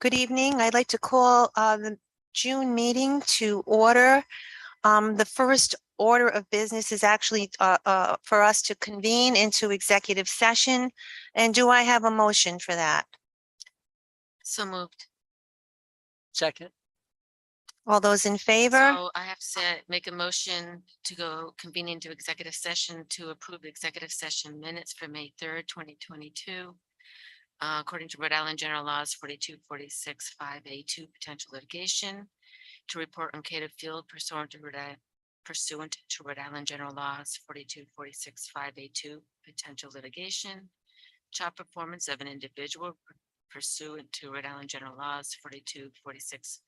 Good evening. I'd like to call the June meeting to order. The first order of business is actually for us to convene into executive session. And do I have a motion for that? So moved. Second. All those in favor? So I have to make a motion to go convene into executive session to approve executive session minutes for May 3rd, 2022. According to Rhode Island General Laws 4246 5A2 potential litigation, to report on Cato Field pursuant to Rhode Island General Laws 4246 5A2 potential litigation, job performance of an individual pursuant to Rhode Island General Laws 4246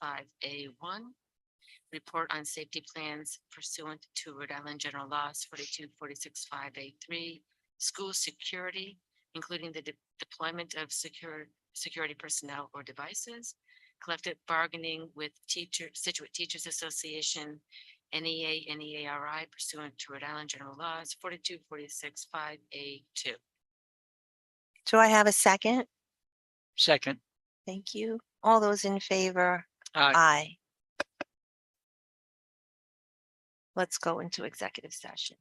5A1, report on safety plans pursuant to Rhode Island General Laws 4246 5A3, school security, including the deployment of security personnel or devices, collective bargaining with Situate Teachers Association, NEA, NEARI pursuant to Rhode Island General Laws 4246 5A2. Do I have a second? Second. Thank you. All those in favor? Aye. Aye. Let's go into executive session.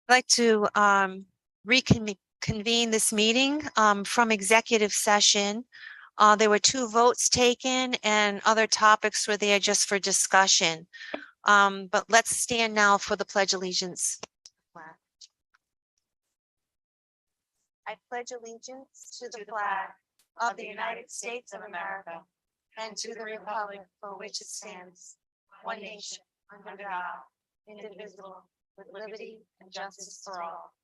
I'd like to reconvene this meeting from executive session. There were 2 votes taken and other topics were there just for discussion. But let's stand now for the Pledge of Allegiance. I pledge allegiance to the flag of the United States of America and to the republic for which it stands, one nation, under God, indivisible, with liberty and justice for all.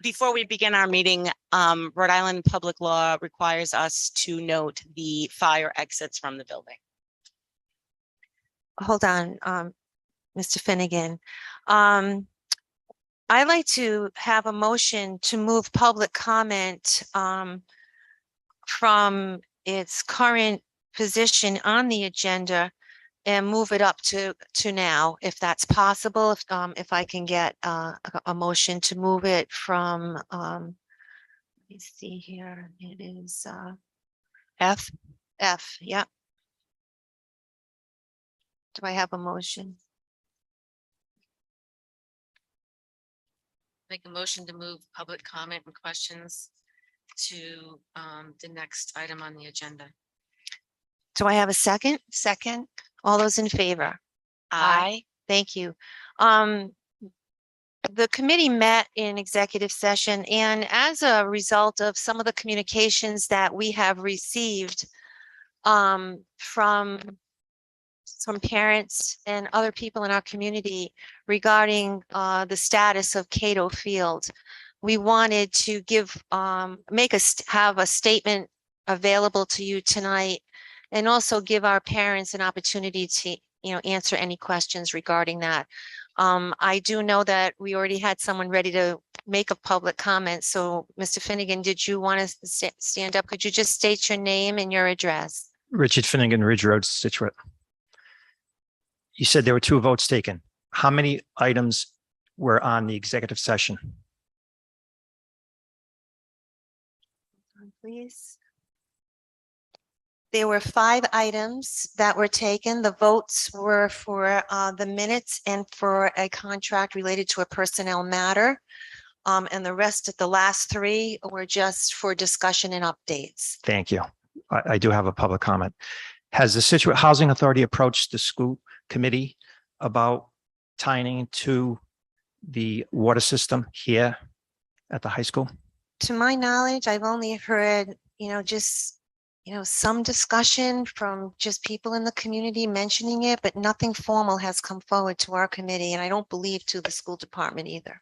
Before we begin our meeting, Rhode Island Public Law requires us to note the fire exits from the building. Hold on, Mr. Finnegan. I'd like to have a motion to move public comment from its current position on the agenda and move it up to now, if that's possible. If I can get a motion to move it from, let me see here, it is F. yeah. Do I have a motion? Make a motion to move public comment and questions to the next item on the agenda. Do I have a second? Second. All those in favor? Aye. Thank you. The committee met in executive session, and as a result of some of the communications that we have received from parents and other people in our community regarding the status of Cato Field, we wanted to have a statement available to you tonight, and also give our parents an opportunity to, answer any questions regarding that. I do know that we already had someone ready to make a public comment. So Mr. Finnegan, did you want to stand up? Could you just state your name and your address? Richard Finnegan, Ridge Road, Situate. You said there were 2 votes taken. How many items were on the executive session? Please. There were 5 items that were taken. The votes were for the minutes and for a contract related to a personnel matter. And the rest of the last 3 were just for discussion and updates. Thank you. I do have a public comment. Has the Situate Housing Authority approached the school committee about tying into the water system here at the high school? To my knowledge, I've only heard, some discussion from just people in the community mentioning it, but nothing formal has come forward to our committee, and I don't believe to the school department either.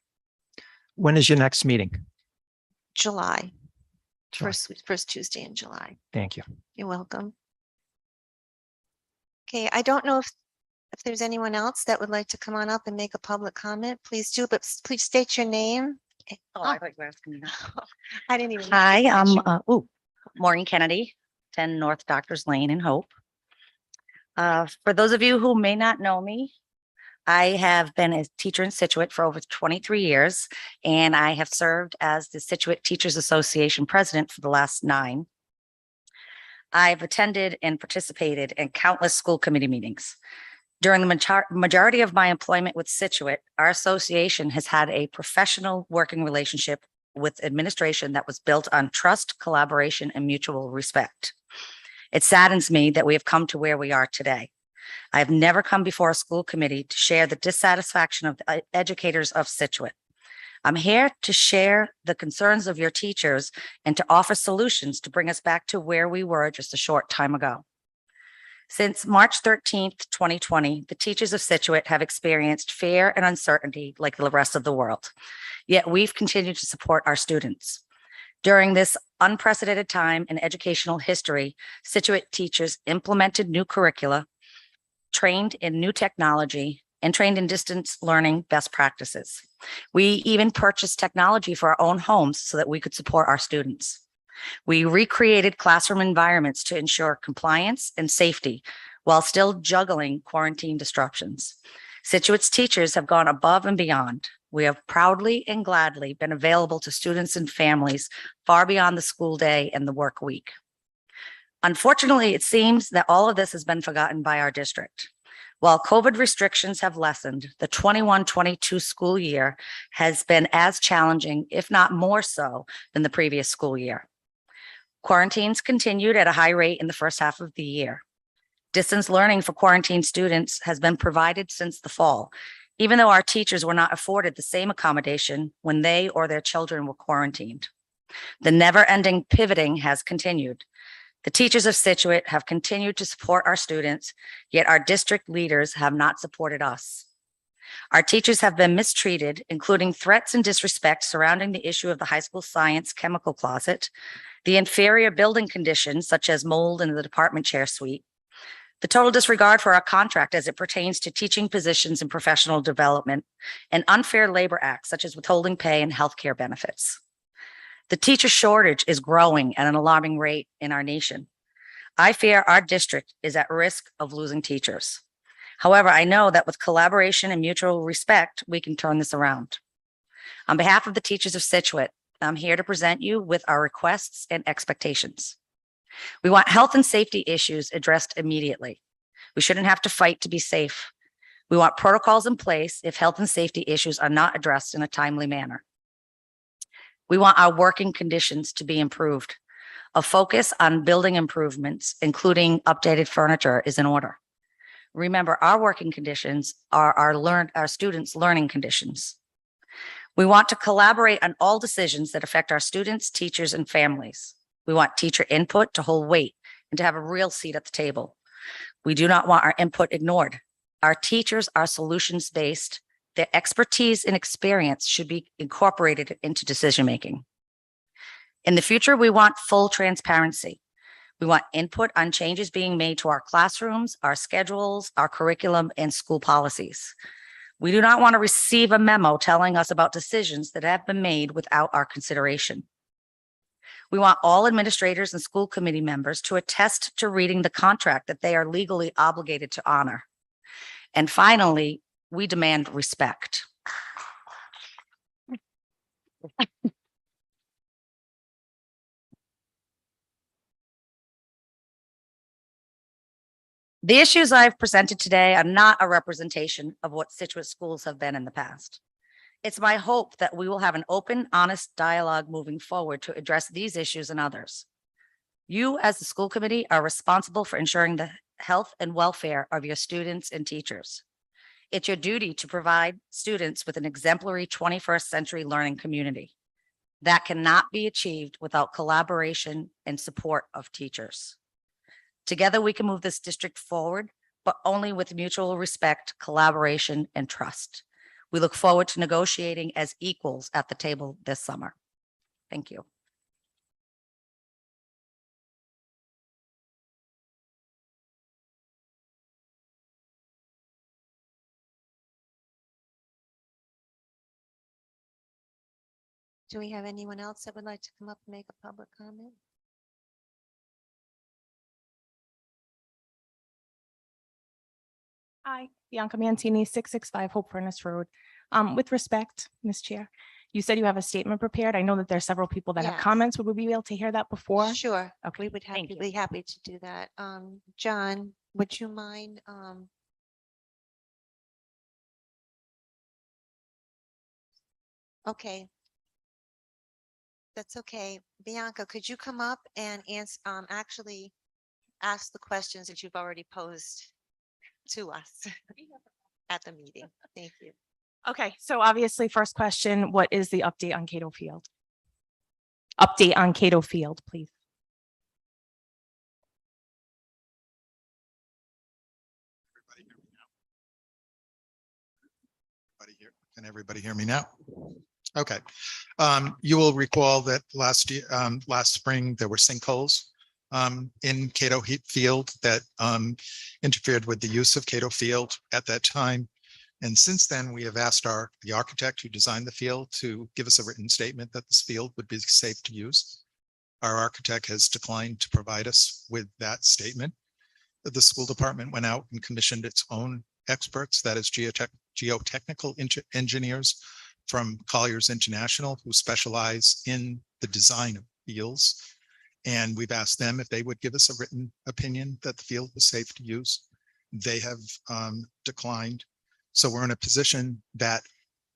When is your next meeting? July, July. first Tuesday in July. Thank you. You're welcome. Okay, I don't know if there's anyone else that would like to come on up and make a public comment, please do, but please state your name. Oh, I thought you were asking me. I didn't even. Hi, recognize I'm you. Maureen Kennedy, 10 North Doctors Lane in Hope. For those of you who may not know me, I have been a teacher in Situate for over 23 years, and I have served as the Situate Teachers Association president for the last 9. I've attended and participated in countless school committee meetings. During the majority of my employment with Situate, our association has had a professional working relationship with administration that was built on trust, collaboration, and mutual respect. It saddens me that we have come to where we are today. I have never come before a school committee to share the dissatisfaction of the educators of Situate. I'm here to share the concerns of your teachers and to offer solutions to bring us back to where we were just a short time ago. Since March 13th, 2020, the teachers of Situate have experienced fear and uncertainty like the rest of the world. Yet we've continued to support our students. During this unprecedented time in educational history, Situate teachers implemented new curricula, trained in new technology, and trained in distance learning best practices. We even purchased technology for our own homes so that we could support our students. We recreated classroom environments to ensure compliance and safety while still juggling quarantine disruptions. Situate's teachers have gone above and beyond. We have proudly and gladly been available to students and families far beyond the school day and the work week. Unfortunately, it seems that all of this has been forgotten by our district. While COVID restrictions have lessened, the 21-22 school year has been as challenging, if not more so, than the previous school year. Quarantines continued at a high rate in the first half of the year. Distance learning for quarantine students has been provided since the fall, even though our teachers were not afforded the same accommodation when they or their children were quarantined. The never-ending pivoting has continued. The teachers of Situate have continued to support our students, yet our district leaders have not supported us. Our teachers have been mistreated, including threats and disrespect surrounding the issue of the high school science chemical closet, the inferior building conditions such as mold in the department chair suite, the total disregard for our contract as it pertains to teaching positions and professional development, and unfair labor acts such as withholding pay and healthcare benefits. The teacher shortage is growing at an alarming rate in our nation. I fear our district is at risk of losing teachers. However, I know that with collaboration and mutual respect, we can turn this around. On behalf of the teachers of Situate, I'm here to present you with our requests and expectations. We want health and safety issues addressed immediately. We shouldn't have to fight to be safe. We want protocols in place if health and safety issues are not addressed in a timely manner. We want our working conditions to be improved. A focus on building improvements, including updated furniture, is in order. Remember, our working conditions are our students' learning conditions. We want to collaborate on all decisions that affect our students, teachers, and families. We want teacher input to hold weight and to have a real seat at the table. We do not want our input ignored. Our teachers are solutions-based. Their expertise and experience should be incorporated into decision-making. In the future, we want full transparency. We want input on changes being made to our classrooms, our schedules, our curriculum, and school policies. We do not want to receive a memo telling us about decisions that have been made without our consideration. We want all administrators and school committee members to attest to reading the contract that they are legally obligated to honor. And finally, we demand respect. The issues I've presented today are not a representation of what Situate schools have been in the past. It's my hope that we will have an open, honest dialogue moving forward to address these issues and others. You, as the school committee, are responsible for ensuring the health and welfare of your students and teachers. It's your duty to provide students with an exemplary 21st century learning community. That cannot be achieved without collaboration and support of teachers. Together, we can move this district forward, but only with mutual respect, collaboration, and trust. We look forward to negotiating as equals at the table this summer. Thank you. Do we have anyone else that would like to come up and make a public comment? Hi, Bianca Mancini, 665 Hope Furnace Road. With respect, Ms. Chair, you said you have a statement prepared. I know that there are several people that have Yes. comments. Would we be able to hear that before? Sure, Okay, we would thank you. be happy to do that. John, would you mind? Okay. That's okay. Bianca, could you come up and answer, actually ask the questions that you've already posed to us at the meeting? Thank you. Okay, so obviously, first question, what is the update on Cato Field? Update on Cato Field, please. Can everybody hear me now? Okay. You will recall that last spring, there were sinkholes in Cato Field that interfered with the use of Cato Field at that time. And since then, we have asked the architect who designed the field to give us a written statement that this field would be safe to use. Our architect has declined to provide us with that statement. The school department went out and commissioned its own experts, that is geotechnical engineers from Colliers International, who specialize in the design of fields. And we've asked them if they would give us a written opinion that the field was safe to use. They have declined. So we're in a position that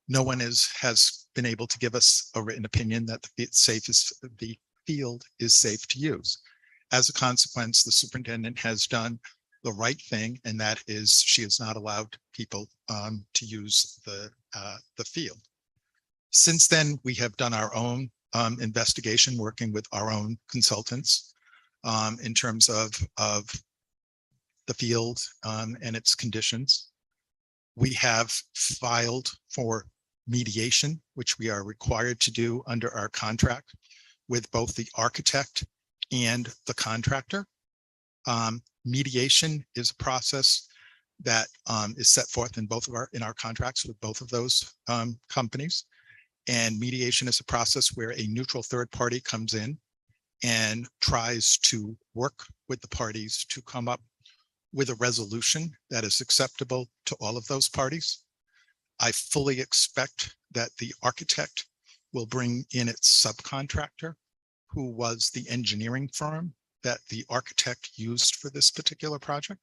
no one has been able to give us a written opinion that the field is safe to use. As a consequence, the superintendent has done the right thing, and that is she has not allowed people to use the field. Since then, we have done our own investigation, working with our own consultants in terms of the field and its conditions. We have filed for mediation, which we are required to do under our contract with both the architect and the contractor. Mediation is a process that is set forth in our contracts with both of those companies. And mediation is a process where a neutral third party comes in and tries to work with the parties to come up with a resolution that is acceptable to all of those parties. I fully expect that the architect will bring in its subcontractor, who was the engineering firm that the architect used for this particular project.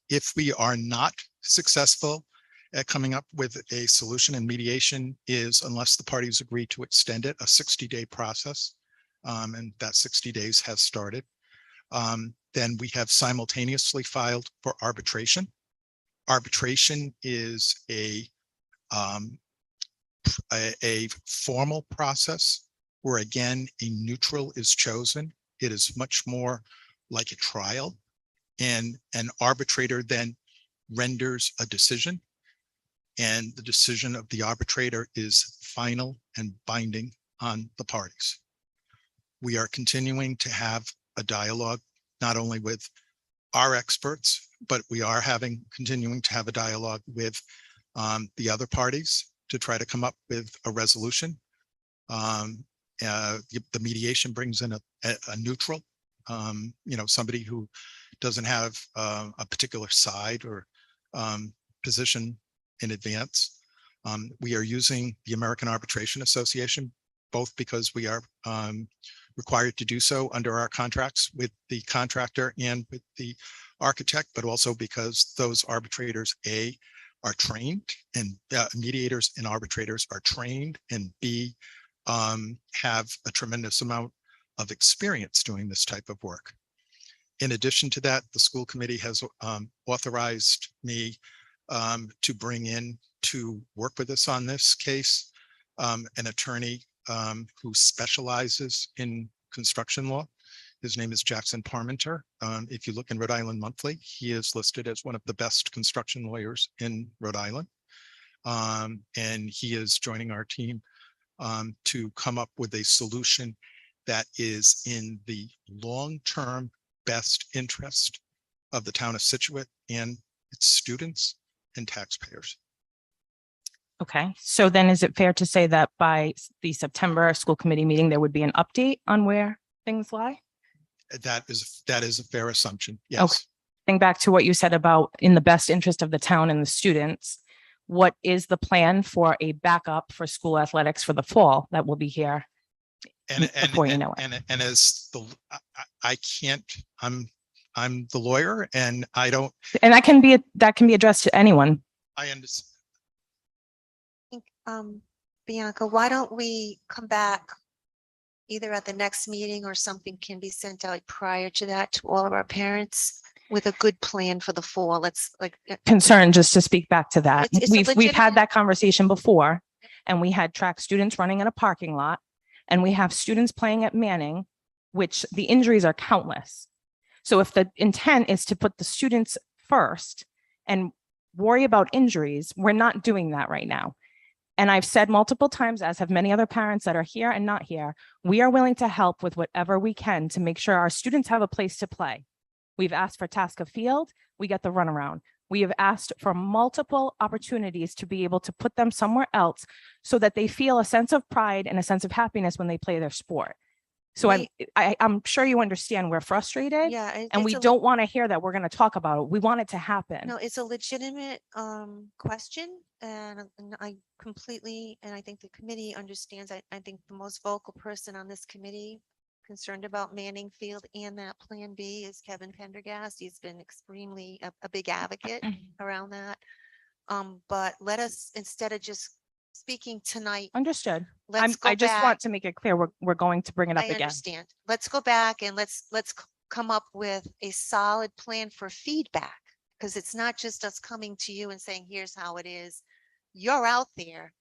If we are not successful at coming up with a solution, and mediation is, unless the parties agree to extend it, a 60-day process, and that 60 days has started. Then we have simultaneously filed for arbitration. Arbitration is a formal process where, again, a neutral is chosen. It is much more like a trial, and an arbitrator then renders a decision, and the decision of the arbitrator is final and binding on the parties. We are continuing to have a dialogue, not only with our experts, but we are continuing to have a dialogue with the other parties to try to come up with a resolution. The mediation brings in a neutral, somebody who doesn't have a particular side or position in advance. We are using the American Arbitration Association, both because we are required to do so under our contracts with the contractor and with the architect, but also because those arbitrators, A, are trained, and mediators and arbitrators are trained, and B, have a tremendous amount of experience doing this type of work. In addition to that, the school committee has authorized me to bring in to work with us on this case an attorney who specializes in construction law. His name is Jackson Parmenter. If you look in Rhode Island Monthly, he is listed as one of the best construction lawyers in Rhode Island. And he is joining our team to come up with a solution that is in the long-term best interest of the town of Situate and its students and taxpayers. Okay, so then is it fair to say that by the September school committee meeting, there would be an update on where things lie? That is a fair assumption. Yes. Getting back to what you said about in the best interest of the town and the students, what is the plan for a backup for school athletics for the fall that will be here? Before you know it. And as I can't, I'm the lawyer, and I don't. And that can be addressed to anyone. I understand. Bianca, why don't we come back either at the next meeting, or something can be sent out prior to that to all of our parents with a good plan for the fall. Let's Concern, just to speak back to that. It's a We've had legitimate- that conversation before, and we had track students running in a parking lot, and we have students playing at Manning, which the injuries are countless. So if the intent is to put the students first and worry about injuries, we're not doing that right now. And I've said multiple times, as have many other parents that are here and not here, we are willing to help with whatever we can to make sure our students have a place to play. We've asked for Tasca Field, we get the runaround. We have asked for multiple opportunities to be able to put them somewhere else so that they feel a sense of pride and a sense of happiness when they play their sport. So I'm sure you understand we're frustrated, Yeah. and we don't want to hear that we're going to talk about it. We want it to happen. No, it's a legitimate question, and I completely, and I think the committee understands. I think the most vocal person on this committee concerned about Manning Field and that Plan B is Kevin Pendergast. He's been extremely a big advocate around that. But let us, instead of just speaking tonight, Understood. let's go I just back. want to make it clear, we're going to bring it up I again. understand. Let's go back and let's come up with a solid plan for feedback. Because it's not just us coming to you and saying, here's how it is. You're out there.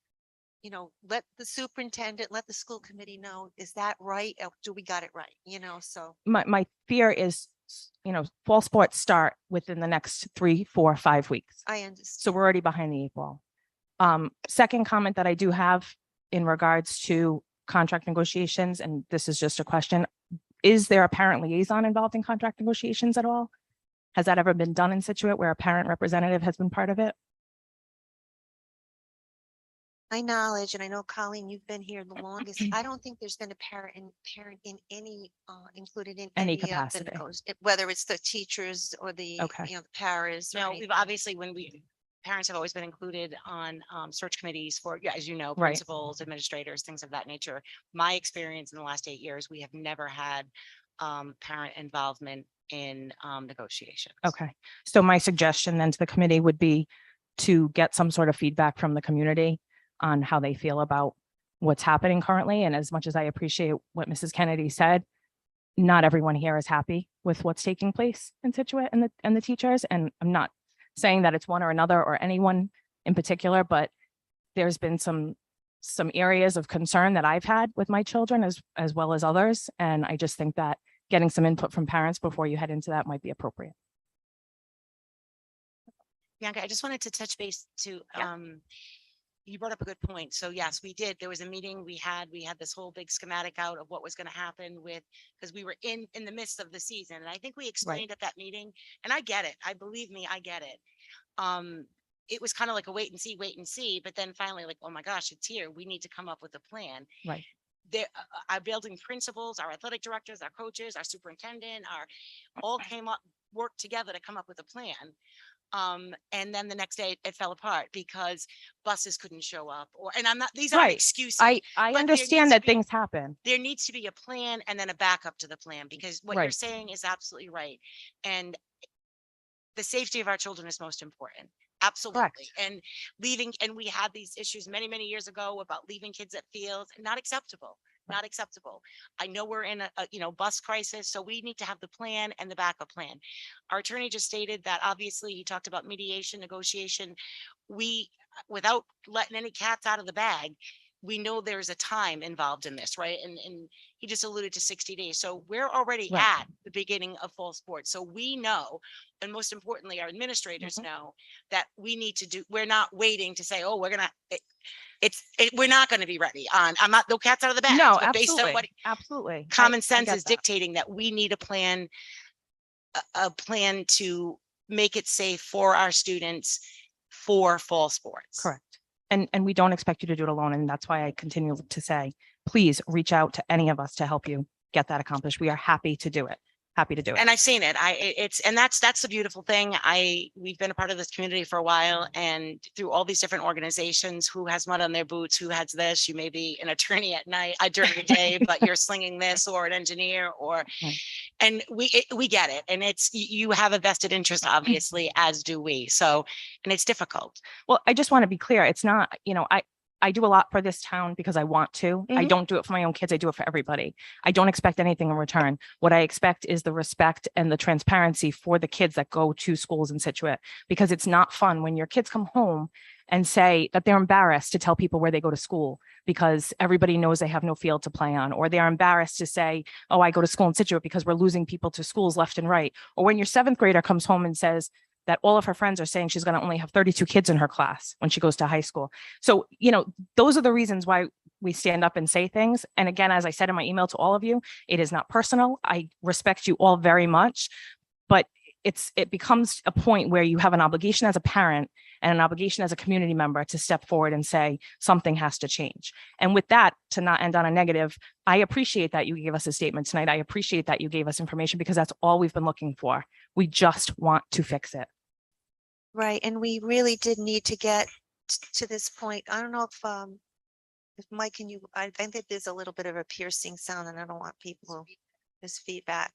You know, let the superintendent, let the school committee know, is that right? Or do we got it right? You know, so My fear is, fall sports start within the next 3, 4, 5 weeks. I understand. So we're already behind the 8 ball. Second comment that I do have in regards to contract negotiations, and this is just a question, is there a parent liaison involved in contract negotiations at all? Has that ever been done in Situate where a parent representative has been part of it? My knowledge, and I know Colleen, you've been here the longest. I don't think there's been a parent in any, included in Any any of the capacity. whether it's the teachers or the, Okay. the paras. or No, anything. we've obviously, parents have always been included on search committees for, yeah, as you know, Right. principals, administrators, things of that nature. My experience in the last 8 years, we have never had parent involvement in negotiations. Okay, so my suggestion then to the committee would be to get some sort of feedback from the community on how they feel about what's happening currently. And as much as I appreciate what Mrs. Kennedy said, not everyone here is happy with what's taking place in Situate and the teachers. And I'm not saying that it's one or another or anyone in particular, but there's been some areas of concern that I've had with my children as well as others. And I just think that getting some input from parents before you head into that might be appropriate. Bianca, I just wanted to touch base to, you brought up a good point. So yes, we did. There was a meeting we had this whole big schematic out of what was going to happen with, because we were in the midst of the season. And I think we explained at that meeting, and I get it. Believe me, I get it. It was kind of like a wait and see, but then finally like, oh my gosh, it's here. We need to come up with a plan. Right. There, our building principals, our athletic directors, our coaches, our superintendent, all came up, worked together to come up with a plan. And then the next day it fell apart because buses couldn't show up and I'm not, these aren't Right. excuses. I there needs understand to that be- things happen. There needs to be a plan and then a backup to the plan, because what you're Right. saying is absolutely right. And the safety of our children is most important. Absolutely. And we had these issues many, many years ago about leaving kids at fields, not acceptable. Not acceptable. I know we're in a bus crisis, so we need to have the plan and the backup plan. Our attorney just stated that obviously he talked about mediation, negotiation. Without letting any cats out of the bag, we know there's a time involved in this, right? And he just alluded to 60 days. So we're already Right. at the beginning of fall sports. So we know, and most importantly, our administrators know that we need to do, we're not waiting to say, oh, we're not going to be ready on, I'm not, no cats out of the bag. No, but based on what absolutely. common sense get is that. dictating that we need a plan to make it safe for our students for fall sports. Correct. And we don't expect you to do it alone. And that's why I continue to say, please reach out to any of us to help you get that accomplished. We are happy to do it. Happy to do it. And I've seen it. That's the beautiful thing. We've been a part of this community for a while, and through all these different organizations, who has mud on their boots, who has this, you may be an attorney at night, during the day, but you're slinging this, or an engineer, or, Right. and we get it. And you have a vested interest, obviously, as do we. So, and it's difficult. Well, I just want to be clear. It's not, I do a lot for this town because I want to. I Mhm. don't do it for my own kids. I do it for everybody. I don't expect anything in return. What I expect is the respect and the transparency for the kids that go to schools in Situate, because it's not fun when your kids come home and say that they're embarrassed to tell people where they go to school because everybody knows they have no field to play on, or they're embarrassed to say, oh, I go to school in Situate because we're losing people to schools left and right. Or when your 7th grader comes home and says that all of her friends are saying she's going to only have 32 kids in her class when she goes to high school. So, those are the reasons why we stand up and say things. And again, as I said in my email to all of you, it is not personal. I respect you all very much, but it becomes a point where you have an obligation as a parent and an obligation as a community member to step forward and say something has to change. And with that, to not end on a negative, I appreciate that you gave us a statement tonight. I appreciate that you gave us information, because that's all we've been looking for. We just want to fix it. Right, and we really did need to get to this point. I don't know if Mike, can you, I think that there's a little bit of a piercing sound and I don't want people, this feedback.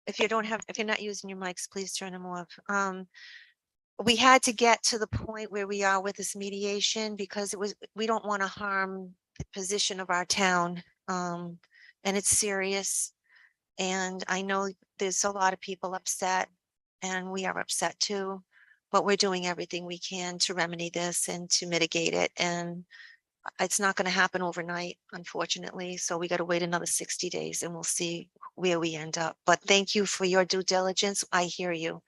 If you don't have, if you're not using your mics, please turn them off. We had to get to the point where we are with this mediation because we don't want to harm the position of our town. And it's serious. And I know there's a lot of people upset and we are upset too, but we're doing everything we can to remedy this and to mitigate it. And it's not going to happen overnight, unfortunately. So we got to wait another 60 days and we'll see where we end up. But thank you for your due diligence. I hear you.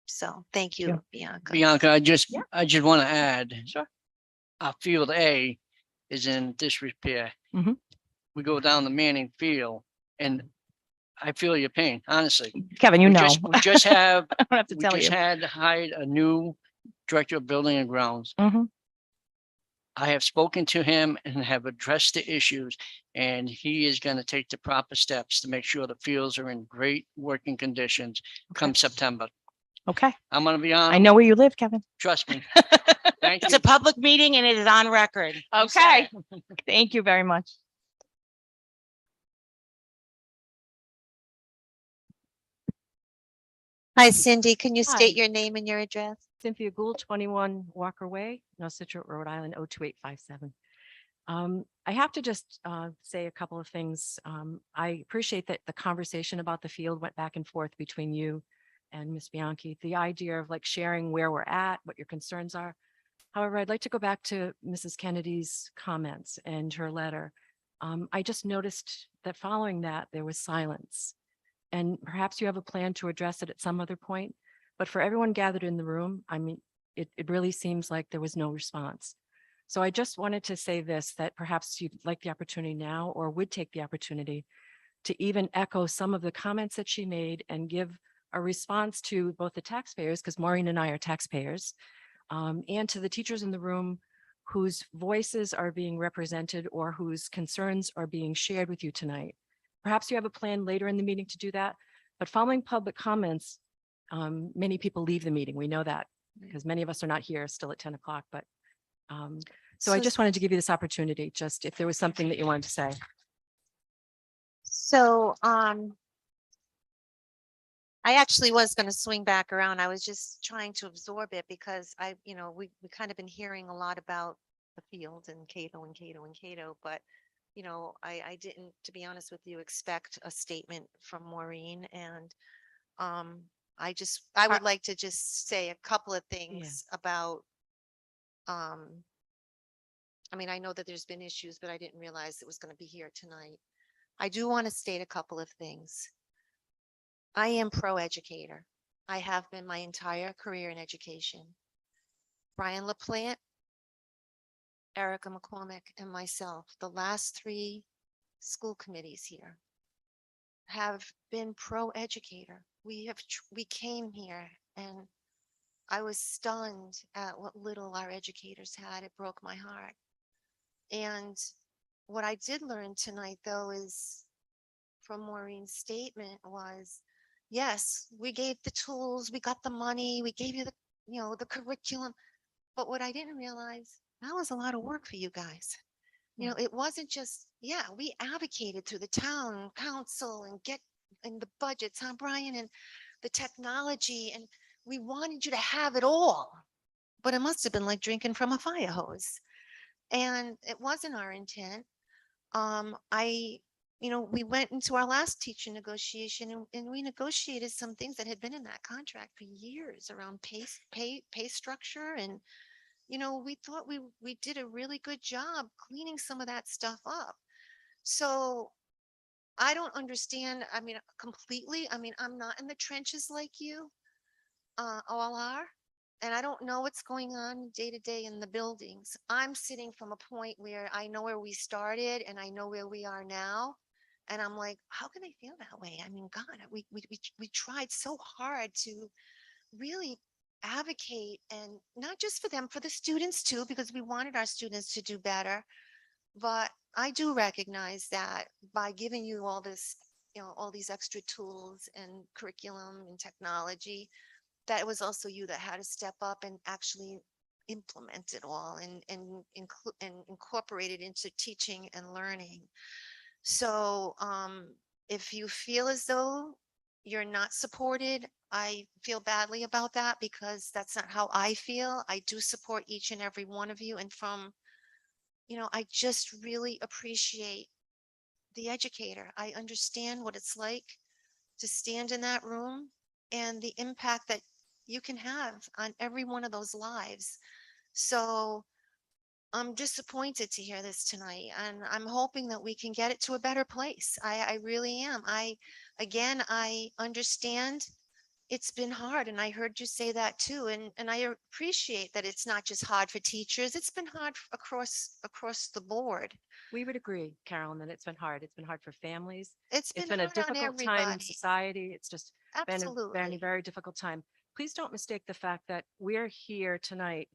So thank you, Bianca. Bianca, I just Yeah. want to add, Sure. our field A is in disrepair. Mhm. We go down the Manning Field and I feel your pain, honestly. Kevin, you We know. just- We just have, I don't have to we tell just you. had hired a new director of building and grounds. Mhm. I have spoken to him and have addressed the issues, and he is going to take the proper steps to make sure the fields are in great working conditions come September. Okay. I'm going to be on. I know where you live, Kevin. Trust me. Thank It's you. a public meeting and it is on record. You said Okay. it. Thank you very much. Hi, Cindy. Can you Hi. state your name and your address? Cynthia Gould, 21 Walker Way, North Situate, Rhode Island, 02857. I have to just say a couple of things. I appreciate that the conversation about the field went back and forth between you and Ms. Bianchi. The idea of like sharing where we're at, what your concerns are. However, I'd like to go back to Mrs. Kennedy's comments and her letter. I just noticed that following that, there was silence. And perhaps you have a plan to address it at some other point. But for everyone gathered in the room, I mean, it really seems like there was no response. So I just wanted to say this, that perhaps you'd like the opportunity now or would take the opportunity to even echo some of the comments that she made and give a response to both the taxpayers, because Maureen and I are taxpayers, and to the teachers in the room whose voices are being represented or whose concerns are being shared with you tonight. Perhaps you have a plan later in the meeting to do that, but following public comments, many people leave the meeting. We know that because many of us are not here still at 10 o'clock, but so I just wanted to give you this opportunity, just if there was something that you wanted to say. So, I actually was going to swing back around. I was just trying to absorb it because we kind of been hearing a lot about the field and Cato and Cato and Cato, but I didn't, to be honest with you, expect a statement from Maureen. And I would like to just say a couple of things about, I mean, I know that there's been issues, but I didn't realize it was going to be here tonight. I do want to state a couple of things. I am pro-educator. I have been my entire career in education. Brian LaPlante, Erica McCormick, and myself, the last 3 school committees here, have been pro-educator. We came here and I was stunned at what little our educators had. It broke my heart. And what I did learn tonight, though, is from Maureen's statement was, yes, we gave the tools, we got the money, we gave you the curriculum. But what I didn't realize, that was a lot of work for you guys. It wasn't just, we advocated through the town council and get in the budgets, huh, Brian, and the technology, and we wanted you to have it all. But it must have been like drinking from a fire hose. And it wasn't our intent. We went into our last teacher negotiation and we negotiated some things that had been in that contract for years around pay structure. And, we thought we did a really good job cleaning some of that stuff up. So I don't understand. I mean, completely. I mean, I'm not in the trenches like you all are. And I don't know what's going on day to day in the buildings. I'm sitting from a point where I know where we started and I know where we are now. And I'm like, how can I feel that way? I mean, God, we tried so hard to really advocate, and not just for them, for the students too, because we wanted our students to do better. But I do recognize that by giving you all this, all these extra tools and curriculum and technology, that it was also you that had to step up and actually implement it all and incorporate it into teaching and learning. So if you feel as though you're not supported, I feel badly about that because that's not how I feel. I do support each and every one of you. And I just really appreciate the educator. I understand what it's like to stand in that room and the impact that you can have on every one of those lives. So I'm disappointed to hear this tonight, and I'm hoping that we can get it to a better place. I really am. I understand it's been hard, and I heard you say that too. And I appreciate that it's not just hard for teachers. It's been hard across the board. We would agree, Carolyn, that it's been hard. It's been hard for families. It's It's been been a hard on difficult time in everybody. society. It's just been a very, Absolutely. very difficult time. Please don't mistake the fact that we're here tonight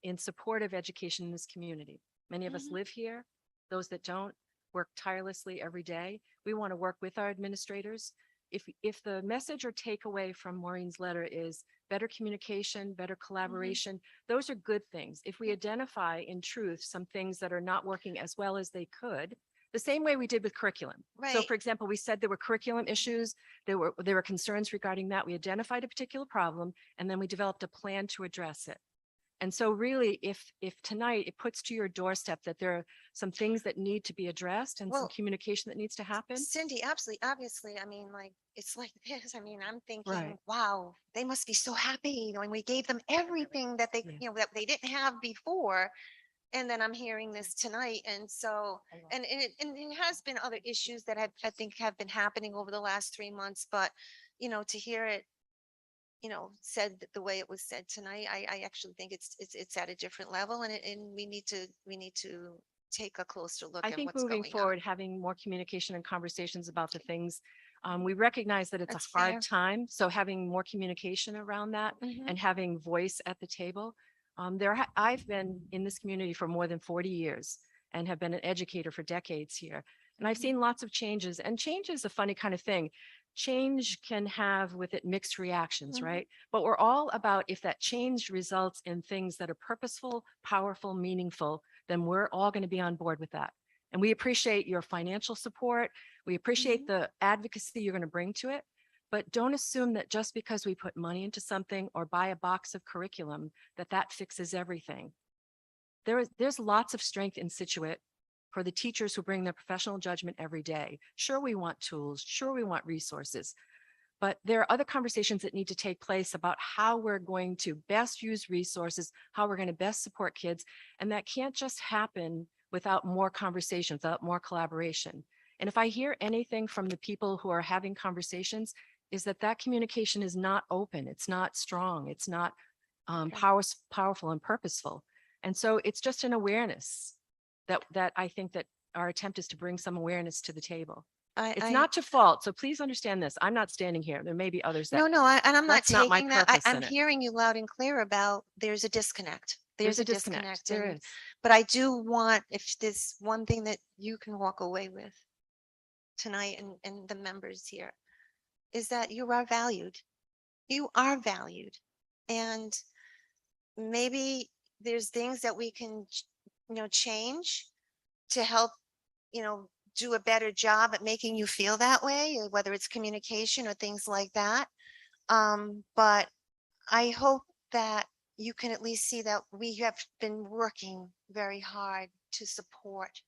in support of education in this community. Many of us Mhm. live here. Those that don't work tirelessly every day. We want to work with our administrators. If the message or takeaway from Maureen's letter is better communication, better collaboration, those are good things. If we identify in truth some things that are not working as well as they could, the same way we did with curriculum. So Right. for example, we said there were curriculum issues, there were concerns regarding that. We identified a particular problem, and then we developed a plan to address it. And so really, if tonight it puts to your doorstep that there are some things that need to be addressed and some Well, communication that needs to happen. Cindy, absolutely, obviously, I mean, like, it's like this. I mean, I'm thinking, Right. wow, they must be so happy, and we gave them everything that they, Yeah. that they didn't have before. And then I'm hearing this tonight. And so, and it has been other issues that I think have been happening over the last 3 months, but, to hear it, said the way it was said tonight, I actually think it's at a different level, and we need to take a closer look I at think what's moving going on. forward, having more communication and conversations about the things, we recognize that it's That's a hard fair. time. So having more communication around that Mhm. and having voice at the table. I've been in this community for more than 40 years and have been an educator for decades here. And I've Mhm. seen lots of changes, and change is a funny kind of thing. Change can have with it mixed reactions, Mhm. right? But we're all about if that change results in things that are purposeful, powerful, meaningful, then we're all going to be on board with that. And we appreciate your financial support. We appreciate Mhm. the advocacy you're going to bring to it. But don't assume that just because we put money into something or buy a box of curriculum, that fixes everything. There's lots of strength in Situate for the teachers who bring their professional judgment every day. Sure, we want tools. Sure, we want resources. But there are other conversations that need to take place about how we're going to best use resources, how we're going to best support kids. And that can't just happen without more conversations, without more collaboration. And if I hear anything from the people who are having conversations, is that communication is not open, it's not strong, it's not Okay. powerful and purposeful. And so it's just an awareness that I think that our attempt is to bring some awareness to the table. It's not to fault. So please understand this. I'm not standing here. There may be others that. No, and I'm not That's not my taking that. purpose I'm in it. hearing you loud and clear about there's a disconnect. There's a disconnect. There and- is. But I do want, if there's one thing that you can walk away with tonight and the members here, is that you are valued. You are valued. And maybe there's things that we can, change to help, do a better job at making you feel that way, whether it's communication or things like that. But I hope that you can at least see that we have been working very hard to support.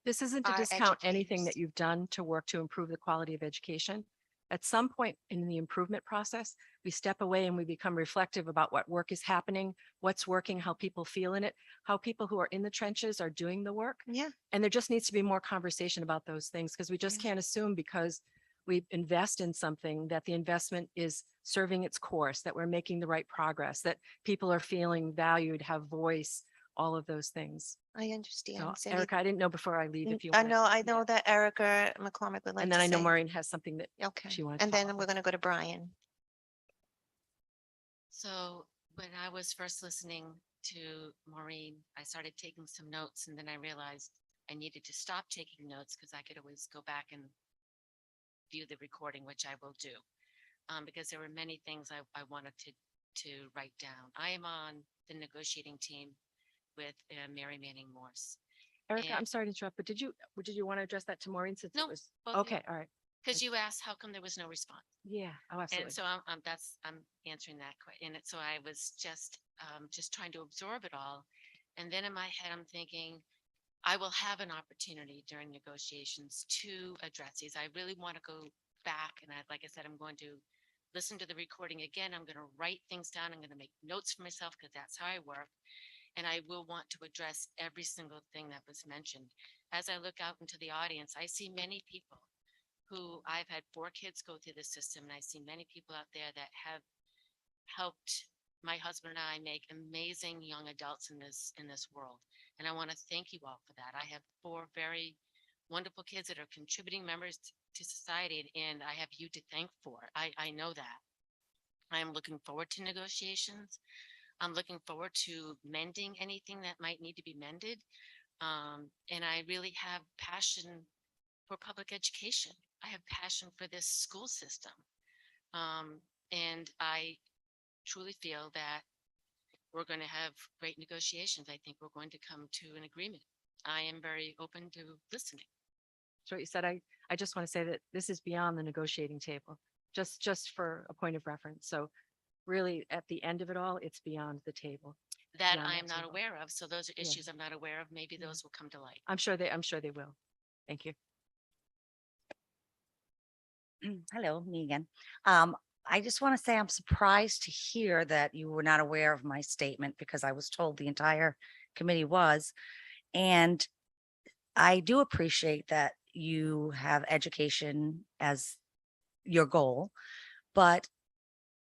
This isn't to our discount anything educators. that you've done to work to improve the quality of education. At some point in the improvement process, we step away and we become reflective about what work is happening, what's working, how people feel in it, how people who are in the trenches are doing the work. Yeah, And there just needs to be more conversation about those things because we just Yeah. can't assume because we invest in something that the investment is serving its course, that we're making the right progress, that people are feeling valued, have voice, all of those things. I So understand. Cindy. Erica, I didn't know before I leave if you. I wanted- know yeah. that Erica McCormick would like And to then I know say. Maureen has something that Okay, she wanted to and follow then up we're with. gonna go to Brian. So when I was first listening to Maureen, I started taking some notes and then I realized I needed to stop taking notes because I could always go back and view the recording, which I will do. Because there were many things I wanted to write down. I am on the negotiating team with Mary Manning Morse. Erica, I'm And- sorry to interrupt, but did you want to address that to Maureen since it No, was? both of you. Okay, all right. Because you asked, how come there was no response? Yeah, oh, absolutely. And so I'm answering that question. And so I was just trying to absorb it all. And then in my head, I'm thinking, I will have an opportunity during negotiations to address these. I really want to go back and like I said, I'm going to listen to the recording again. I'm going to write things down. I'm going to make notes for myself because that's how I work. And I will want to address every single thing that was mentioned. As I look out into the audience, I see many people who I've had 4 kids go through the system, and I see many people out there that have helped my husband and I make amazing young adults in this world. And I want to thank you all for that. I have 4 very wonderful kids that are contributing members to society, and I have you to thank for. I know that. I am looking forward to negotiations. I'm looking forward to mending anything that might need to be mended. And I really have passion for public education. I have passion for this school system. And I truly feel that we're going to have great negotiations. I think we're going to come to an agreement. I am very open to listening. So what you said, I just want to say that this is beyond the negotiating table, just for a point of reference. So really, at the end of it all, it's beyond the table. That beyond I am that not table. aware of. So those are Yeah. issues I'm not aware of. Maybe Yeah. those will come to light. I'm sure they will. Thank you. Hello, me again. I just want to say I'm surprised to hear that you were not aware of my statement because I was told the entire committee was. And I do appreciate that you have education as your goal, but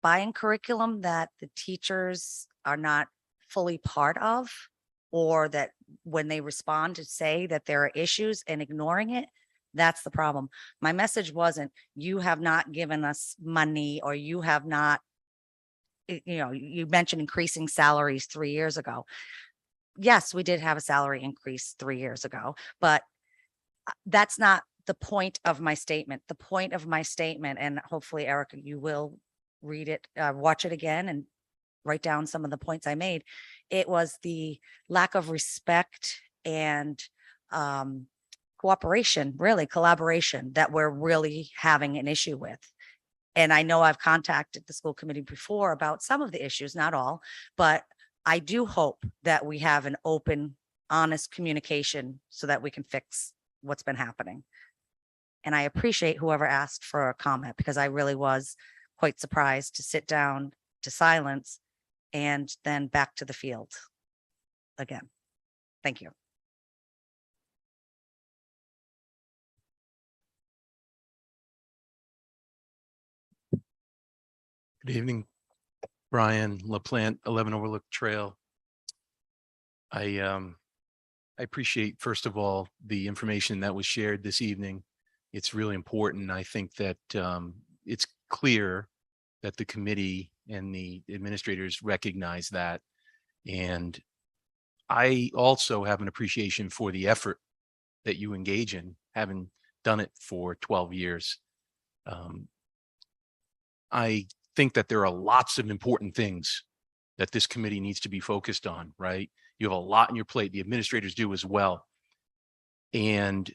buying curriculum that the teachers are not fully part of, or that when they respond to say that there are issues and ignoring it, that's the problem. My message wasn't, you have not given us money, or you have not, you mentioned increasing salaries 3 years ago. Yes, we did have a salary increase 3 years ago, but that's not the point of my statement. The point of my statement, and hopefully Erica, you will read it, watch it again and write down some of the points I made. It was the lack of respect and cooperation, really collaboration, that we're really having an issue with. And I know I've contacted the school committee before about some of the issues, not all, but I do hope that we have an open, honest communication so that we can fix what's been happening. And I appreciate whoever asked for a comment, because I really was quite surprised to sit down to silence and then back to the field again. Thank you. Good evening, Brian LaPlante, 11 Overlook Trail. I appreciate, first of all, the information that was shared this evening. It's really important. I think that it's clear that the committee and the administrators recognize that. And I also have an appreciation for the effort that you engage in, having done it for 12 years. I think that there are lots of important things that this committee needs to be focused on, right? You have a lot on your plate. The administrators do as well. And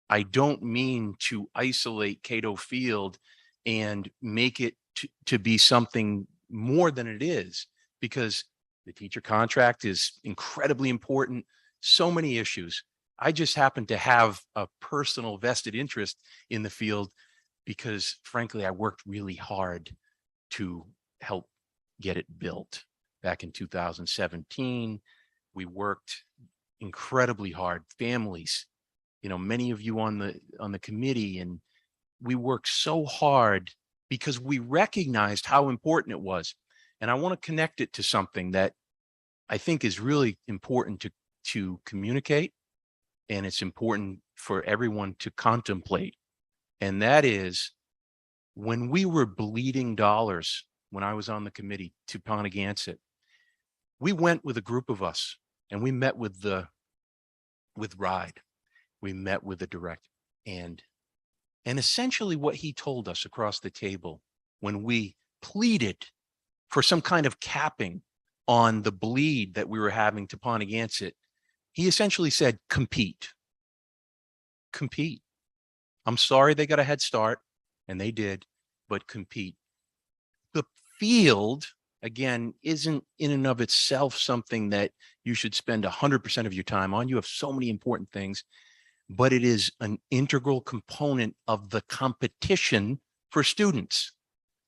I don't mean to isolate Cato Field and make it to be something more than it is, because the teacher contract is incredibly important. So many issues. I just happen to have a personal vested interest in the field because, frankly, I worked really hard to help get it built. Back in 2017, we worked incredibly hard. Families, many of you on the committee, and we worked so hard because we recognized how important it was. And I want to connect it to something that I think is really important to communicate, and it's important for everyone to contemplate. And that is, when we were bleeding dollars, when I was on the committee to Pontiac, we went with a group of us and we met with RIDE. We met with the director, and essentially what he told us across the table when we pleaded for some kind of capping on the bleed that we were having to Pontiac, he essentially said, compete. Compete. I'm sorry they got a head start, and they did, but compete. The field, again, isn't in and of itself something that you should spend 100% of your time on. You have so many important things, but it is an integral component of the competition for students.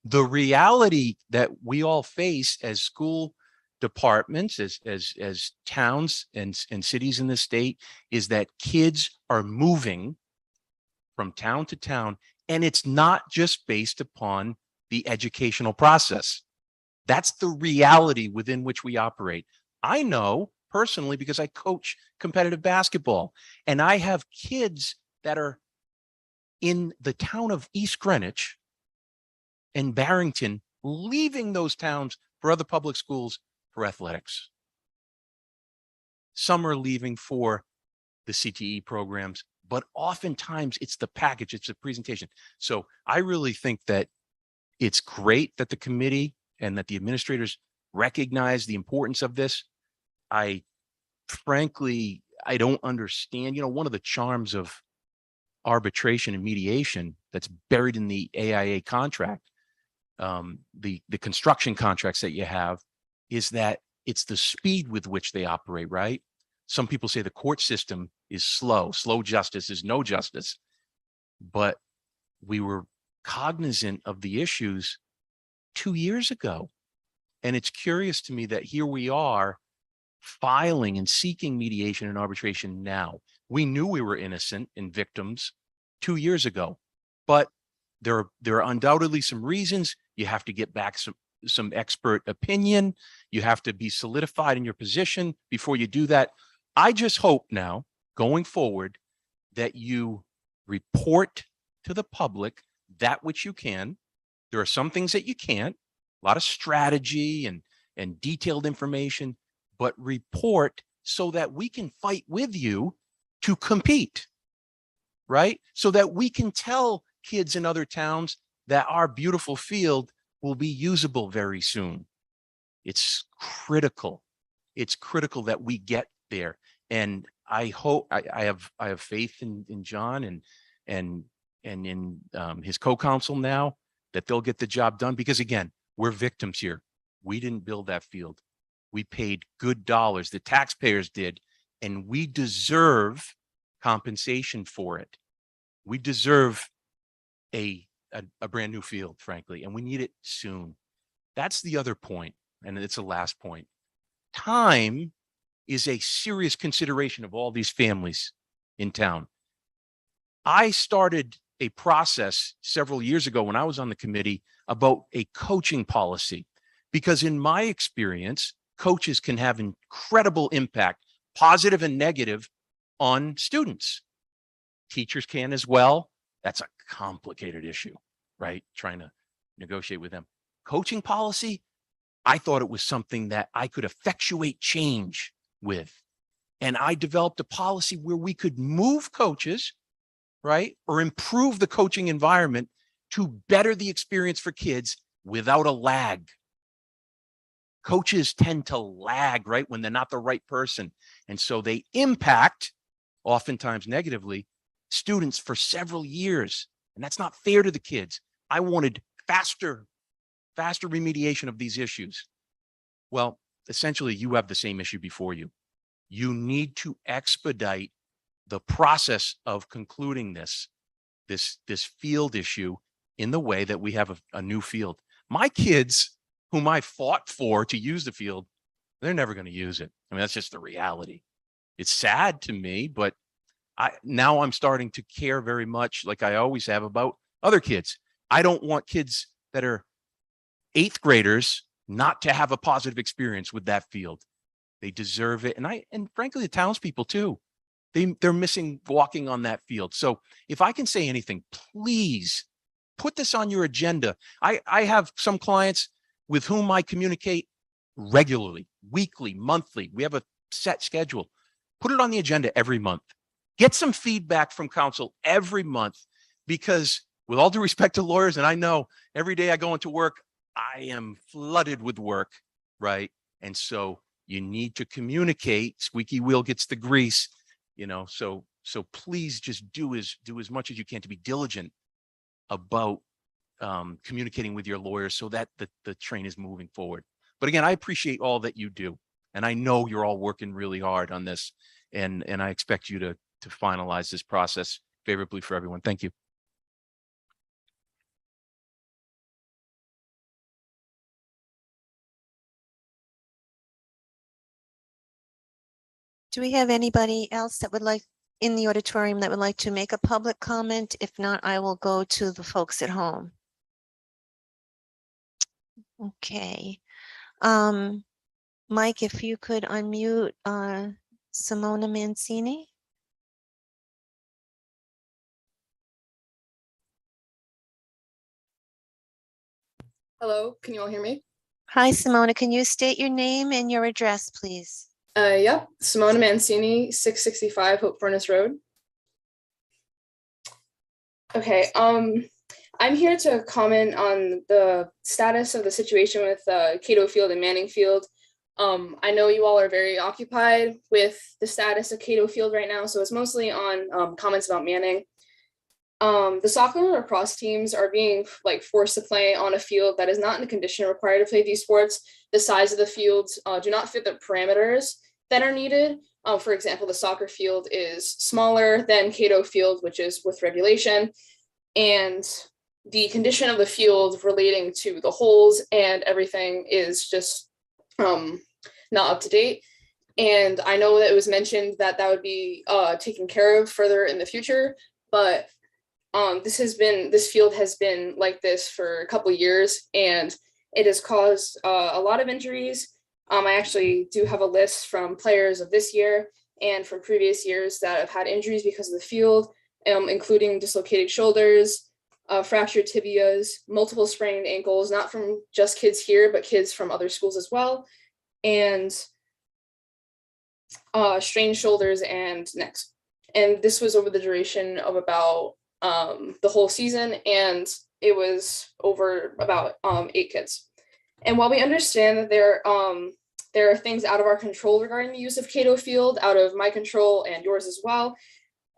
The reality that we all face as school departments, as towns and cities in the state, is that kids are moving from town to town, and it's not just based upon the educational process. That's the reality within which we operate. I know personally because I coach competitive basketball, and I have kids that are in the town of East Greenwich and Barrington, leaving those towns for other public schools for athletics. Some are leaving for the CTE programs, but oftentimes it's the package, it's the presentation. So I really think that it's great that the committee and that the administrators recognize the importance of this. Frankly, I don't understand, one of the charms of arbitration and mediation that's buried in the AIA contract, the construction contracts that you have, is that it's the speed with which they operate, right? Some people say the court system is slow justice is no justice, but we were cognizant of the issues 2 years ago. And it's curious to me that here we are filing and seeking mediation and arbitration now. We knew we were innocent and victims 2 years ago, but there are undoubtedly some reasons. You have to get back some expert opinion. You have to be solidified in your position before you do that. I just hope now, going forward, that you report to the public that which you can. There are some things that you can't, a lot of strategy and detailed information, but report so that we can fight with you to compete, right? So that we can tell kids in other towns that our beautiful field will be usable very soon. It's critical. It's critical that we get there. And I hope I have faith in John and in his co-counsel now that they'll get the job done, because again, we're victims here. We didn't build that field. We paid good dollars. The taxpayers did, and we deserve compensation for it. We deserve a brand new field, frankly, and we need it soon. That's the other point, and it's the last point. Time is a serious consideration of all these families in town. I started a process several years ago when I was on the committee about a coaching policy, because in my experience, coaches can have incredible impact, positive and negative, on students. Teachers can as well. That's a complicated issue, right? Trying to negotiate with them. Coaching policy, I thought it was something that I could effectuate change with. And I developed a policy where we could move coaches, right? Or improve the coaching environment to better the experience for kids without a lag. Coaches tend to lag, right? When they're not the right person. And so they impact, oftentimes negatively, students for several years. And that's not fair to the kids. I wanted faster remediation of these issues. Well, essentially, you have the same issue before you. You need to expedite the process of concluding this field issue in the way that we have a new field. My kids, whom I fought for to use the field, they're never going to use it. I mean, that's just the reality. It's sad to me, but now I'm starting to care very much, like I always have, about other kids. I don't want kids that are 8th graders not to have a positive experience with that field. They deserve it. And frankly, the townspeople too. They're missing walking on that field. So if I can say anything, please put this on your agenda. I have some clients with whom I communicate regularly, weekly, monthly. We have a set schedule. Put it on the agenda every month. Get some feedback from council every month, because with all due respect to lawyers, and I know every day I go into work, I am flooded with work, right? And so you need to communicate. Squeaky wheel gets the grease, you know, so please just do as much as you can to be diligent about communicating with your lawyers so that the train is moving forward. But again, I appreciate all that you do. And I know you're all working really hard on this. And I expect you to finalize this process favorably for everyone. Thank you. Do we have anybody else that would like in the auditorium that would like to make a public comment? If not, I will go to the folks at home. Okay. Mike, if you could unmute Simona Mancini. Hello, can you all hear me? Hi, Simona. Can you state your name and your address, please? Yeah, Simona Mancini, 665 Hope Furnace Road. Okay, I'm here to comment on the status of the situation with Cato Field and Manning Field. I know you all are very occupied with the status of Cato Field right now, so it's mostly on comments about Manning. The soccer or lacrosse teams are being forced to play on a field that is not in the condition required to play these sports. The size of the fields do not fit the parameters that are needed. For example, the soccer field is smaller than Cato Field, which is with regulation. And the condition of the field relating to the holes and everything is just not up to date. And I know that it was mentioned that would be taken care of further in the future, but this field has been like this for a couple of years, and it has caused a lot of injuries. I actually do have a list from players of this year and from previous years that have had injuries because of the field, including dislocated shoulders, fractured tibias, multiple sprained ankles, not from just kids here, but kids from other schools as well, and strained shoulders and necks. And this was over the duration of about the whole season, and it was over about 8 kids. And while we understand that there are things out of our control regarding the use of Cato Field, out of my control and yours as well,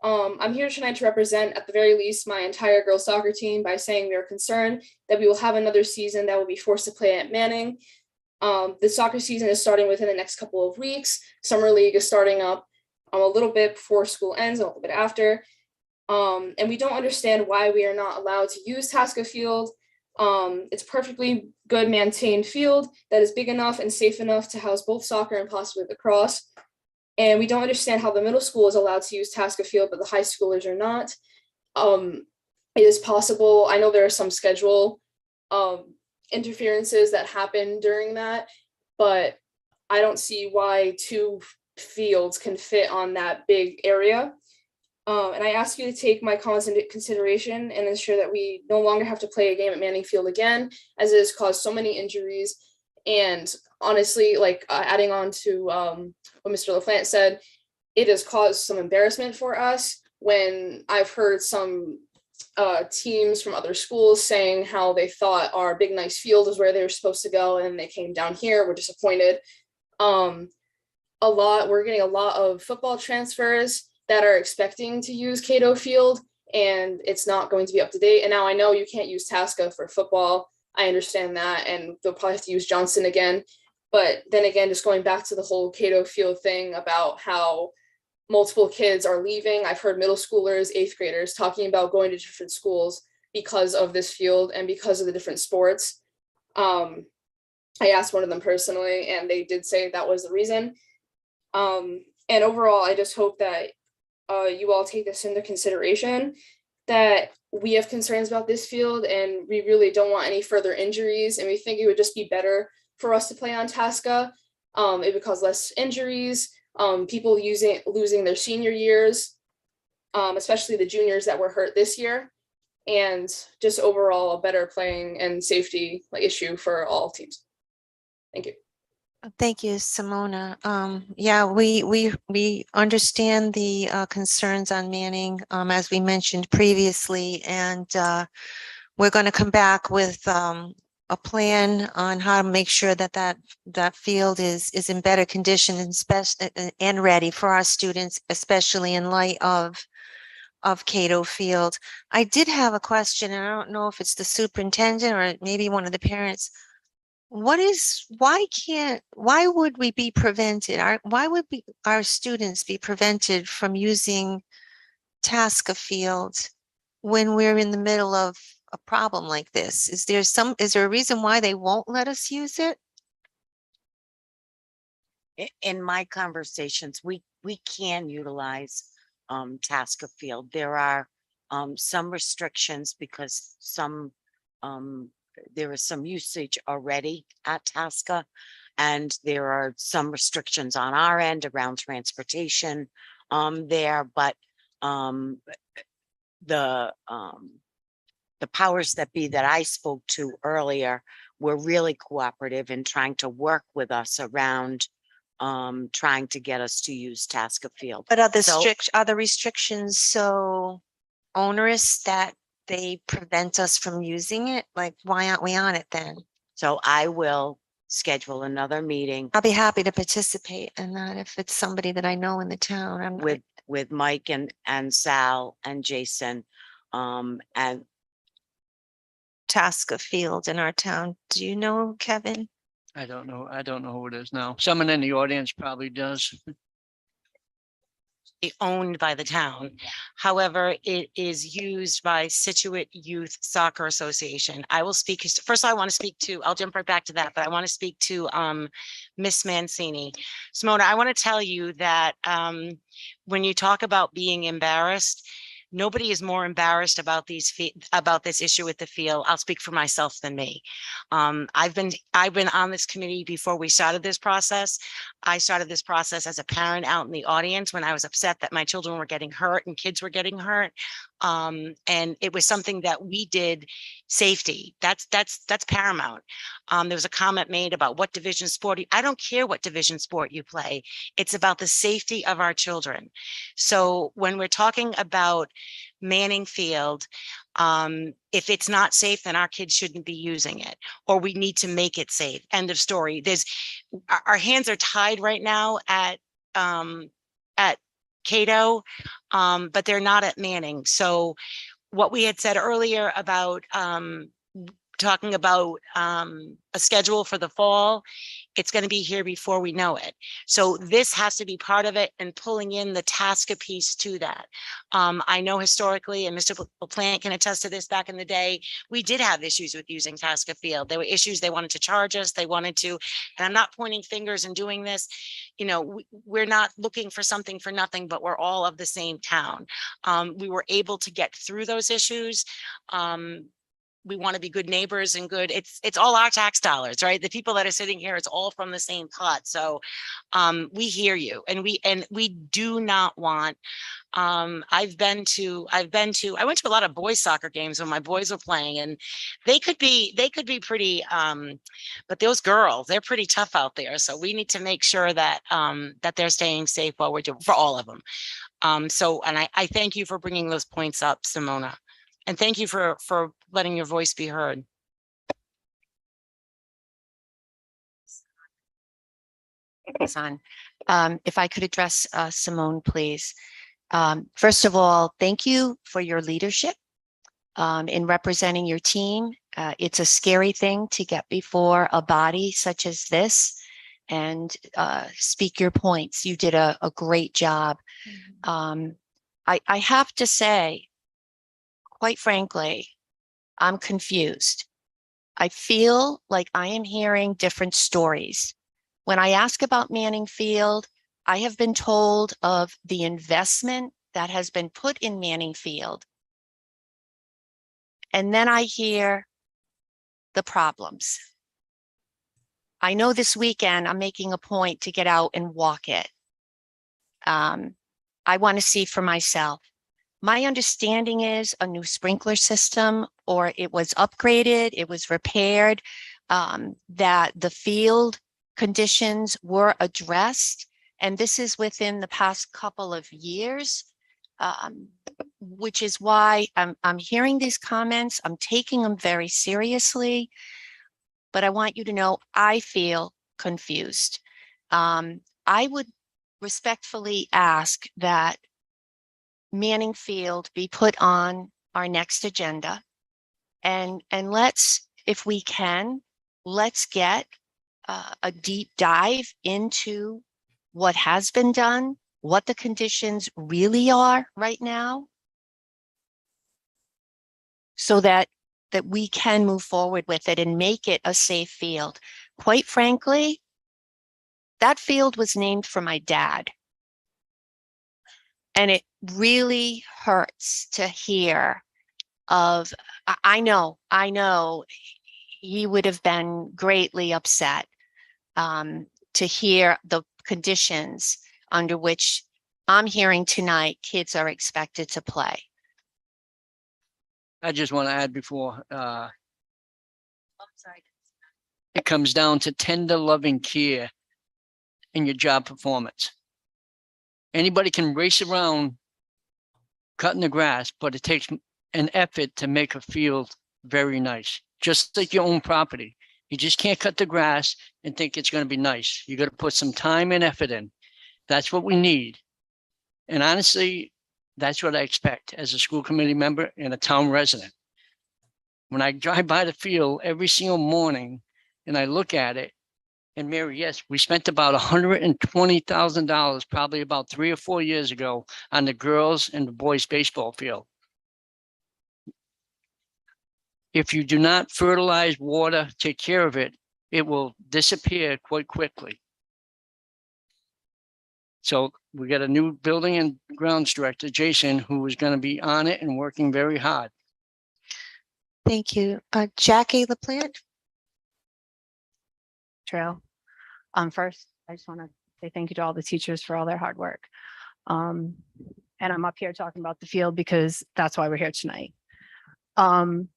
I'm here tonight to represent, at the very least, my entire girls soccer team by saying we are concerned that we will have another season that will be forced to play at Manning. The soccer season is starting within the next couple of weeks. Summer League is starting up a little bit before school ends, a little bit after. And we don't understand why we are not allowed to use Tasca Field. It's perfectly good maintained field that is big enough and safe enough to house both soccer and possibly lacrosse. And we don't understand how the middle school is allowed to use Tasca Field, but the high schoolers are not. It is possible. I know there are some schedule interferences that happen during that, but I don't see why 2 fields can fit on that big area. And I ask you to take my comments into consideration and ensure that we no longer have to play a game at Manning Field again, as it has caused so many injuries. And honestly, adding on to what Mr. LaFlante said, it has caused some embarrassment for us when I've heard some teams from other schools saying how they thought our big nice field is where they were supposed to go, and they came down here. We're disappointed. We're getting a lot of football transfers that are expecting to use Cato Field, and it's not going to be up to date. And now I know you can't use Tasca for football. I understand that, and they'll probably have to use Johnson again. But then again, just going back to the whole Cato Field thing about how multiple kids are leaving. I've heard middle schoolers, 8th graders talking about going to different schools because of this field and because of the different sports. I asked one of them personally, and they did say that was the reason. And overall, I just hope that you all take this into consideration, that we have concerns about this field and we really don't want any further injuries, and we think it would just be better for us to play on Tasca. It would cause less injuries, people losing their senior years, especially the juniors that were hurt this year, and just overall a better playing and safety issue for all teams. Thank you. Thank you, Simona. Yeah, we understand the concerns on Manning, as we mentioned previously, and we're going to come back with a plan on how to make sure that that field is in better condition and ready for our students, especially in light of Cato Field. I did have a question, and I don't know if it's the superintendent or maybe one of the parents. Why would we be prevented? Why would our students be prevented from using Tasca Field when we're in the middle of a problem like this? Is there a reason why they won't let us use it? In my conversations, we can utilize Tasca Field. There are some restrictions because there is some usage already at Tasca, and there are some restrictions on our end around transportation there, but the powers that be that I spoke to earlier were really cooperative in trying to work with us around trying to get us to use Tasca Field. But So- are the restrictions so onerous that they prevent us from using it? Like, why aren't we on it then? So I will schedule another meeting I'll be happy to participate in that if it's somebody that I know in the town. with Mike and Sal and Jason. And Tasca Field in our town. Do you know, Kevin? I don't know. I don't know who it is now. Someone in the audience probably does. be owned by the town. However, it is used by Situate Youth Soccer Association. I will speak, first I want to speak to, I'll jump right back to that, but I want to speak to Miss Mancini. Simona, I want to tell you that when you talk about being embarrassed, nobody is more embarrassed about about this issue with the field. I'll speak for myself than me. I've been on this committee before we started this process. I started this process as a parent out in the audience when I was upset that my children were getting hurt and kids were getting hurt. And it was something that we did. Safety, that's paramount. There was a comment made about what division sport. I don't care what division sport you play. It's about the safety of our children. So when we're talking about Manning Field, if it's not safe, then our kids shouldn't be using it, or we need to make it safe. End of story. Our hands are tied right now at Cato, but they're not at Manning. So what we had said earlier about talking about a schedule for the fall, it's going to be here before we know it. So this has to be part of it, and pulling in the Tasca piece to that. I know historically, and Mr. Plant can attest to this, back in the day, we did have issues with using Tasca Field. There were issues, they wanted to charge us, they wanted to, and I'm not pointing fingers and doing this. You know, we're not looking for something for nothing, but we're all of the same town. We were able to get through those issues. We want to be good neighbors and good, it's all our tax dollars, right? The people that are sitting here, it's all from the same pot. So we hear you, and we do not want, I went to a lot of boys soccer games when my boys were playing, and they could be pretty, but those girls, they're pretty tough out there. So we need to make sure that that they're staying safe while we're doing, for all of them. And I thank you for bringing those points up, Simona. And thank you for letting your voice be heard. On. If I could address Simone, please. First of all, thank you for your leadership in representing your team. It's a scary thing to get before a body such as this and speak your points. You did a great job. I have to say, quite frankly, I'm confused. I feel like I am hearing different stories. When I ask about Manning Field, I have been told of the investment that has been put in Manning Field. And then I hear the problems. I know this weekend I'm making a point to get out and walk it. I want to see for myself. My understanding is a new sprinkler system, or it was upgraded, it was repaired, that the field conditions were addressed. And this is within the past couple of years, which is why I'm hearing these comments. I'm taking them very seriously. but I want you to know I feel confused. I would respectfully ask that Manning Field be put on our next agenda. And let's, if we can, let's get a deep dive into what has been done, what the conditions really are right now, so that we can move forward with it and make it a safe field. Quite frankly, that field was named for my dad. And it really hurts to hear of, I know he would have been greatly upset to hear the conditions under which I'm hearing tonight kids are expected to play. I just want to add before, it comes down to tender loving care in your job performance. Anybody can race around cutting the grass, but it takes an effort to make a field very nice, just like your own property. You just can't cut the grass and think it's going to be nice. You got to put some time and effort in. That's what we need. And honestly, that's what I expect as a school committee member and a town resident. When I drive by the field every single morning and I look at it, and Mary, yes, we spent about $120,000, probably about 3 or 4 years ago, on the girls and the boys baseball field. If you do not fertilize, water, take care of it, it will disappear quite quickly. So we got a new building and grounds director, Jason, who is going to be on it and working very hard. Thank you. Jackie LaPlante? Trail. First, I just want to say thank you to all the teachers for all their hard work. And I'm up here talking about the field because that's why we're here tonight. I'm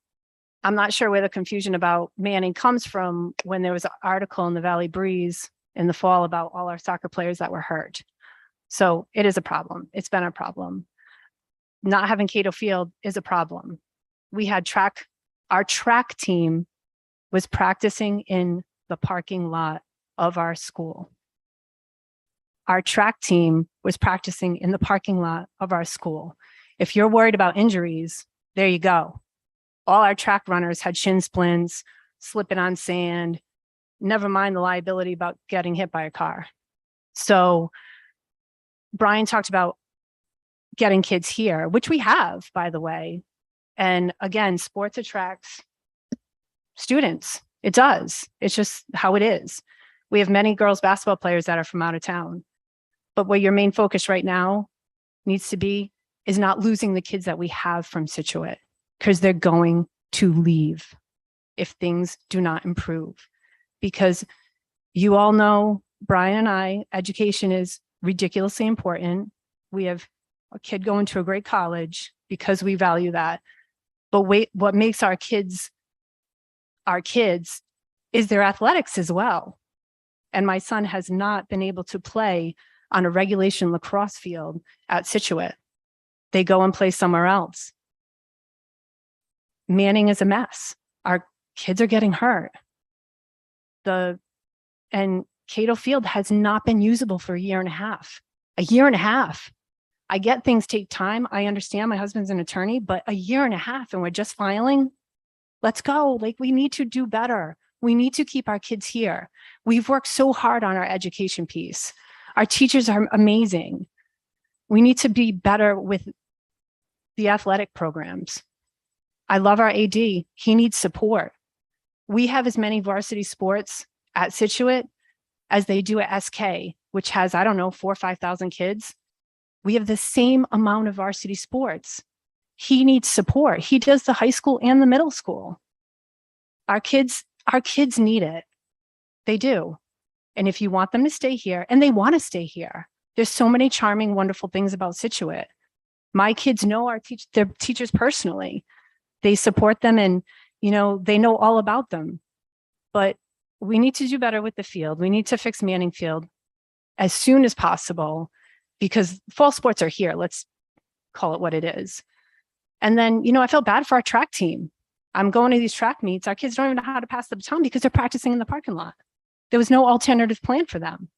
not sure where the confusion about Manning comes from when there was an article in the Valley Breeze in the fall about all our soccer players that were hurt. So it is a problem. It's been a problem. Not having Cato Field is a problem. We had our track team was practicing in the parking lot of our school. Our track team was practicing in the parking lot of our school. If you're worried about injuries, there you go. All our track runners had shin splints, slipping on sand, never mind the liability about getting hit by a car. So Brian talked about getting kids here, which we have, by the way. And again, sports attracts students. It does. It's just how it is. We have many girls basketball players that are from out of town. But what your main focus right now needs to be is not losing the kids that we have from Scituate, because they're going to leave if things do not improve. Because you all know, Brian and I, education is ridiculously important. We have a kid going to a great college because we value that. But wait, what makes our kids is their athletics as well. And my son has not been able to play on a regulation lacrosse field at Scituate. They go and play somewhere else. Manning is a mess. Our kids are getting hurt. And Cato Field has not been usable for a year and a half. A year and a half. I get things take time. I understand my husband's an attorney, but a year and a half and we're just filing. Let's go. Like, we need to do better. We need to keep our kids here. We've worked so hard on our education piece. Our teachers are amazing. We need to be better with the athletic programs. I love our AD. He needs support. We have as many varsity sports at Scituate as they do at SK, which has, I don't know, 4,000 or 5,000 kids. We have the same amount of varsity sports. He needs support. He does the high school and the middle school. Our kids need it. They do. And if you want them to stay here, and they want to stay here, there's so many charming, wonderful things about Scituate. My kids know their teachers personally. They support them and, they know all about them. But we need to do better with the field. We need to fix Manning Field as soon as possible because fall sports are here. Let's call it what it is. And then, I felt bad for our track team. I'm going to these track meets. Our kids don't even know how to pass the baton because they're practicing in the parking lot. There was no alternative plan for them.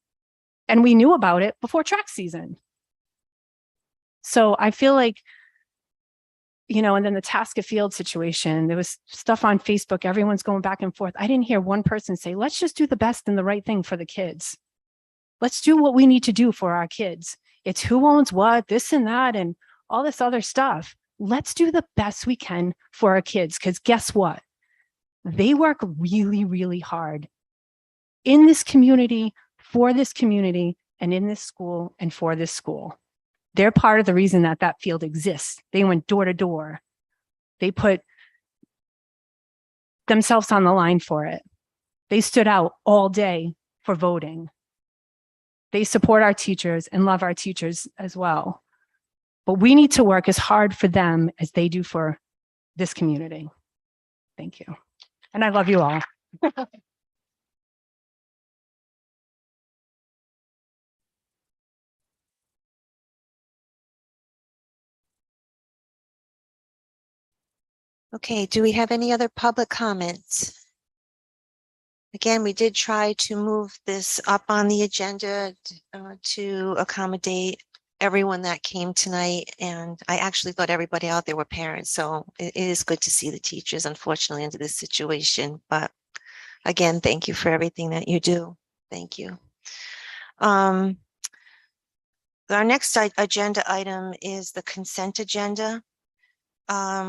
And we knew about it before track season. So I feel like, you know, and then the Tasca Field situation, there was stuff on Facebook, everyone's going back and forth. I didn't hear one person say, let's just do the best and the right thing for the kids. Let's do what we need to do for our kids. It's who owns what, this and that, and all this other stuff. Let's do the best we can for our kids. Because guess what? They work really, really hard in this community, for this community, and in this school and for this school. They're part of the reason that that field exists. They went door to door. They put themselves on the line for it. They stood out all day for voting. They support our teachers and love our teachers as well. But we need to work as hard for them as they do for this community. Thank you. And I love you all. Okay, do we have any other public comments? Again, we did try to move this up on the agenda to accommodate everyone that came tonight. And I actually thought everybody out there were parents. So it is good to see the teachers, unfortunately, into this situation. But again, thank you for everything that you do. Thank you. Our next agenda item is the consent agenda,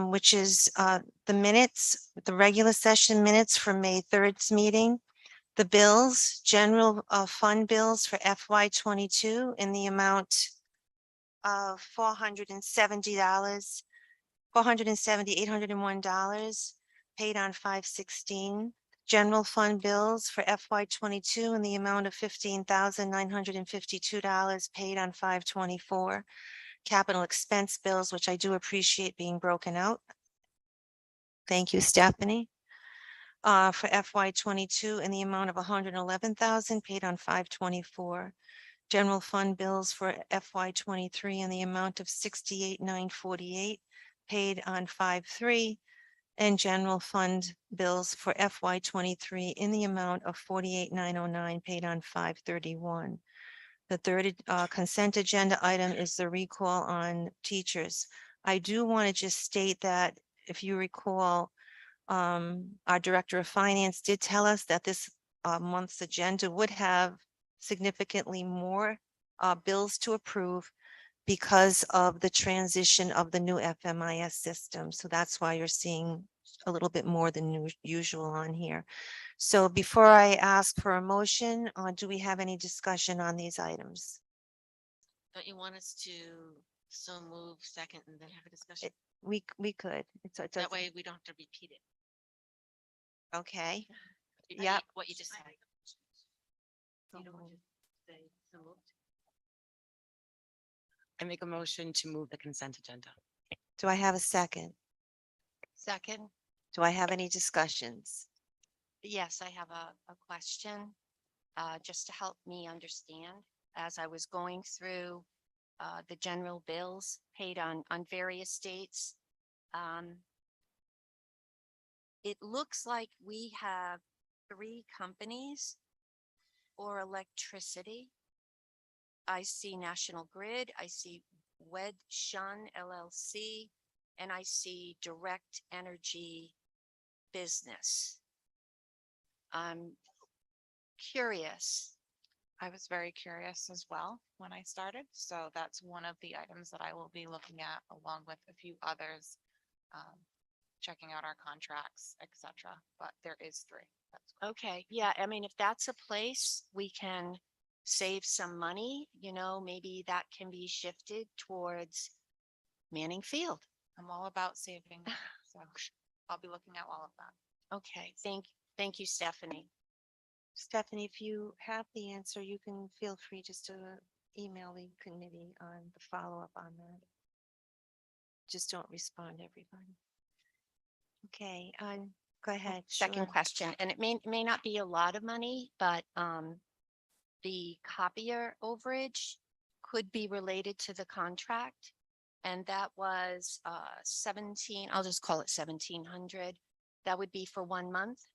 which is the minutes, the regular session minutes for May 3rd's meeting, the bills, general fund bills for FY22 in the amount of $470, $801 paid on 5/16. General fund bills for FY22 in the amount of $15,952 paid on 5/24. Capital expense bills, which I do appreciate being broken out. Thank you, Stephanie. For FY22 in the amount of $111,000 paid on 5/24. General fund bills for FY23 in the amount of $68,948 paid on 5/3. And general fund bills for FY23 in the amount of $48,909 paid on 5/31. The third consent agenda item is the recall on teachers. I do want to just state that if you recall, our Director of Finance did tell us that this month's agenda would have significantly more bills to approve because of the transition of the new FMIS system. So that's why you're seeing a little bit more than usual on here. So before I ask for a motion, do we have any discussion on these items? Don't you want us to so move second and then have a discussion? We could. That way we don't have to repeat it. Okay. I Yep. mean, what you just said. You don't want to say so moved? I make a motion to move the consent agenda. Do I have a second? Second, Do I have any discussions? yes, I have a question, just to help me understand as I was going through the general bills paid on various dates. It looks like we have 3 companies for electricity. I see National Grid, I see Wed Shun LLC, and I see Direct Energy Business. I'm curious. I was very curious as well when I started, so that's one of the items that I will be looking at along with a few others. Checking out our contracts, etc. But there is 3. That's Okay, yeah, I mean, if that's a place we can save some money, you know, maybe that can be shifted towards Manning Field. I'm all about saving, so I'll be looking at all of that. Okay, thank you, Stephanie. Stephanie, if you have the answer, you can feel free just to email the committee on the follow-up on that. Just don't respond, everybody. Okay, go ahead. Second Sure. question, and it may not be a lot of money, but the copier overage could be related to the contract. And that was 17, I'll just call it 1,700 That would be for 1 month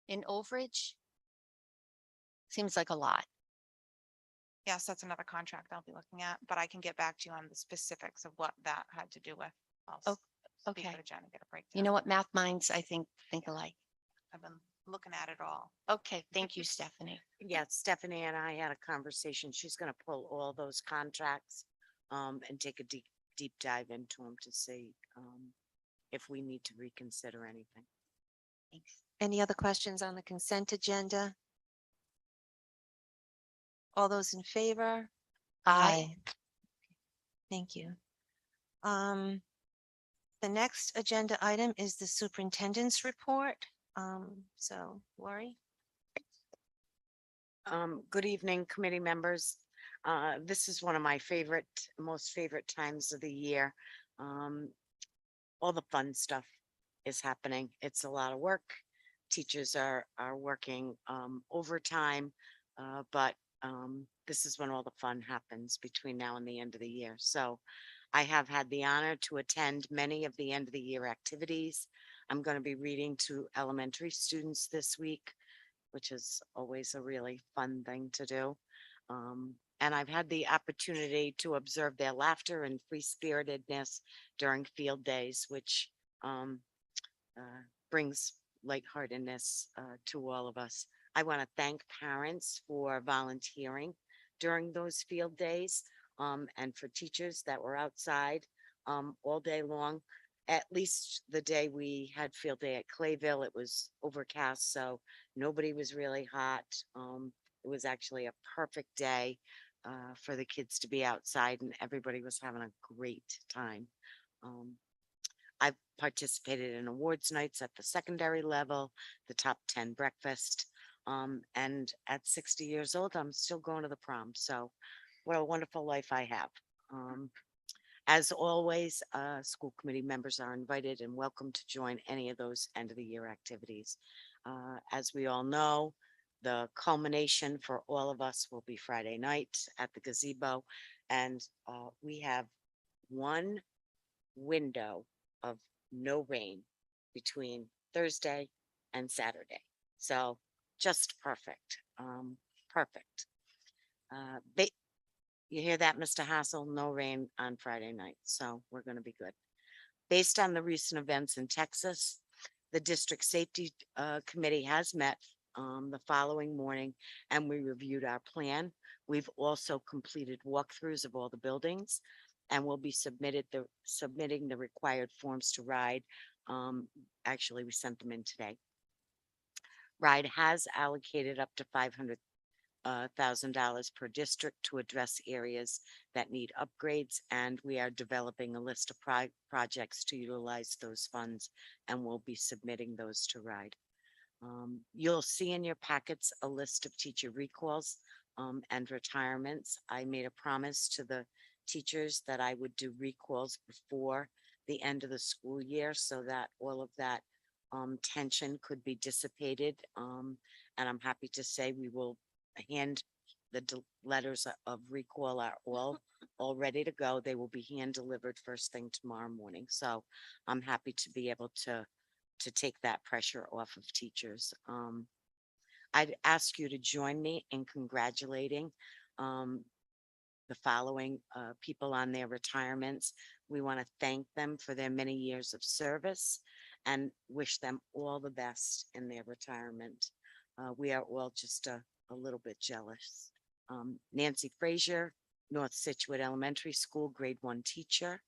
in overage? Seems like a lot. Yes, that's another contract I'll be looking at, but I can get back to you on the specifics of what that had to do with. I'll Oh, speak okay. with Jen and get a breakdown. You know what? Math minds, I think alike. I've been looking at it all. Okay, thank you, Stephanie. Yeah, Stephanie and I had a conversation. She's gonna pull all those contracts and take a deep dive into them to see if we need to reconsider anything. Thanks. Any other questions on the consent agenda? All those in favor? Aye. Thank you. The next agenda item is the superintendent's report. So Lori? Good evening, committee members. This is one of my most favorite times of the year. All the fun stuff is happening. It's a lot of work. Teachers are working overtime, but this is when all the fun happens between now and the end of the year. So I have had the honor to attend many of the end of the year activities. I'm going to be reading to elementary students this week, which is always a really fun thing to do. And I've had the opportunity to observe their laughter and free spiritedness during field days, which brings lightheartedness to all of us. I want to thank parents for volunteering during those field days and for teachers that were outside all day long. At least the day we had field day at Clayville, it was overcast, so nobody was really hot. It was actually a perfect day for the kids to be outside, and everybody was having a great time. I've participated in awards nights at the secondary level, the top 10 breakfast. And at 60 years old, I'm still going to the prom. So what a wonderful life I have. As always, school committee members are invited and welcome to join any of those end of the year activities. As we all know, the culmination for all of us will be Friday night at the gazebo. And we have one window of no rain between Thursday and Saturday. So just perfect. Perfect. You hear that, Mr. Hassel? No rain on Friday night. So we're going to be good. Based on the recent events in Texas, the district safety committee has met the following morning and we reviewed our plan. We've also completed walkthroughs of all the buildings and will be submitting the required forms to RIDE. Actually, we sent them in today. RIDE has allocated up to $500,000 per district to address areas that need upgrades, and we are developing a list of projects to utilize those funds, and we'll be submitting those to RIDE. You'll see in your packets a list of teacher recalls and retirements. I made a promise to the teachers that I would do recalls before the end of the school year so that all of that tension could be dissipated. And I'm happy to say we will hand the letters of recall are all ready to go. They will be hand delivered first thing tomorrow morning. So I'm happy to be able to take that pressure off of teachers. I'd ask you to join me in congratulating the following people on their retirements. We want to thank them for their many years of service and wish them all the best in their retirement. We are all just a little bit jealous. Nancy Frazier, North Situate Elementary School, grade 1 teacher,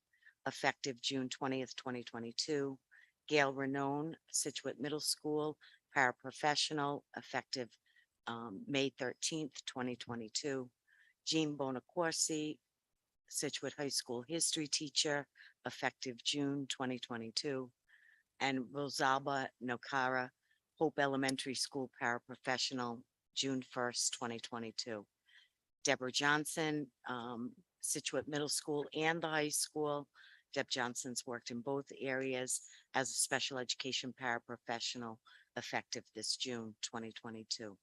effective June 20th, 2022. Gail Renone, Situate Middle School, paraprofessional, effective May 13th, 2022. Jean Bonacorsi, Situate High School history teacher, effective June 2022. And Rosalba Nokara, Hope Elementary School paraprofessional, June 1st, 2022. Deborah Johnson, Situate Middle School and the high school. Deb Johnson's worked in both areas as a special education paraprofessional, effective this June 2022.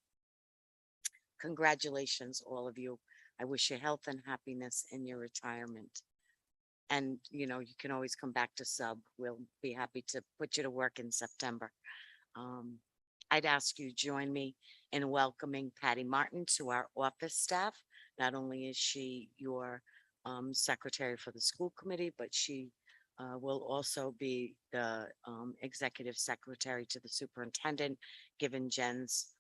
Congratulations, all of you. I wish you health and happiness in your retirement. And, you know, you can always come back to sub. We'll be happy to put you to work in September. I'd ask you to join me in welcoming Patty Martin to our office staff. Not only is she your secretary for the school committee, but she will also be the executive secretary to the superintendent, given Jen's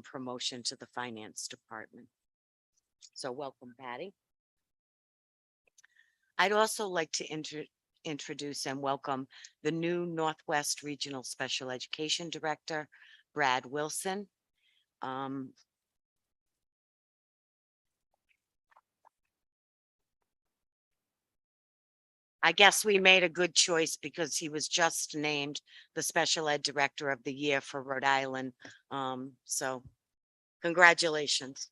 promotion to the finance department. So welcome, Patty. I'd also like to introduce and welcome the new Northwest Regional Special Education Director, Brad Wilson. I guess we made a good choice because he was just named the Special Ed Director of the Year for Rhode Island. So congratulations.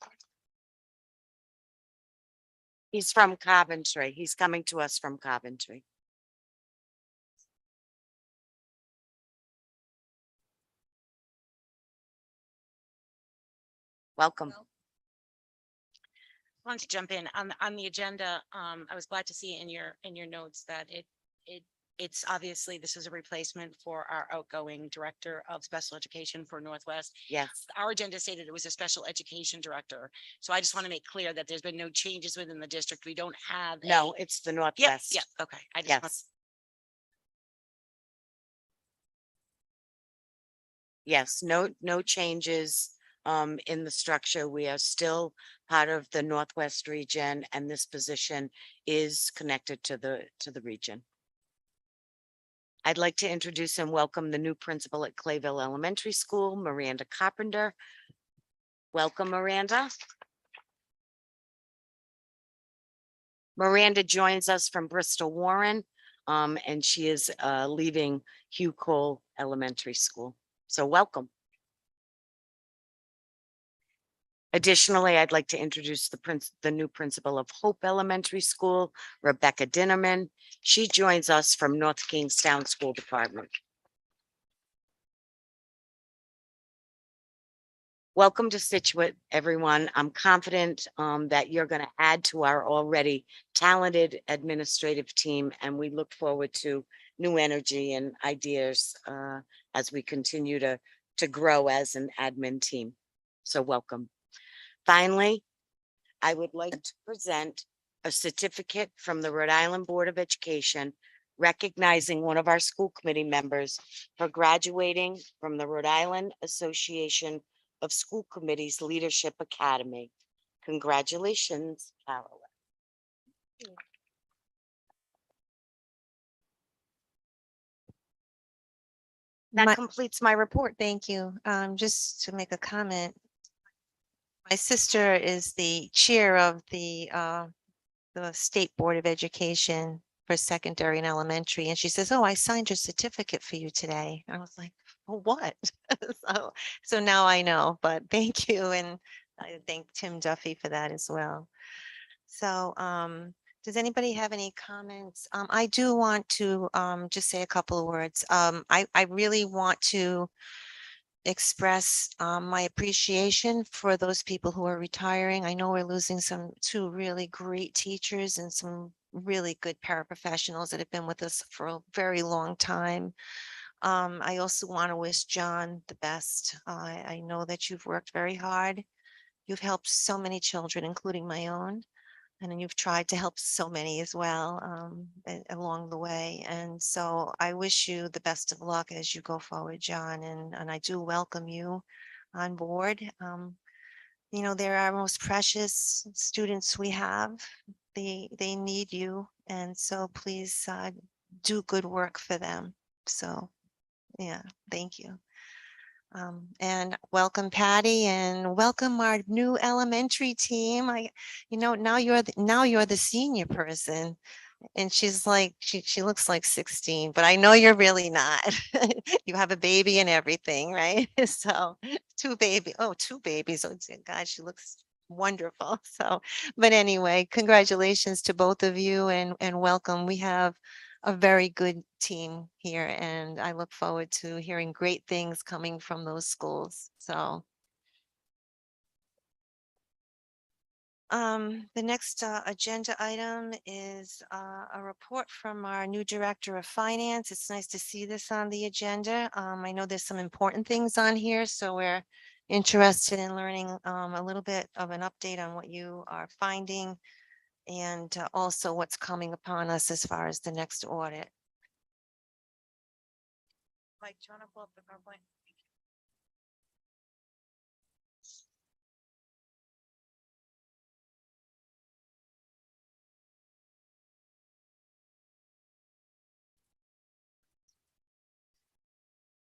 He's from Coventry. He's coming to us from Coventry. Welcome. I want to jump in on the agenda. I was glad to see in your notes that it's obviously this is a replacement for our outgoing director of special education for Northwest. Yes. Our agenda stated it was a special education director. So I just want to make clear that there's been no changes within the district. We don't have. No, it's the Northwest. Yeah, okay. I just want Yes. Yes, no changes in the structure. We are still part of the Northwest region, and this position is connected to the region. I'd like to introduce and welcome the new principal at Clayville Elementary School, Miranda Carpenter. Welcome, Miranda. Miranda joins us from Bristol Warren, and she is leaving Hugh Cole Elementary School. So welcome. Additionally, I'd like to introduce the new principal of Hope Elementary School, Rebecca Dinnerman. She joins us from North Kingstown School Department. Welcome to Situate, everyone. I'm confident that you're going to add to our already talented administrative team, and we look forward to new energy and ideas as we continue to grow as an admin team. So welcome. Finally, I would like to present a certificate from the Rhode Island Board of Education recognizing one of our school committee members for graduating from the Rhode Island Association of School Committees Leadership Academy. Congratulations, Carolyn. That completes my report. Thank you. Just to make a comment. My sister is the chair of the State Board of Education for secondary and elementary. And she says, oh, I signed your certificate for you today. I was like, oh, what? So now I know, but thank you. And I thank Tim Duffy for that as well. So does anybody have any comments? I do want to just say a couple of words. I really want to express my appreciation for those people who are retiring. I know we're losing two really great teachers and some really good paraprofessionals that have been with us for a very long time. I also want to wish John the best. I know that you've worked very hard. You've helped so many children, including my own. And then you've tried to help so many as well along the way. And so I wish you the best of luck as you go forward, John. And I do welcome you on board. You know, they're our most precious students we have. They need you. And so please do good work for them. So, yeah, thank you. And welcome Patty and welcome our new elementary team. Now you're the senior person and she's like, she looks like 16, but I know you're really not. You have a baby and everything, right? So two babies. Oh, God, she looks wonderful. So, but anyway, congratulations to both of you and welcome. We have a very good team here and I look forward to hearing great things coming from those schools. So The next agenda item is a report from our new Director of Finance. It's nice to see this on the agenda. I know there's some important things on here, so we're interested in learning a little bit of an update on what you are finding and also what's coming upon us as far as the next audit. Mike, do you want to pull up the PowerPoint?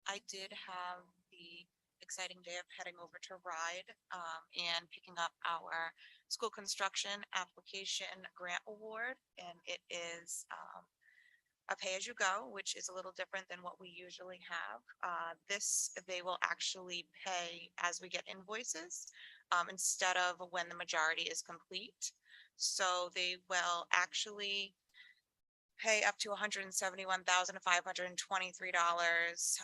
I did have the exciting day of heading over to RIDE and picking up our school construction application grant award. And it is a pay-as-you-go, which is a little different than what we usually have. This, they will actually pay as we get invoices instead of when the majority is complete. So they will actually pay up to $171,523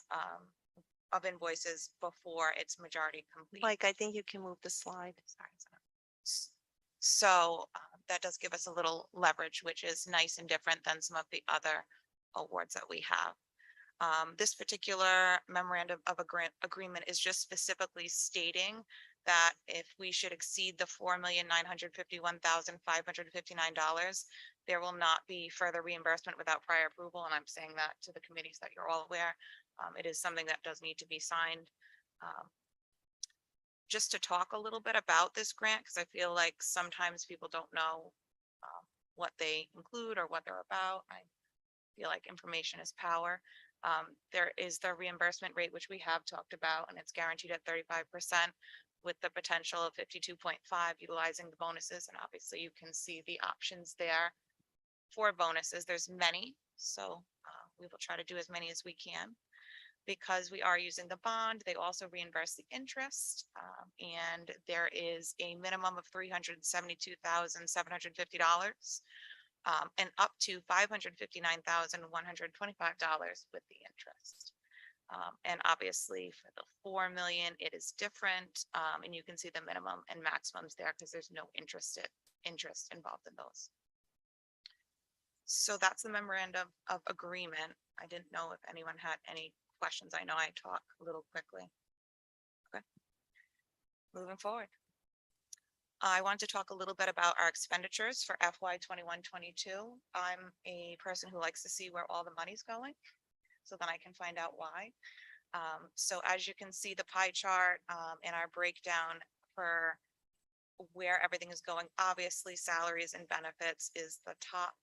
of invoices before it's majority complete. Mike, I think you can move the slide. So that does give us a little leverage, which is nice and different than some of the other awards that we have. This particular memorandum of agreement is just specifically stating that if we should exceed the $4,951,559, there will not be further reimbursement without prior approval. And I'm saying that to the committees that you're all aware. It is something that does need to be signed. Just to talk a little bit about this grant, because I feel like sometimes people don't know what they include or what they're about. I feel like information is power. There is the reimbursement rate, which we have talked about, and it's guaranteed at 35% with the potential of 52.5 utilizing the bonuses. And obviously you can see the options there for bonuses. There's many, so we will try to do as many as we can. Because we are using the bond, they also reimburse the interest. And there is a minimum of $372,750 and up to $559,125 with the interest. And obviously for the 4 million, it is different. And you can see the minimum and maximums there because there's no interest involved in those. So that's the memorandum of agreement. I didn't know if anyone had any questions. I know I talk a little quickly. Okay. Moving forward. I want to talk a little bit about our expenditures for FY 21-22. I'm a person who likes to see where all the money's going, so then I can find out why. So as you can see the pie chart in our breakdown for where everything is going, obviously salaries and benefits is the top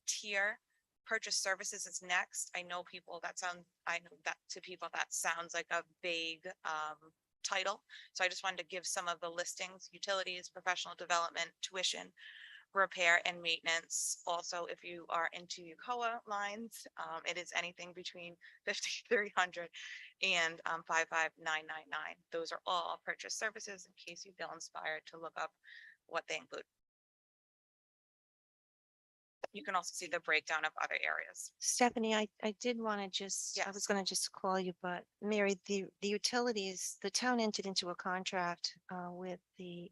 tier. Purchase services is next. I know that to people that sounds like a vague title. So I just wanted to give some of the listings: utilities, professional development, tuition, repair and maintenance. Also, if you are into UCOA lines, it is anything between 5,300 and 55,999. Those are all purchase services in case you feel inspired to look up what they include. You can also see the breakdown of other areas. Stephanie, I did want to just, I was going to just call you, but Mary, the utilities, the town entered into a contract with the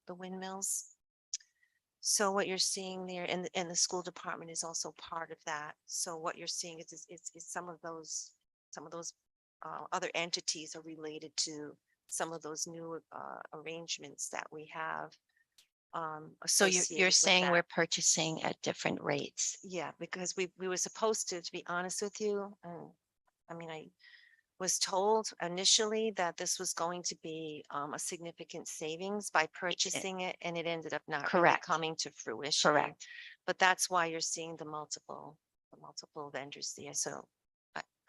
windmills. So what you're seeing there, and the school department is also part of that. So what you're seeing is some of those other entities are related to some of those new arrangements that we have. So you're associated with saying that. we're purchasing at different rates? Yeah, because we were supposed to be honest with you, and I mean, I was told initially that this was going to be a significant savings by purchasing it, and it ended up not really Correct. coming to fruition. Correct. But that's why you're seeing the multiple vendors there. So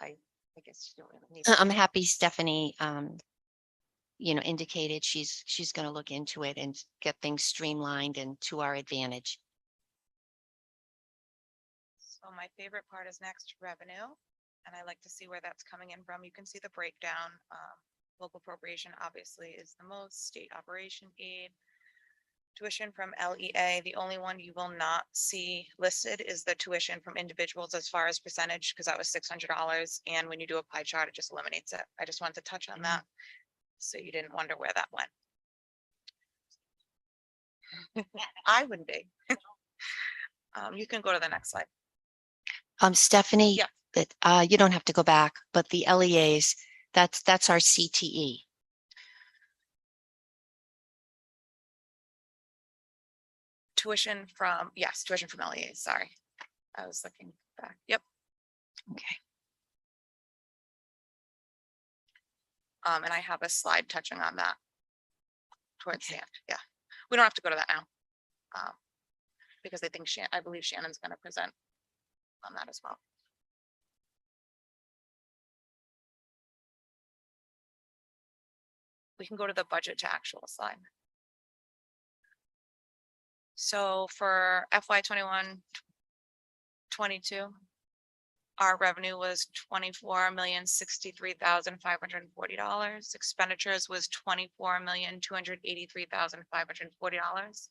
I guess you don't really need. I'm happy Stephanie, indicated she's going to look into it and get things streamlined and to our advantage. So my favorite part is next, revenue. And I like to see where that's coming in from. You can see the breakdown. Local appropriation obviously is the most, state operation aid, tuition from LEA. The only one you will not see listed is the tuition from individuals as far as percentage, because that was $600. And when you do a pie chart, it just eliminates it. I just wanted to touch on that, so you didn't wonder where that went. I wouldn't be. You can go to the next slide. Stephanie, Yeah. that, you don't have to go back, but the LEAs, that's our E. CTE. Tuition from LEA, sorry. I was looking back. Yep. Okay. And I have a slide touching on that towards the end. Yeah. We don't have to go to that now. Because I believe Shannon's going to present on that as well. We can go to the budget to actual slide. So for FY 21-22, our revenue was $24,063,540. Expenditures was $24,283,540,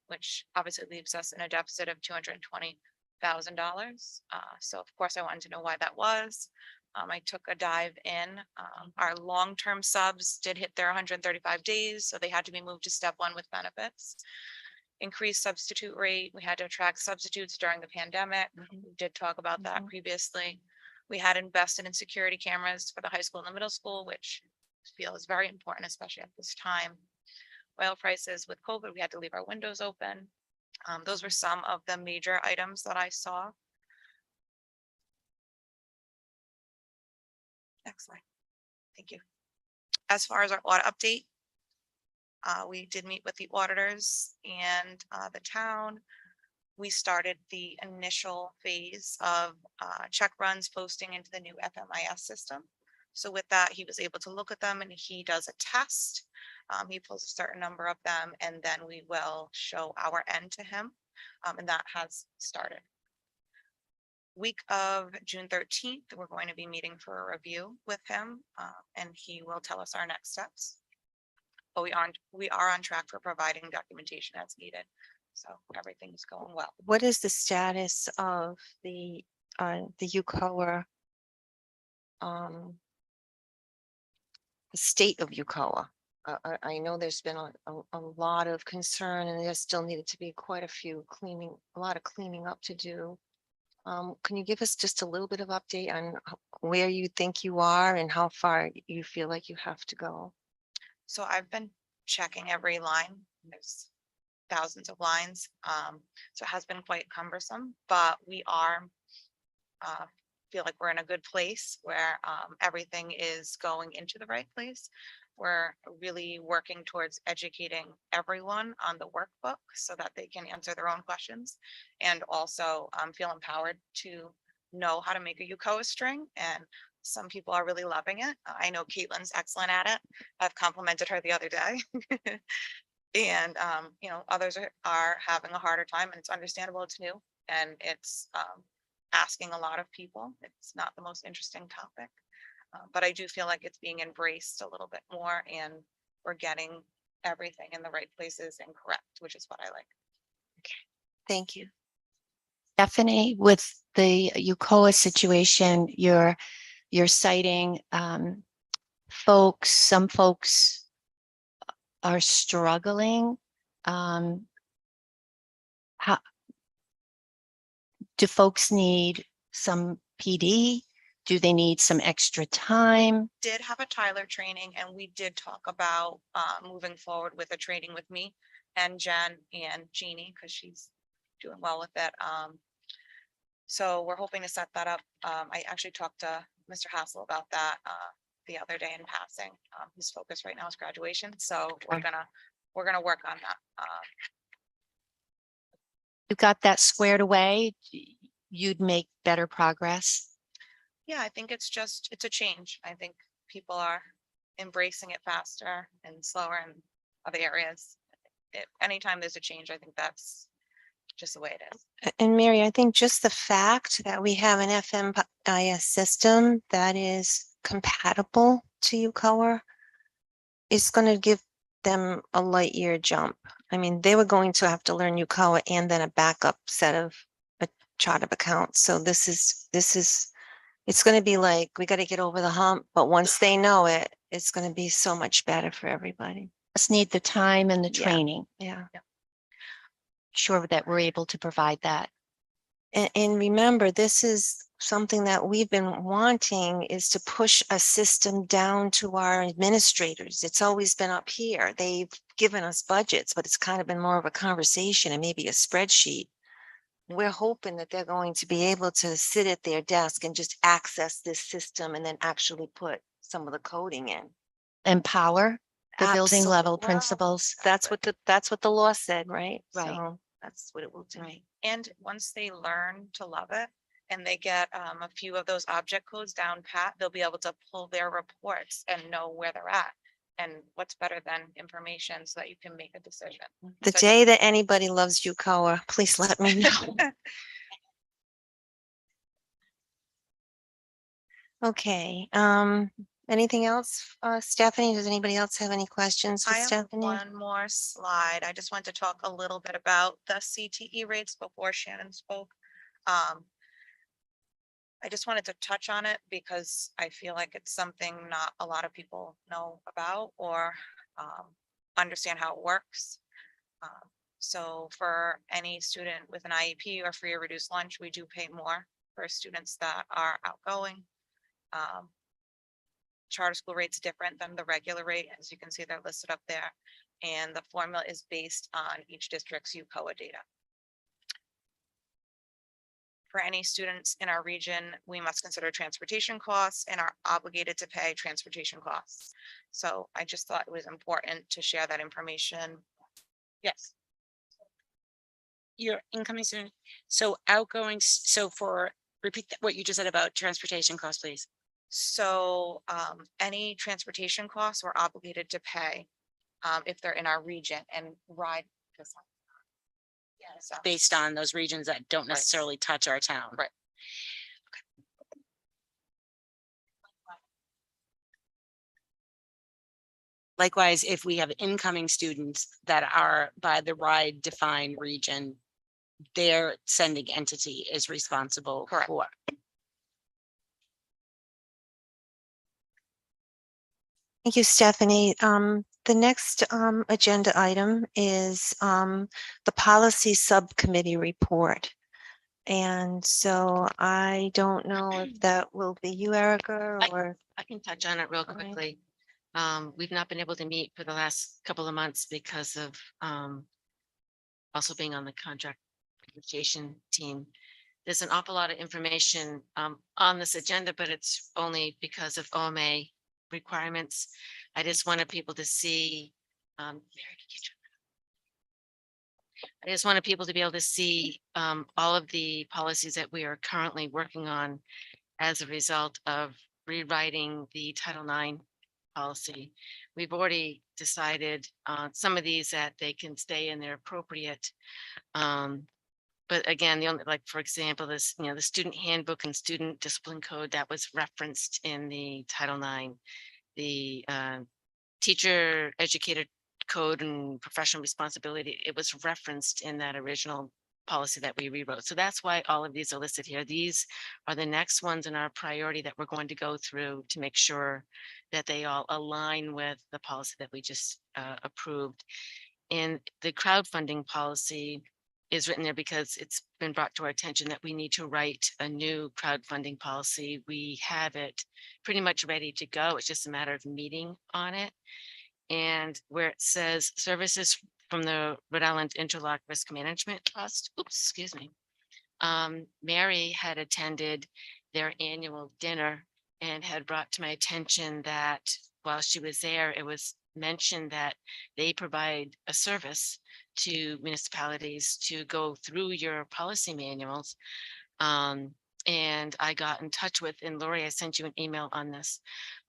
which obviously leaves us in a deficit of $220,000. So of course I wanted to know why that was. I took a dive in. Our long-term subs did hit their 135 days, so they had to be moved to step 1 with benefits. Increased substitute rate. We had to attract substitutes during the pandemic. We did talk about that previously. We had invested in security cameras for the high school and the middle school, which I feel is very important, especially at this time. Oil prices with COVID, we had to leave our windows open. Those were some of the major items that I saw. Next slide. Thank you. As far as our audit update, we did meet with the auditors and the town. We started the initial phase of check runs posting into the new FMIS system. So with that, he was able to look at them and he does a test. He pulls a certain number of them and then we will show our end to him. And that has started. Week of June 13th, we're going to be meeting for a review with him and he will tell us our next steps. But we are on track for providing documentation as needed. So everything's going well. What is the status of the UCOA? The state of UCOA? I know there's been a lot of concern and there still needed to be quite a lot of cleaning up to do. Can you give us just a little bit of update on where you think you are and how far you feel like you have to go? So I've been checking every line. There's thousands of lines. So it has been quite cumbersome, but we are feel like we're in a good place where everything is going into the right place. We're really working towards educating everyone on the workbook so that they can answer their own questions and also feel empowered to know how to make a UCOA string. And some people are really loving it. I know Caitlin's excellent at it. I've complimented her the other day. And, you know, others are having a harder time and it's understandable. It's new and it's asking a lot of people. It's not the most interesting topic. But I do feel like it's being embraced a little bit more and we're getting everything in the right places and correct, which is what I like. Thank you. Stephanie, with the UCOA situation, you're citing some folks are struggling. How do folks need some PD? Do they need some extra time? Did have a Tyler training and we did talk about moving forward with a training with me and Jen and Jeannie because she's doing well with it. So we're hoping to set that up. I actually talked to Mr. Hassel about that the other day in passing. His focus right now is graduation. So we're gonna work on that. You got that squared away? You'd make better progress? Yeah, I think it's a change. I think people are embracing it faster and slower in other areas. Anytime there's a change, I think that's just the way it is. And Mary, I think just the fact that we have an FMIS system that is compatible to UCOA is going to give them a light year jump. I mean, they were going to have to learn UCOA and then a backup set of a chart of accounts. So this is it's going to be like, we got to get over the hump, but once they know it, it's going to be so much better for everybody. Just need the time and the Yeah. training. Yeah. sure that we're able to provide that. And remember, this is something that we've been wanting, is to push a system down to our administrators. It's always been up here. They've given us budgets, but it's kind of been more of a conversation and maybe a spreadsheet. We're hoping that they're going to be able to sit at their desk and just access this system and then actually put some of the coding in. Empower the building level Absolutely. principals. That's what the law said, right? Right. So that's what it will do. Right. And once they learn to love it and they get a few of those object codes down pat, they'll be able to pull their reports and know where they're at. And what's better than information so that you can make a decision. The So- day that anybody loves Yukawa, please let me know. Okay, anything else, Stephanie? Does anybody else have any questions for I have Stephanie? one more slide. I just want to talk a little bit about the CTE rates before Shannon spoke. I just wanted to touch on it because I feel like it's something not a lot of people know about or understand how it works. So for any student with an IEP or free or reduced lunch, we do pay more for students that are outgoing. Charter school rate's different than the regular rate, as you can see, they're listed up there. And the formula is based on each district's UCOA data. For any students in our region, we must consider transportation costs and are obligated to pay transportation costs. So I just thought it was important to share that information. Yes. Your incoming student, so outgoing, so for, repeat what you just said about transportation costs, please. So any transportation costs we're obligated to pay if they're in our region and ride. Yeah, so. Based on those regions that don't Right. necessarily touch our town. Right. Likewise, if we have incoming students that are by the RIDE defined region, their sending entity is responsible Correct. for. Thank you, Stephanie. The next agenda item is the policy subcommittee report. And so I don't know if that will be you, Erica, or I can touch on it real All right. quickly. We've not been able to meet for the last couple of months because of also being on the contract negotiation team. There's an awful lot of information on this agenda, but it's only because of OMA requirements. I just wanted people to see. Mary, could you I just wanted people to be able to see all of the policies that we are currently working on as a result of rewriting the Title IX policy. We've already decided on some of these that they can stay and they're appropriate. But again, the only, like, for example, this, the student handbook and student discipline code that was referenced in the Title IX, the teacher educator code and professional responsibility, it was referenced in that original policy that we rewrote. So that's why all of these are listed here. These are the next ones in our priority that we're going to go through to make sure that they all align with the policy that we just approved. And the crowdfunding policy is written there because it's been brought to our attention that we need to write a new crowdfunding policy. We have it pretty much ready to go. It's just a matter of meeting on it. And where it says services from the Rhode Island Interlock Risk Management Trust, excuse me. Mary had attended their annual dinner and had brought to my attention that while she was there, it was mentioned that they provide a service to municipalities to go through your policy manuals. And I got in touch with, and Lori, I sent you an email on this,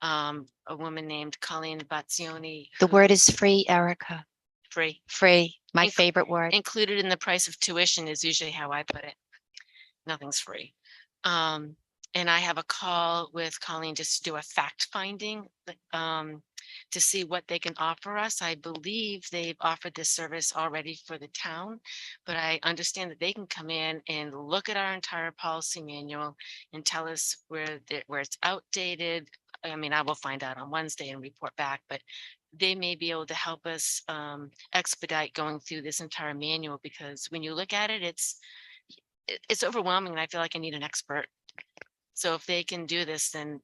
a woman named Colleen Bazzioni. The who- word is free, Erica. Free. Free, my Inc- favorite word. Included in the price of tuition is usually how I put it. Nothing's free. And I have a call with Colleen just to do a fact finding, to see what they can offer us. I believe they've offered this service already for the town, but I understand that they can come in and look at our entire policy manual and tell us where it's outdated. I mean, I will find out on Wednesday and report back, but they may be able to help us expedite going through this entire manual, because when you look at it, it's overwhelming and I feel like I need an expert. So if they can do this, then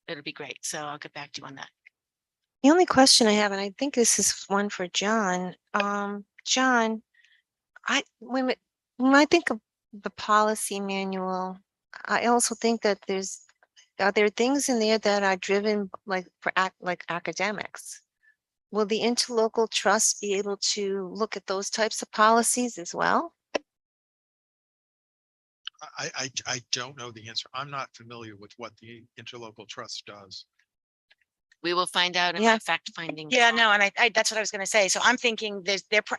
it'll be great. So I'll get back to you on that. The only question I have, and I think this is one for John, John, when I think of the policy manual, I also think that are there things in there that are driven like like academics? Will the interlocal trust be able to look at those types of policies as well? I don't know the answer. I'm not familiar with what the interlocal trust does. We will find out in Yeah. my fact finding. Yeah, no, and I that's what I was gonna say. So I'm thinking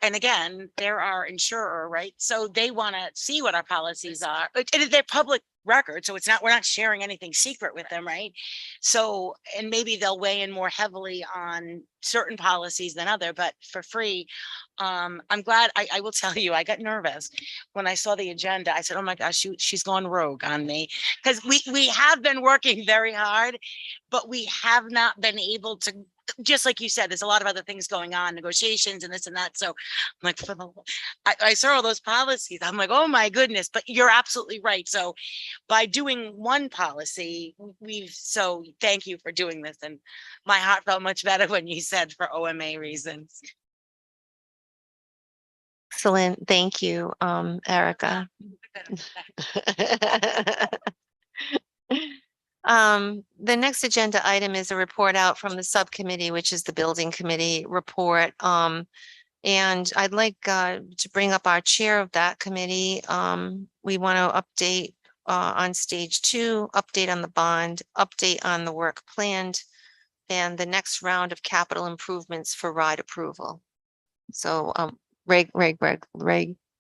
and again, they're our insurer, right? So they want to see what our policies are. And they're public record, so we're not sharing anything secret with them, right? So, and maybe they'll weigh in more heavily on certain policies than other, but for free. I'm glad, I will tell you, I got nervous when I saw the agenda. I said, oh my gosh, she's gone rogue on me. Because we have been working very hard, but we have not been able to, just like you said, there's a lot of other things going on, negotiations and this and that. So I'm like, I saw all those policies. I'm like, oh my goodness, but you're absolutely right. So by doing one policy, so thank you for doing this. And my heart felt much better when you said for OMA reasons. Excellent. Thank you, Erica. The next agenda item is a report out from the subcommittee, which is the building committee report. And I'd like to bring up our chair of that committee. We want to update on stage 2, update on the bond, update on the work planned, and the next round of capital improvements for RIDE approval. So Ray Greglovich,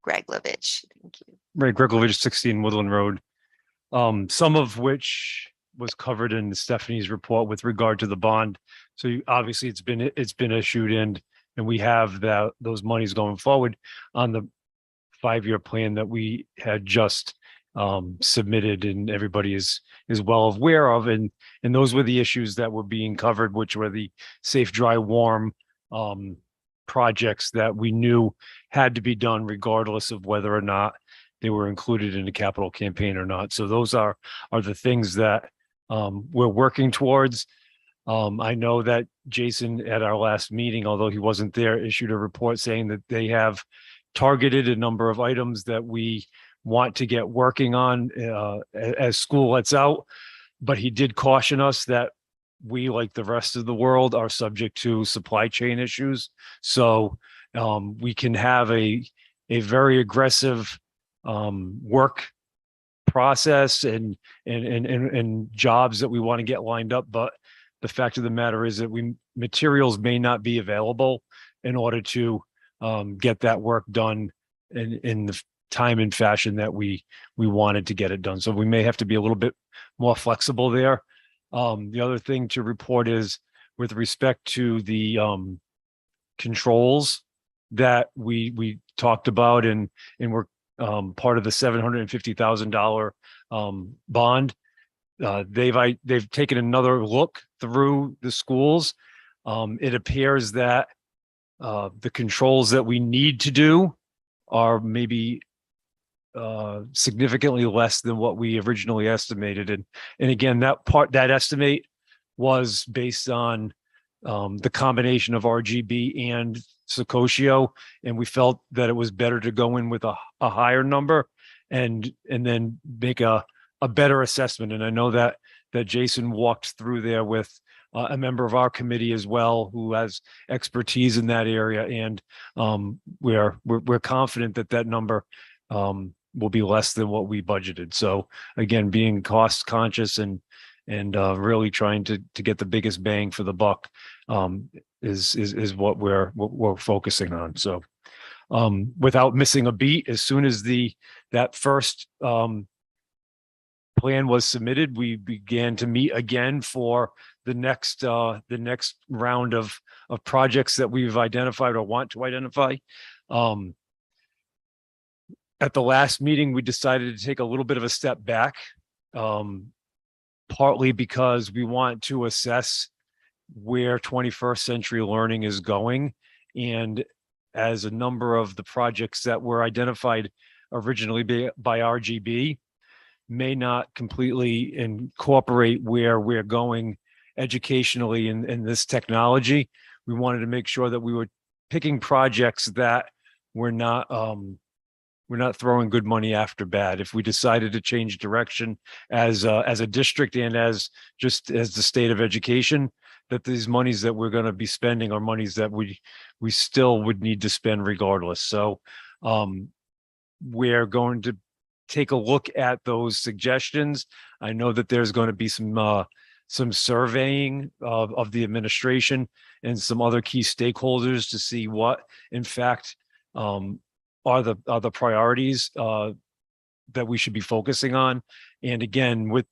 thank you. Ray Greglovich, 16 Woodland Road. Some of which was covered in Stephanie's report with regard to the bond. So obviously it's been issued and we have those monies going forward on the 5-year plan that we had just submitted and everybody is well aware of. And those were the issues that were being covered, which were the safe, dry, warm projects that we knew had to be done regardless of whether or not they were included in the capital campaign or not. So those are the things that we're working towards. I know that Jason at our last meeting, although he wasn't there, issued a report saying that they have targeted a number of items that we want to get working on as school lets out. But he did caution us that we, like the rest of the world, are subject to supply chain issues. So we can have a very aggressive work process and jobs that we want to get lined up. But the fact of the matter is that materials may not be available in order to get that work done in the time and fashion that we wanted to get it done. So we may have to be a little bit more flexible there. The other thing to report is with respect to the controls that we talked about and we're part of the $750,000 bond. They've taken another look through the schools. It appears that the controls that we need to do are maybe significantly less than what we originally estimated. And again, that estimate was based on the combination of RGB and Secotio, and we felt that it was better to go in with a higher number and then make a better assessment. And I know that Jason walked through there with a member of our committee as well, who has expertise in that area. And we're confident that number will be less than what we budgeted. So again, being cost conscious and really trying to get the biggest bang for the buck is what we're focusing on. So without missing a beat, as soon as that first plan was submitted, we began to meet again for the next round of projects that we've identified or want to identify. At the last meeting, we decided to take a little bit of a step back, partly because we want to assess where 21st century learning is going. And as a number of the projects that were identified originally by RGB may not completely incorporate where we're going educationally in this technology, we wanted to make sure that we were picking projects that we're not throwing good money after bad. If we decided to change direction as a district and as the state of education, that these monies that we're going to be spending are monies that we still would need to spend regardless. So we're going to take a look at those suggestions. I know that there's going to be some surveying of the administration and some other key stakeholders to see what, in fact, are the priorities that we should be focusing on. And again, with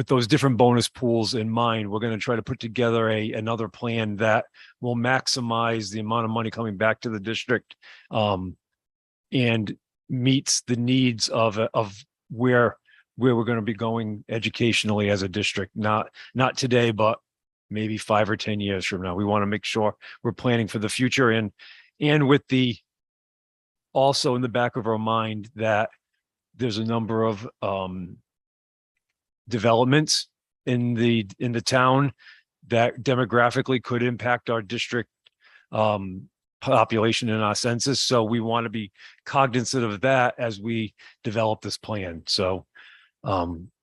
those different bonus pools in mind, we're going to try to put together another plan that will maximize the amount of money coming back to the district and meets the needs of where we're going to be going educationally as a district, not today, but maybe 5 or 10 years from now. We want to make sure we're planning for the future and with also in the back of our mind that there's a number of developments in the town that demographically could impact our district population in our census. So we want to be cognizant of that as we develop this plan. So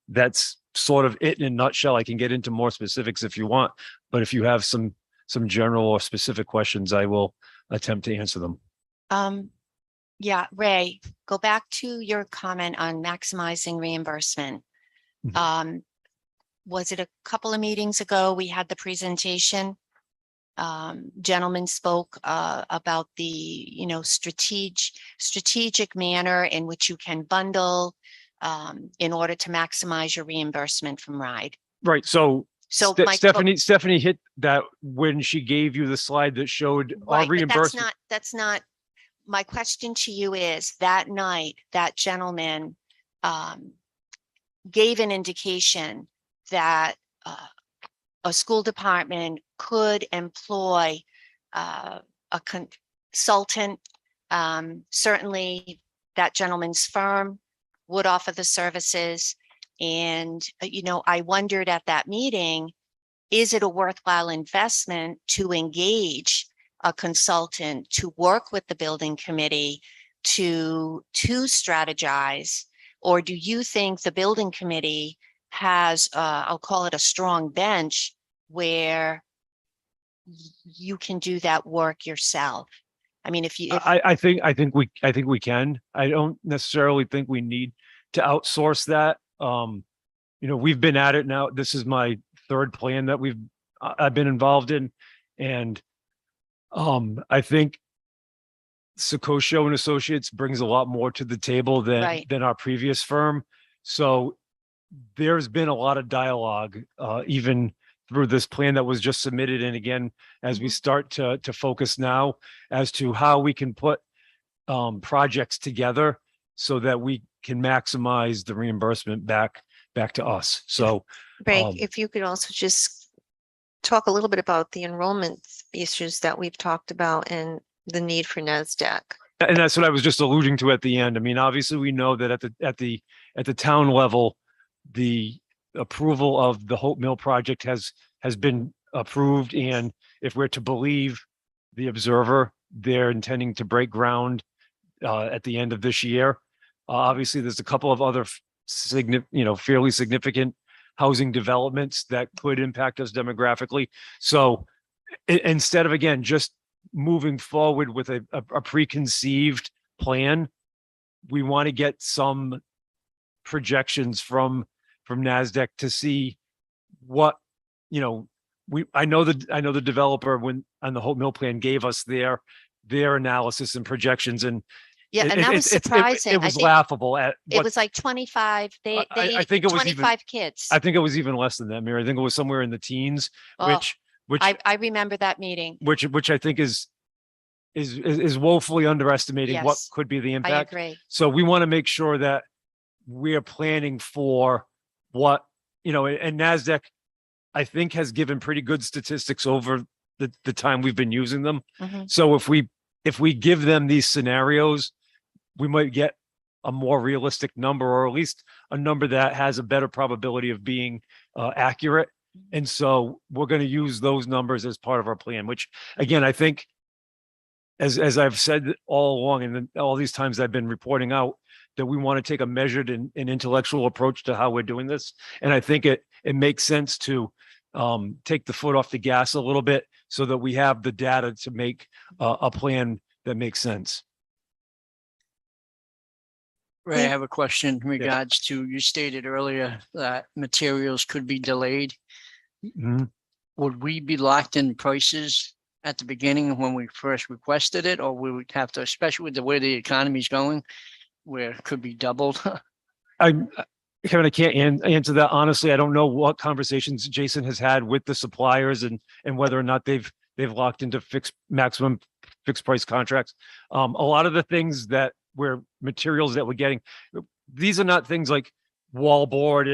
that's sort of it in a nutshell. I can get into more specifics if you want, but if you have some general or specific questions, I will attempt to answer them. Yeah, Ray, go back to your comment on maximizing reimbursement. Was it a couple of meetings ago? We had the presentation. Gentleman spoke about the, strategic manner in which you can bundle in order to maximize your reimbursement from RIDE. Right. So Mike, Stephanie hit that when she gave you the slide that showed our right, but reimbursement. that's not, my question to you is that night, that gentleman gave an indication that a school department could employ a consultant. Certainly that gentleman's firm would offer the services. And, I wondered at that meeting, is it a worthwhile investment to engage a consultant to work with the building committee to strategize? Or do you think the building committee has, I'll call it a strong bench where you can do that work yourself? I mean, I think we can. I don't necessarily think we need to outsource that. We've been at it now. This is my third plan that I've been involved in. And I think Secosio and Associates brings a lot more to the table than our previous firm. So there's been a lot of dialogue, even through this plan that was just submitted. And again, as we start to focus now as to how we can put projects together so that we can maximize the reimbursement back to us. So Ray, if you could also just talk a little bit about the enrollment issues that we've talked about and the need for NASDAQ. And that's what I was just alluding to at the end. I mean, obviously we know that at the town level, the approval of the Hope Mill project has been approved. And if we're to believe the Observer, they're intending to break ground at the end of this year. Obviously, there's a couple of other fairly significant housing developments that could impact us demographically. So instead of, again, just moving forward with a preconceived plan, we want to get some projections from NASDAQ to see what, I know the developer on the Hope Mill plan gave us their analysis and projections, and yeah, and that was surprising. It was laughable at it was like 25. I think it was 25 kids. I think it was even less than that, Mary. I think it was somewhere in the teens, which I remember that meeting. Which I think is woefully underestimating what Yes, could be the I impact. agree. So we want to make sure that we're planning for what, and NASDAQ, I think has given pretty good statistics over the time we've been using them. Mhm. So if we give them these scenarios, we might get a more realistic number, or at least a number that has a better probability of being accurate. And so we're going to use those numbers as part of our plan, which again, I think as I've said all along, and then all these times I've been reporting out, that we want to take a measured and intellectual approach to how we're doing this. And I think it makes sense to take the foot off the gas a little bit so that we have the data to make a plan that makes sense. Ray, I have a question in regards to, you stated earlier that materials could be delayed. Mhm. Would we be locked in prices at the beginning when we first requested it, or we would have to, especially with the way the economy's going, where it could be doubled? Kevin, I can't answer that honestly. I don't know what conversations Jason has had with the suppliers and whether or not they've locked into maximum fixed price contracts. A lot of the things that materials that we're getting, these are not things like wallboard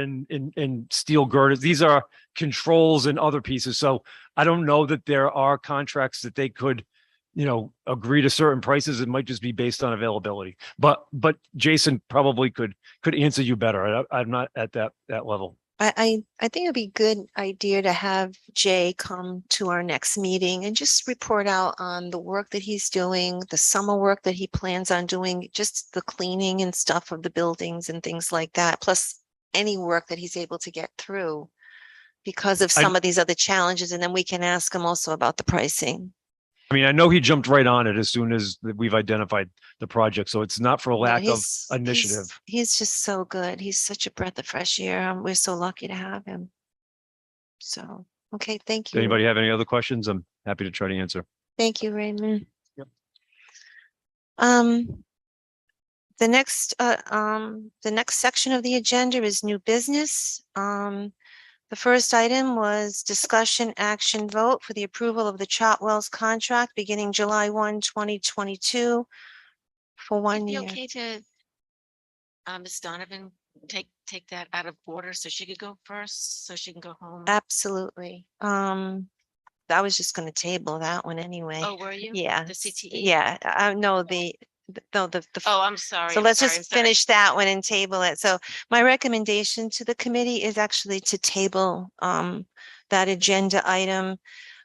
and steel girders. These are controls and other pieces. So I don't know that there are contracts that they could, agree to certain prices. It might just be based on availability. But Jason probably could answer you better. I'm not at that level. I think it'd be a good idea to have Jay come to our next meeting and just report out on the work that he's doing, the summer work that he plans on doing, just the cleaning and stuff of the buildings and things like that, plus any work that he's able to get through because of some of these other challenges. And then we can ask him also about the pricing. I mean, I know he jumped right on it as soon as we've identified the project. So it's not for a lack of initiative. He's just so good. He's such a breath of fresh air. We're so lucky to have him. So, okay, thank Does you. anybody have any other questions? I'm happy to try to answer. Thank you, Raymond. Yep. The next section of the agenda is new business. The first item was discussion action vote for the approval of the Chartwell's contract beginning July 1, 2022 for 1 Be year. okay to, Ms. Donovan, take that out of order so she could go first, so she can go home? Absolutely. I was just going to table that one anyway. Oh, were you? Yeah. The CTE? Yeah, no, the Oh, I'm sorry. So I'm let's sorry, I'm just sorry. finish that one and table it. So my recommendation to the committee is actually to table that agenda item.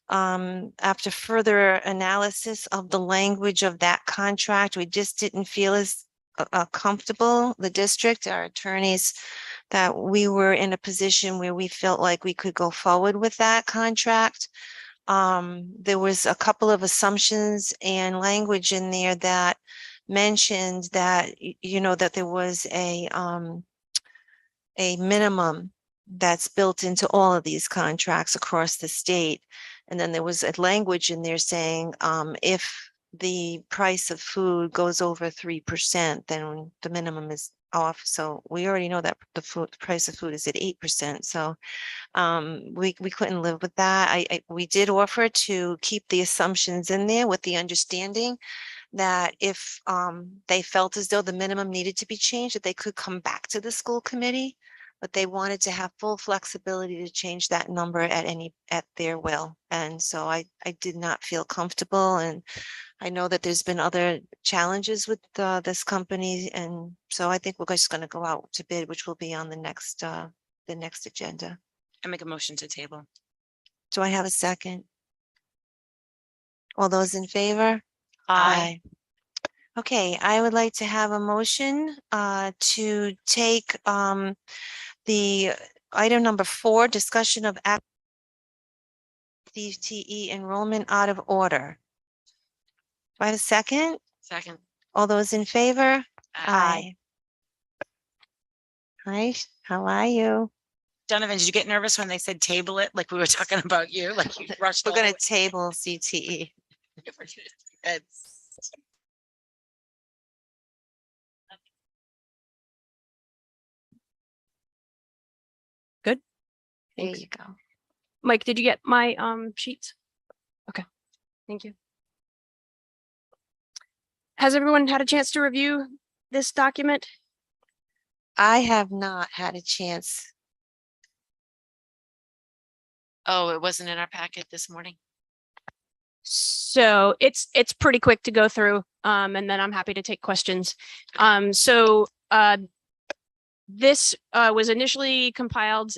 After further analysis of the language of that contract, we just didn't feel as comfortable, the district, our attorneys, that we were in a position where we felt like we could go forward with that contract. There was a couple of assumptions and language in there that mentioned that, that there was a minimum that's built into all of these contracts across the state. And then there was a language in there saying, if the price of food goes over 3%, then the minimum is off. So we already know that the price of food is at 8%. So we couldn't live with that. We did offer to keep the assumptions in there with the understanding that if they felt as though the minimum needed to be changed, that they could come back to the school committee, but they wanted to have full flexibility to change that number at their will. And so I did not feel comfortable, and I know that there's been other challenges with this company, and so I think we're just going to go out to bid, which will be on the next agenda. I make a motion to table. Do I have a second? All those in favor? Aye. Okay, I would like to have a motion to take the item number 4, discussion of CTE enrollment out of order. Do I have a second? Second. All those in favor? Aye. Hi, how are you? Donovan, did you get nervous when they said table it? Like we were talking about you, like you rushed. We're all the going way? to table CTE. It's- Good. There Thanks. you go. Mike, did you get my sheets? Okay, thank you. Has everyone had a chance to review this document? I have not had a chance. Oh, it wasn't in our packet this morning? So it's pretty quick to go through, and then I'm happy to take questions. This was initially compiled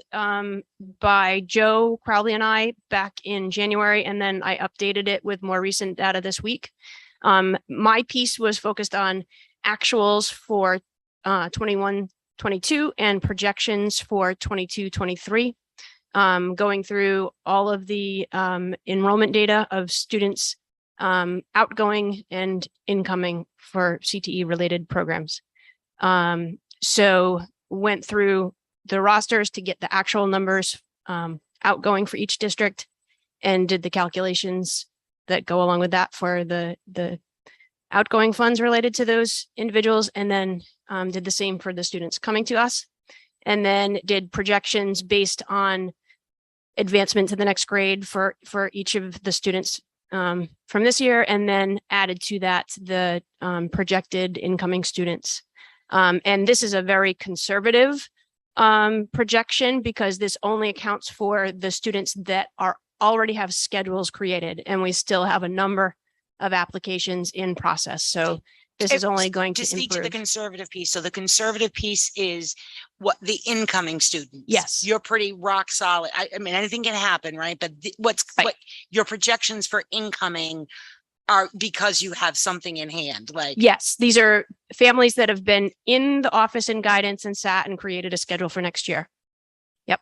by Joe Crowley and I back in January, and then I updated it with more recent data this week. My piece was focused on actuals for 21-22 and projections for 22-23. Going through all of the enrollment data of students outgoing and incoming for CTE related programs. So went through the rosters to get the actual numbers outgoing for each district and did the calculations that go along with that for the outgoing funds related to those individuals, and then did the same for the students coming to us, and then did projections based on advancement to the next grade for each of the students from this year, and then added to that the projected incoming students. And this is a very conservative projection because this only accounts for the students that already have schedules created, and we still have a number of applications in process. So this is only going to speak to the improve. conservative piece. So the conservative piece is what the incoming students. Yes. You're pretty rock solid. I mean, anything can happen, right? But what your projections for incoming are because you have something in hand, like. Yes, these are families that have been in the office and guidance and sat and created a schedule for next year. Yep.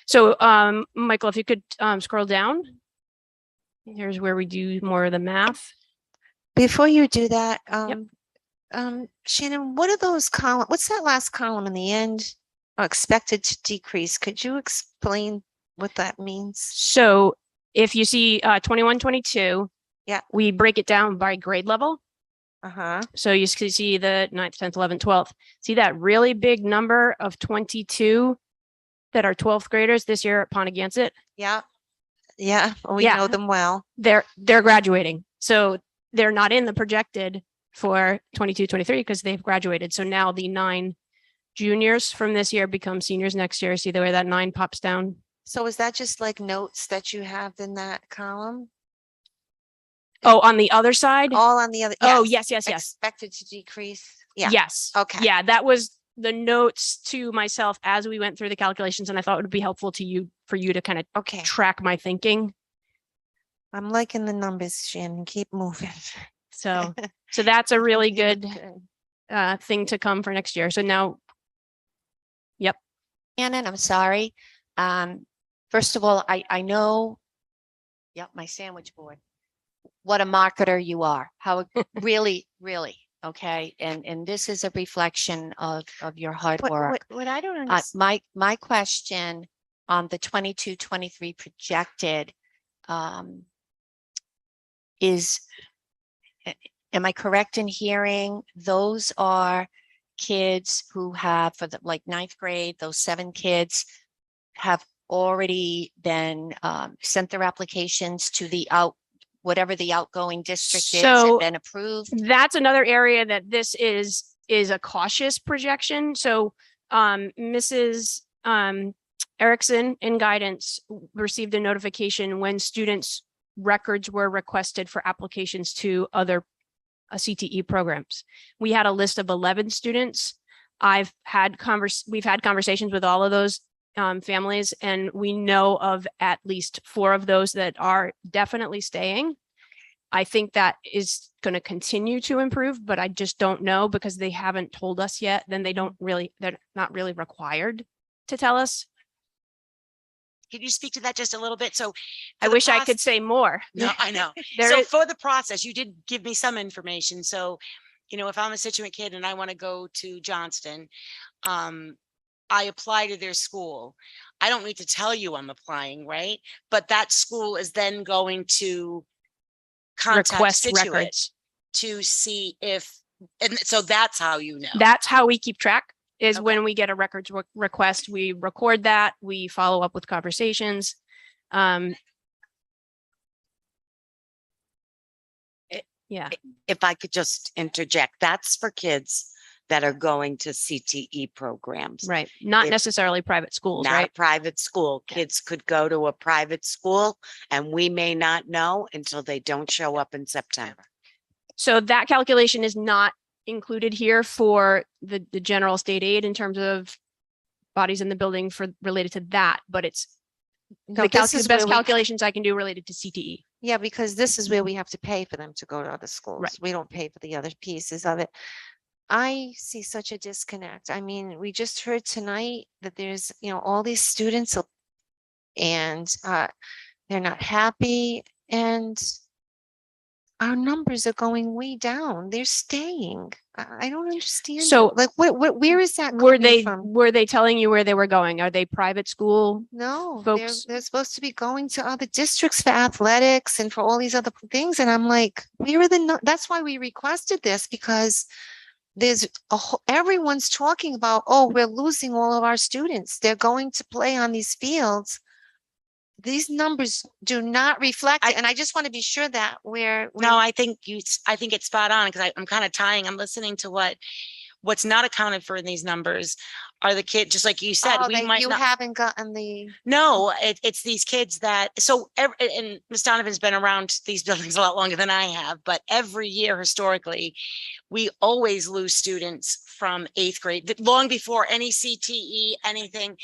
So Michael, if you could scroll down. Here's where we do more of the math. Before you do that, Shannon, what are those column? What's that last column in the end? Oh, expected to decrease. Could you explain what that means? So if you see 21-22, yeah, we break it down by grade level. Uh-huh. So you can see the 9th, 10th, 11th, 12th. See that really big number of 22 that are 12th graders this year at Pontiac? Yeah. Yeah, we know them well. They're graduating. So they're not in the projected for 22-23 because they've graduated. So now the 9 juniors from this year become seniors next year. See the way that 9 pops down? So is that just like notes that you have in that column? Oh, on the other side? All on the other. Oh, yes. Expected to decrease. Yeah. Yes. Okay. Yeah, that was the notes to myself as we went through the calculations, and I thought it would be helpful to you for you to kind of track my thinking. I'm liking the numbers, Shannon. Keep moving. So that's a really good thing to come for next year. So now, yep. Shannon, I'm sorry. First of all, I know, yep, my sandwich board, what a marketer you are, how really, okay. And this is a reflection of your hard work. What I don't understand. My question on the 22-23 projected is, am I correct in hearing those are kids who have, for the like 9th grade, those 7 kids have already been sent their applications to the whatever the outgoing district is and been approved? That's another area that this is a cautious projection. So Mrs. Erickson in guidance received a notification when students' records were requested for applications to other CTE programs. We had a list of 11 students. We've had conversations with all of those families, and we know of at least 4 of those that are definitely staying. I think that is going to continue to improve, but I just don't know because they haven't told us yet. Then they're not really required to tell us. Can you speak to that just a little bit? So I wish I could say more. No, I know. For the process, you did give me some information. So, if I'm a Situate kid and I want to go to Johnston, I apply to their school. I don't need to tell you I'm applying, right? But that school is then going to contact Request Situate records to see if, and so that's how you know. That's how we keep track, is when we get a records request, we record that, we follow up with conversations. Yeah. If I could just interject, that's for kids that are going to CTE programs. Right. Not If- necessarily private schools, Not a right? private school. Kids could go to a private school and we may not know until they don't show up in September. So that calculation is not included here for the general state aid in terms of bodies in the building for related to that, but it's No, the this the is where best we- calculations I can do related to CTE. Yeah, because this is where we have to pay for them to go to other schools. Right. We don't pay for the other pieces of it. I see such a disconnect. I mean, we just heard tonight that there's, all these students and they're not happy and our numbers are going way down. They're staying. I don't understand. So- it. Like, where is that Were coming from? were they telling you where they were going? Are they private school? No, they're folks- supposed to be going to other districts for athletics and for all these other things. And I'm like, where are the, that's why we requested this, because there's everyone's talking about, oh, we're losing all of our students. They're going to play on these fields. These numbers do not reflect it. And I just want to be sure that No, I think I think it's spot on because I'm kind of I'm listening to what's not accounted for in these numbers are the kids, just like you said, oh, we might you not. haven't gotten the, No, it's these kids that, and Ms. Donovan's been around these buildings a lot longer than I have, but every year historically, we always lose students from 8th grade, long before any CTE, anything.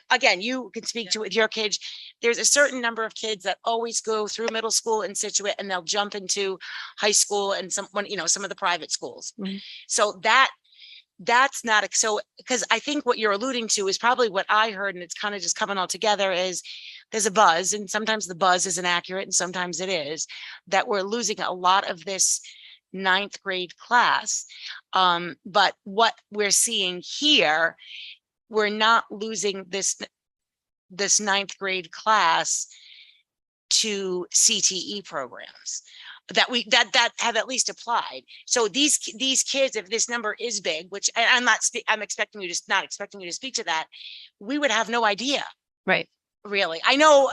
Again, you can speak to it with your kids. There's a certain number of kids that always go through middle school in Situate and they'll jump into high school and some of the private schools. Mhm. So that's not, so, because I think what you're alluding to is probably what I heard, and it's kind of just coming all together, is there's a buzz, and sometimes the buzz isn't accurate and sometimes it is, that we're losing a lot of this 9th grade class. But what we're seeing here, we're not losing this 9th grade class to CTE programs that have at least applied. So these kids, if this number is big, which I'm not expecting you to speak to that, we would have no idea. Right. Really. I know.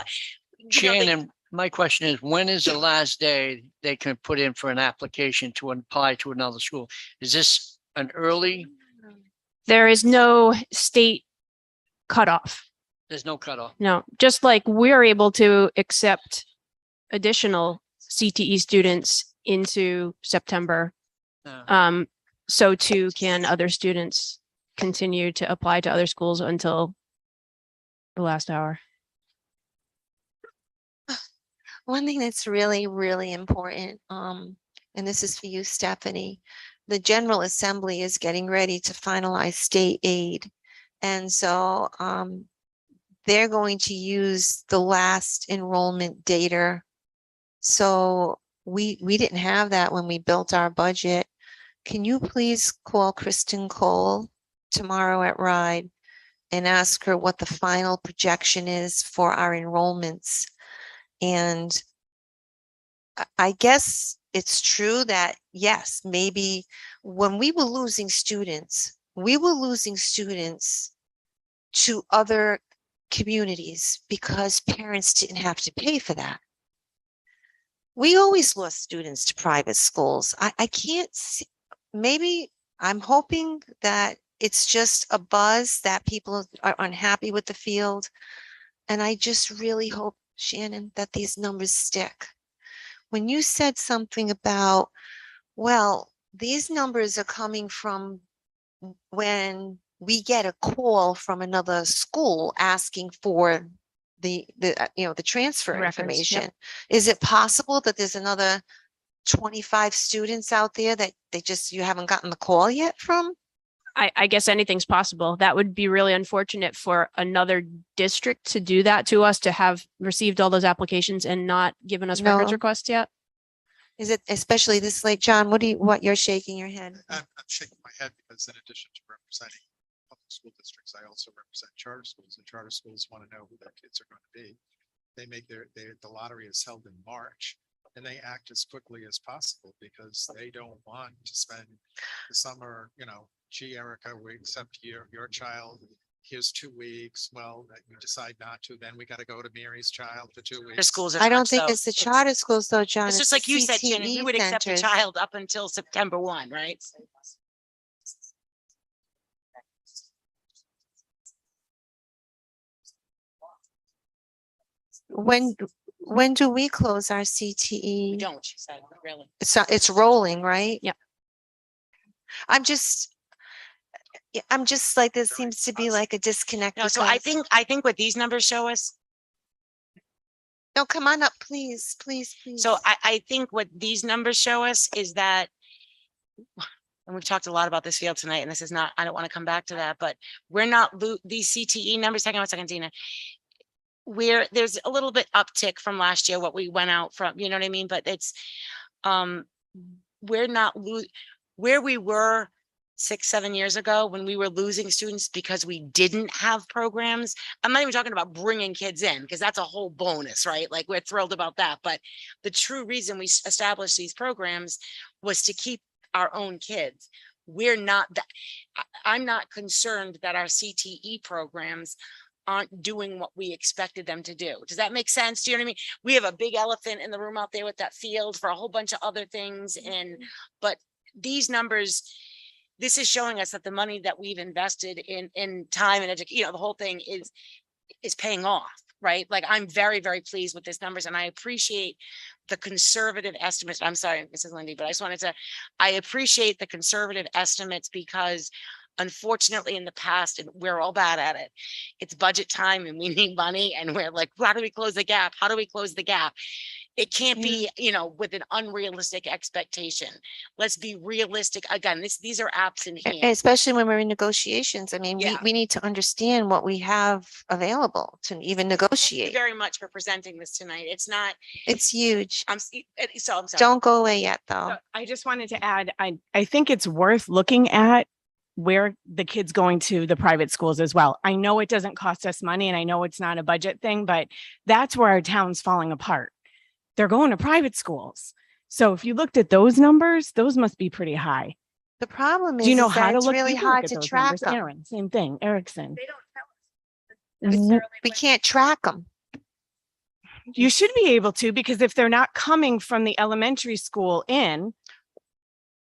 Shannon, my question is, when is the last day they can put in for an application to apply to another school? Is this an early? There is no state cutoff. There's no cutoff. No, just like we're able to accept additional CTE students into September. No. So too can other students continue to apply to other schools until the last hour. one thing that's really, really important, and this is for you, Stephanie, the General Assembly is getting ready to finalize state aid. And so they're going to use the last enrollment data. So we didn't have that when we built our budget. Can you please call Kristen Cole tomorrow at RIDE and ask her what the final projection is for our enrollments? And I guess it's true that, yes, maybe when we were losing students to other communities because parents didn't have to pay for that. We always lost students to private schools. I can't see, maybe I'm hoping that it's just a buzz that people are unhappy with the field. And I just really hope, Shannon, that these numbers stick. When you said something about, well, these numbers are coming from when we get a call from another school asking for the transfer Reference, yep. information. Is it possible that there's another 25 students out there that you haven't gotten the call yet from? I guess anything's possible. That would be really unfortunate for another district to do that to us, to have received all those applications and not given us records No. requests yet. Is it especially this late, John? What you're shaking your head? I'm shaking my head because in addition to representing public school districts, I also represent charter schools, and charter schools want to know who their kids are going to be. They make the lottery is held in March, and they act as quickly as possible because they don't want to spend the summer, gee, Erica, we accept your child. Here's 2 weeks. Well, you decide not to, then we got to go to Mary's child for 2 weeks. Their schools. I don't think it's the charter schools though, John. It's just like you said, Shannon, we CTE would accept a centers. child up until September 1, right? when do we close our CTE? Don't, she said, really. It's rolling, right? Yep. I'm just like, there seems to be like a disconnect. No, so I because- think what these numbers show us, No, come on up, please, please, please. so I think what these numbers show us is that, and we've talked a lot about this field tonight, and this is not, I don't want to come back to that, but we're not, these CTE numbers, hang on a second, Dina. There's a little bit uptick from last year, what we went out from, you know what I mean? But it's, we're not where we were 6-7 years ago when we were losing students because we didn't have programs. I'm not even talking about bringing kids in because that's a whole bonus, right? Like we're thrilled about that. But the true reason we established these programs was to keep our own kids. We're not that, I'm not concerned that our CTE programs aren't doing what we expected them to do. Does that make sense? Do you know what I mean? We have a big elephant in the room out there with that field for a whole bunch of other things. But these numbers, this is showing us that the money that we've invested in time and education, you know, the whole thing is paying off, right? Like I'm very, very pleased with these numbers and I appreciate the conservative estimates. I'm sorry, Mrs. Lindy, but I appreciate the conservative estimates because unfortunately in the past, and we're all bad at it, it's budget time and we need money and we're like, how do we close the gap? How do we close the gap? It can't be, you know, with an unrealistic expectation. Let's be realistic. Again, these are apps in And hand. especially when we're in negotiations. I mean, Yeah. we need to understand what we have available to even Thank you negotiate. very much for presenting this tonight. It's not, It's huge. I'm sorry. Don't go away yet, though. I just wanted to add, I think it's worth looking at where the kids going to the private schools as well. I know it doesn't cost us money and I know it's not a budget thing, but that's where our town's falling apart. They're going to private schools. So if you looked at those numbers, those must be pretty high. The problem is, Do you know is how that to it's look? really You can look hard at to those track numbers. them. Aaron, same thing, Erickson. We can't track them. You should be able to, because if they're not coming from the elementary school in,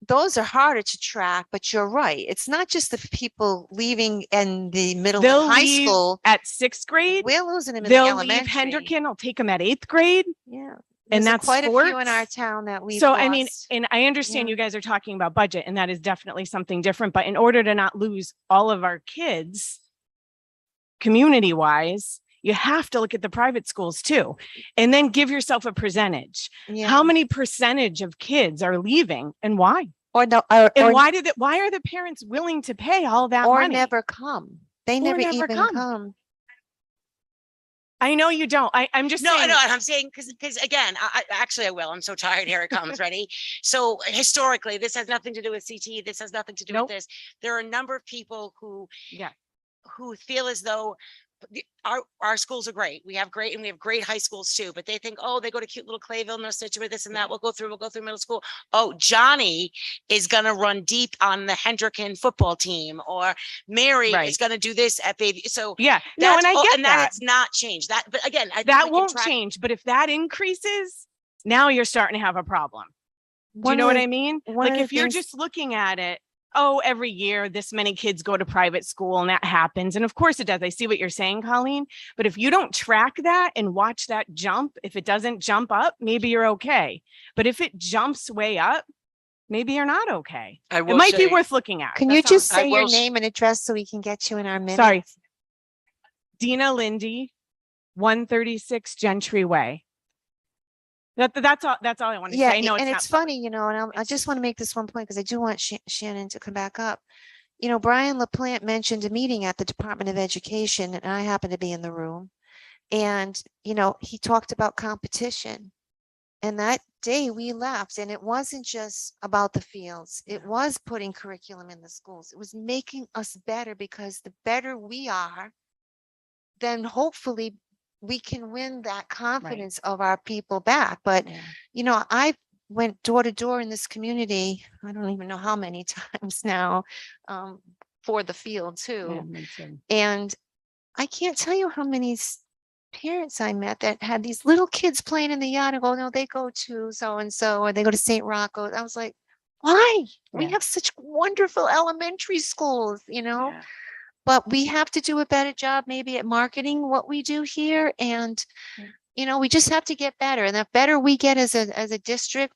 Those are harder to track, but you're right. It's not just the people leaving in the middle they'll and high leave school. at 6th grade. We're losing them in the They'll leave elementary. Hendricken, I'll take them at 8th grade. Yeah. And There's that's quite a few in sports. our town that we've So I mean, lost. and I understand Yeah. you guys are talking about budget and that is definitely something different, but in order to not lose all of our kids community wise, you have to look at the private schools too, and then give yourself a percentage. Yeah. How many percentage of kids are leaving and why? Or no, And or why are the parents willing to pay all that or money? never come. They Or never never even come. come. I know you don't. I'm just No, saying. no, I'm saying, because again, actually I will. I'm so tired. Here it comes. Ready? So historically, this has nothing to do with CT. This has nothing to do Nope. with this. There are a number of people who Yeah. feel as though our schools are great. We have great high schools too, but they think, oh, they go to cute little Clayville, no Situate, this and that. We'll go through middle school. Oh, Johnny is going to run deep on the Hendricken football team, or Mary Right. is going to do this at baby. So Yeah, no, and I get and that. that has not changed. That, but again, I think That we can won't track- change, but if that increases, now you're starting to have a problem. Do you One know of what the- I mean? one Like of the if you're things- just looking at it, oh, every year this many kids go to private school and that happens. And of course it does. I see what you're saying, Colleen. But if you don't track that and watch that jump, if it doesn't jump up, maybe you're okay. But if it jumps way up, maybe you're not okay. I It will might be say- worth looking at. Can you That's all. just say your will s- name and address so we can get you in our minutes? Sorry. Dina Lindy, 136 Gentry Way. That's all I want to say. Yeah, I know and not it's funny, you know, and I just want to make this one point because I do want Shannon to come back up. You know, Brian LaPlante mentioned a meeting at the Department of Education, and I happened to be in the room. And, you know, he talked about competition. And that day we left, and it wasn't just about the fields. It was putting curriculum in the schools. It was making us better, because the better we are, then hopefully we can win that confidence of our people back. But, you know, I went door to door in this community, I don't even know how many times now, for the field too. And I can't tell you how many parents I met that had these little kids playing in the yard and go, no, they go to so-and-so, or they go to St. Rocco. I was like, why? We Yeah. have such wonderful elementary schools, you know? But we have to do a better job maybe at marketing what we do here. And, you know, we just have to get better. And the better we get as a district,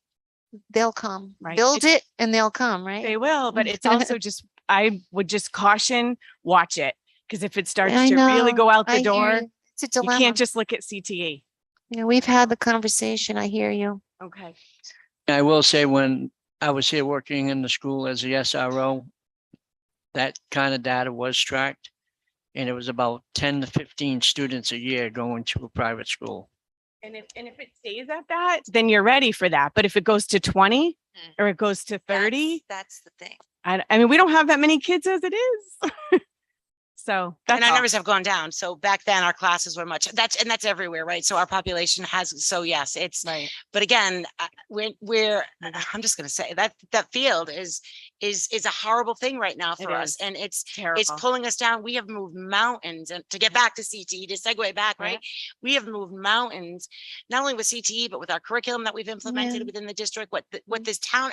they'll come. Right. Build it and they'll come, right? They will, but it's also just, I would just caution, watch it. Because if it starts I to really know, go out I the hear door, you. It's a you dilemma. can't just look at CTE. Yeah, we've had the conversation. I hear you. Okay. I will say when I was here working in the school as a SRO, that kind of data was tracked. And it was about 10 to 15 students a year going to a private school. And if it stays at that, then you're ready for that. But if it goes to 20 or it goes to 30, That's the thing. I mean, we don't have that many kids as it is. So that's And our all. numbers have gone down. So back then our classes were much, that's everywhere, right? So our population has, so yes, it's, Right. but again, I'm just gonna say that field is a horrible thing right now for It us. is. And it's Terrible. pulling us down. We have moved mountains, and to get back to CTE, to segue back, right? We have moved mountains, not only with CTE, but with our curriculum that we've implemented Yeah. within the district, what this town,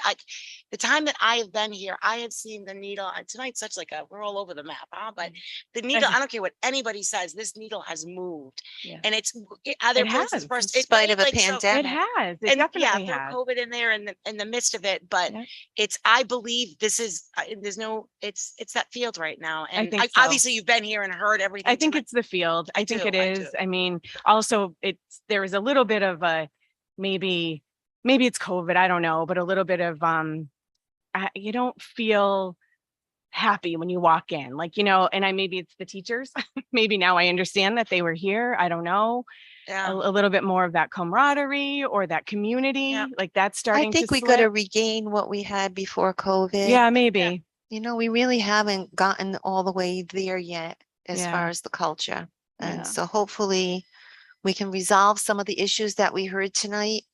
the time that I have been here, I have seen the needle, tonight's such like we're all over the map, huh? But the needle, I don't care what anybody says, this needle has moved. Yeah. And it's other It places has, first. in spite of a It pandemic. has. It And yeah, definitely throw has. COVID in there in the midst of it, but Yeah. I believe this is, there's no, it's that field right now. And think so. obviously you've been here and heard everything. I think tonight. it's the field. I think do, it I is. do. I mean, also there is a little bit of a, maybe it's COVID, I don't know, but a little bit of, you don't feel happy when you walk in, like, you know, and maybe it's the teachers. Maybe now I understand that they were here. I don't know. Yeah. A little bit more of that camaraderie or that community, like that's starting I to think we got to slip. regain what we had before COVID. Yeah, maybe. You know, we really haven't gotten all the way there yet as Yeah. far as the culture. Yeah. And so hopefully we can resolve some of the issues that we heard tonight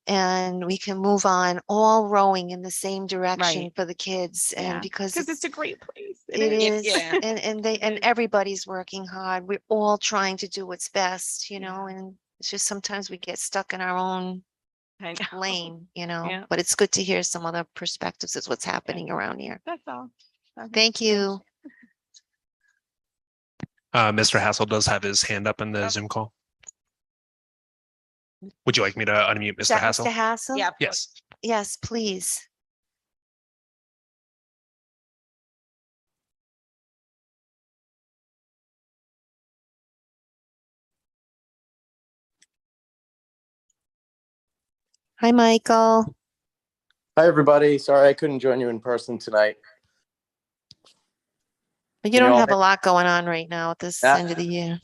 and we can move on all rowing in the same direction Right. for the kids. Yeah. And because Because it's a great place. it is, Yeah. and everybody's working hard. We're all trying to do what's best, you know, and it's just sometimes we get stuck in our own I know. lane, you know, Yeah. but it's good to hear some other perspectives of what's happening around here. That's all. Okay. Thank you. Mr. Hassel does have his hand up in the Zoom call. Would you like me to unmute Is Mr. that Hassel? Mr. Hassel? Yeah. Yes. Yes, please. Hi, Michael. Hi, everybody. Sorry I couldn't join you in person tonight. But You you don't know, have a lot going on right now at this end of the year.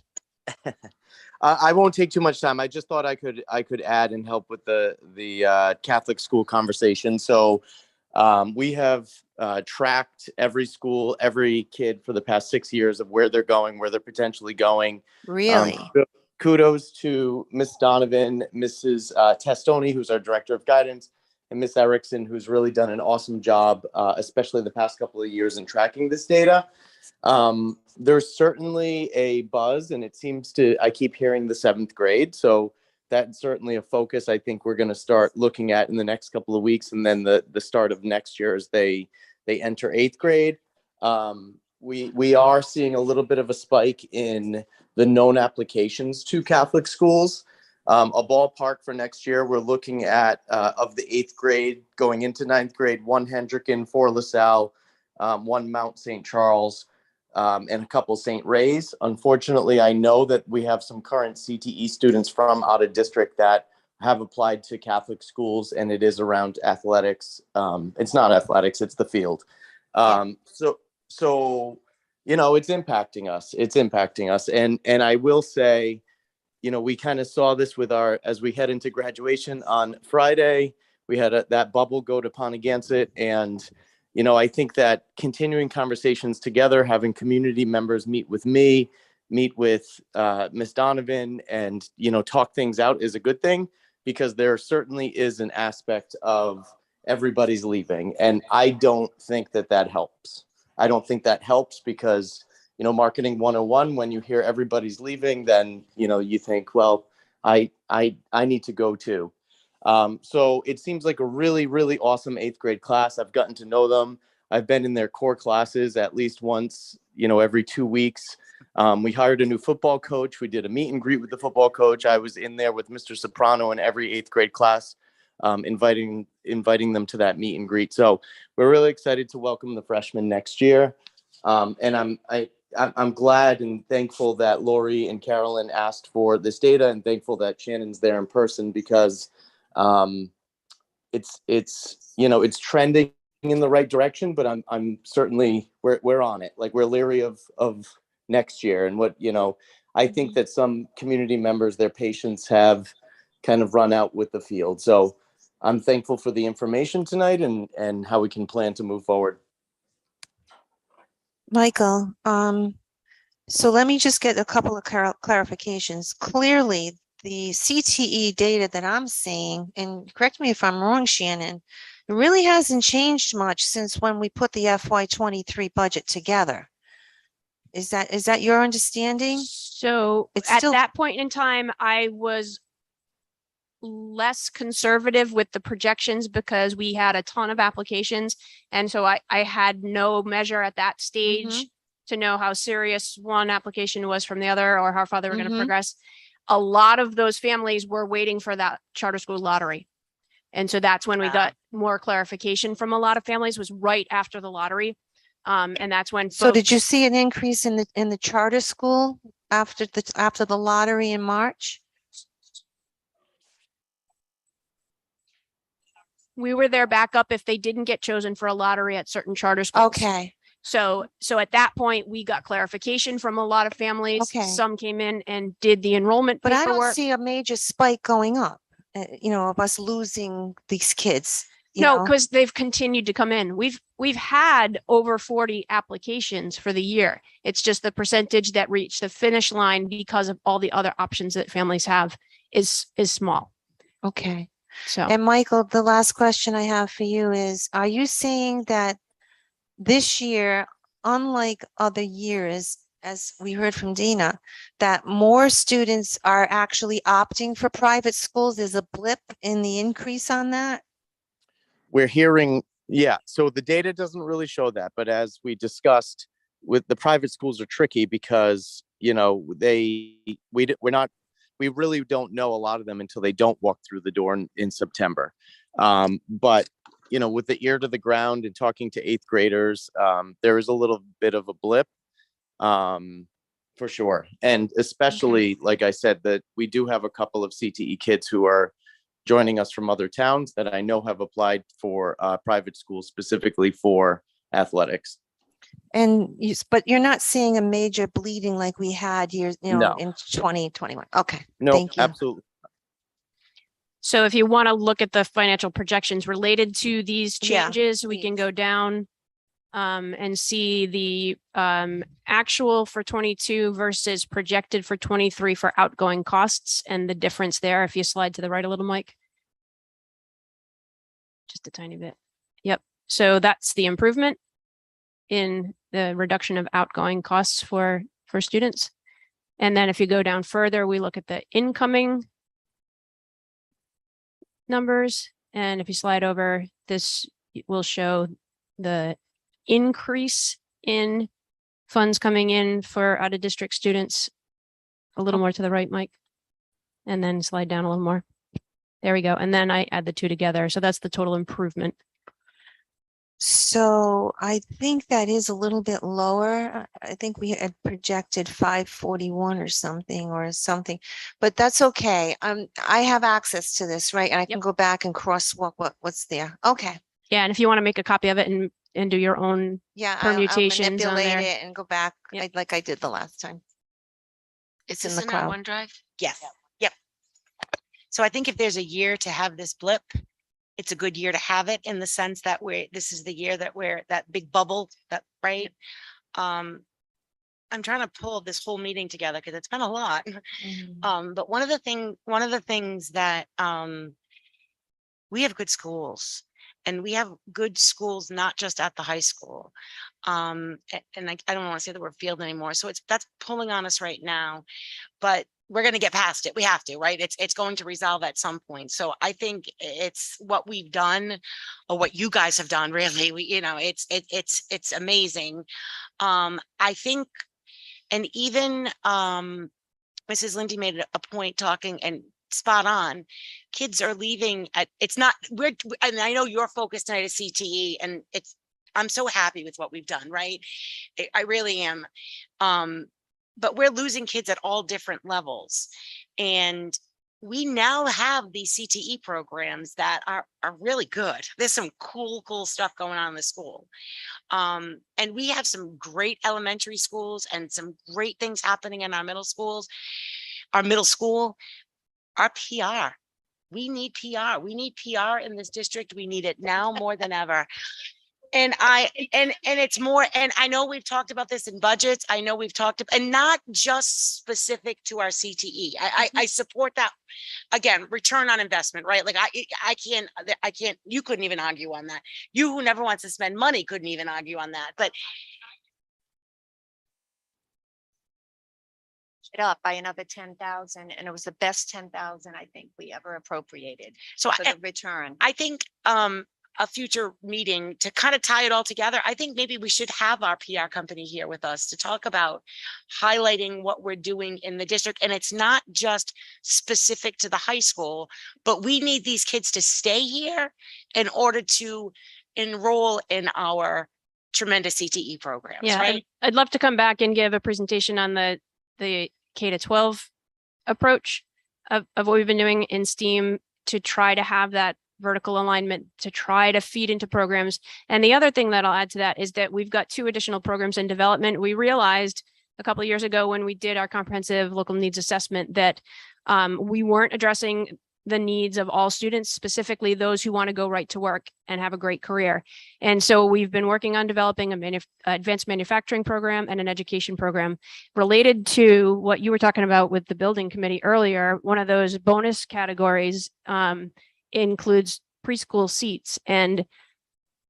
I won't take too much time. I just thought I could add and help with the Catholic school conversation. So we have tracked every school, every kid for the past 6 years of where they're going, where they're potentially going. Really? Kudos to Miss Donovan, Mrs. Testoni, who's our director of guidance, and Miss Erickson, who's really done an awesome job, especially the past couple of years in tracking this data. There's certainly a buzz, and it seems to, I keep hearing the 7th grade. So that's certainly a focus I think we're going to start looking at in the next couple of weeks. And then the start of next year as they enter 8th grade. We are seeing a little bit of a spike in the known applications to Catholic schools. A ballpark for next year, we're looking at of the 8th grade going into 9th grade, 1 Hendricken, 4 LaSalle, 1 Mount St. Charles, and a couple St. Ray's. Unfortunately, I know that we have some current CTE students from out of district that have applied to Catholic schools, and it is around athletics. It's not athletics, it's the field. So, you know, it's impacting us. It's impacting us. And I will say, you know, we kind of saw this with as we head into graduation on Friday, we had that bubble go to Pontiac. And, you know, I think that continuing conversations together, having community members meet with me, meet with Miss Donovan and, you know, talk things out is a good thing, because there certainly is an aspect of everybody's leaving. And I don't think that helps. I don't think that helps because, you know, marketing 101, when you hear everybody's leaving, then, you know, you think, well, I need to go too. So it seems like a really, really awesome 8th grade class. I've gotten to know them. I've been in their core classes at least once, you know, every 2 weeks. We hired a new football coach. We did a meet and greet with the football coach. I was in there with Mr. Soprano in every 8th grade class, inviting them to that meet and greet. So we're really excited to welcome the freshmen next year. And I'm glad and thankful that Lori and Carolyn asked for this data, and thankful that Shannon's there in person, because it's trending in the right direction, but I'm certainly, we're on it. Like, we're leery of next year. And what, I think that some community members, their patience have kind of run out with the field. So I'm thankful for the information tonight and how we can plan to move forward. Michael, so let me just get a couple of clarifications. Clearly, the CTE data that I'm seeing, and correct me if I'm wrong, Shannon, it really hasn't changed much since when we put the FY23 budget together. Is that your understanding? So It's at still- that point in time, I was less conservative with the projections because we had a ton of applications. And so I had no measure at that stage to know how serious one application was from the other, or how far they were going to progress. A lot of those families were waiting for that charter school lottery. And so that's when we got more clarification from a lot of families, was right after the lottery. And that's when. So did you see an increase in the charter school after the lottery in March? We were their backup if they didn't get chosen for a lottery at certain charter schools. Okay. So at that point, we got clarification from a lot of families. Okay. Some came in and did the enrollment But I paperwork. don't see a major spike going up, of us losing these kids. No, because they've continued to come in. We've had over 40 applications for the year. It's just the percentage that reach the finish line because of all the other options that families have is small. Okay. So. And Michael, the last question I have for you is, are you saying that this year, unlike other years, as we heard from Dina, that more students are actually opting for private schools? There's a blip in the increase on that? We're hearing, yeah, so the data doesn't really show that, but as we discussed, with the private schools are tricky because, we really don't know a lot of them until they don't walk through the door in September. But, with the ear to the ground and talking to 8th graders, there is a little bit of a blip, for sure. And especially, like I said, that we do have a couple of CTE kids who are joining us from other towns that I know have applied for private schools specifically for athletics. But you're not seeing a major bleeding like we had years, No. in 2021. Okay. No, Thank you. absolutely. So if you want to look at the financial projections related to these Yeah, changes, we can go down and see the actual for 22 versus projected for 23 for outgoing costs and the difference there. If you slide to the right a little, Mike. Just a tiny bit. Yep. So that's the improvement in the reduction of outgoing costs for students. And then if you go down further, we look at the incoming numbers. And if you slide over, this will show the increase in funds coming in for out of district students. A little more to the right, Mike. And then slide down a little more. There we go. And then I add the two together. So that's the total improvement. So I think that is a little bit lower. I think we had projected 541 or something, but that's okay. I have access to this, right? And I can go back and crosswalk what's there. Okay. Yeah. And if you want to make a copy of it and do your own Yeah, permutations I'll on manipulate there. it and go back like I did the last time. Is in this the in our cloud. OneDrive? Yes. Yep. So I think if there's a year to have this blip, it's a good year to have it, in the sense that this is the year that that big bubble, right? I'm trying to pull this whole meeting together because it's been a lot. But one of the things that we have good schools, and we have good schools, not just at the high school. And I don't want to say the word field anymore. So that's pulling on us right now, but we're going to get past it. We have to, right? It's going to resolve at some point. So I think it's what we've done, or what you guys have done, really. It's amazing. I think And even Mrs. Lindy made a point talking and spot on. Kids are leaving at, it's not, and I know your focus tonight is CTE, and I'm so happy with what we've done, right? I really am. But we're losing kids at all different levels. And we now have these CTE programs that are really good. There's some cool stuff going on in the school. And we have some great elementary schools and some great things happening in our middle schools, our middle school, our PR. We need PR. We need PR in this district. We need it now more than ever. And it's more, and I know we've talked about this in budgets. I know we've talked, and not just specific to our CTE. I support that. Again, return on investment, right? Like I can't, you couldn't even argue on that. You who never wants to spend money couldn't even argue on that, but It up by another 10,000, and it was the best 10,000 I think we ever appropriated so for the return. I think, a future meeting to kind of tie it all together. I think maybe we should have our PR company here with us to talk about highlighting what we're doing in the district. And it's not just specific to the high school, but we need these kids to stay here in order to enroll in our tremendous CTE programs, Yeah, right? I'd love to come back and give a presentation on the K-12 approach of what we've been doing in STEAM to try to have that vertical alignment, to try to feed into programs. And the other thing that I'll add to that is that we've got 2 additional programs in development. We realized a couple of years ago when we did our comprehensive local needs assessment that we weren't addressing the needs of all students, specifically those who want to go right to work and have a great career. And so we've been working on developing a advanced manufacturing program and an education program related to what you were talking about with the building committee earlier. One of those bonus categories includes preschool seats, and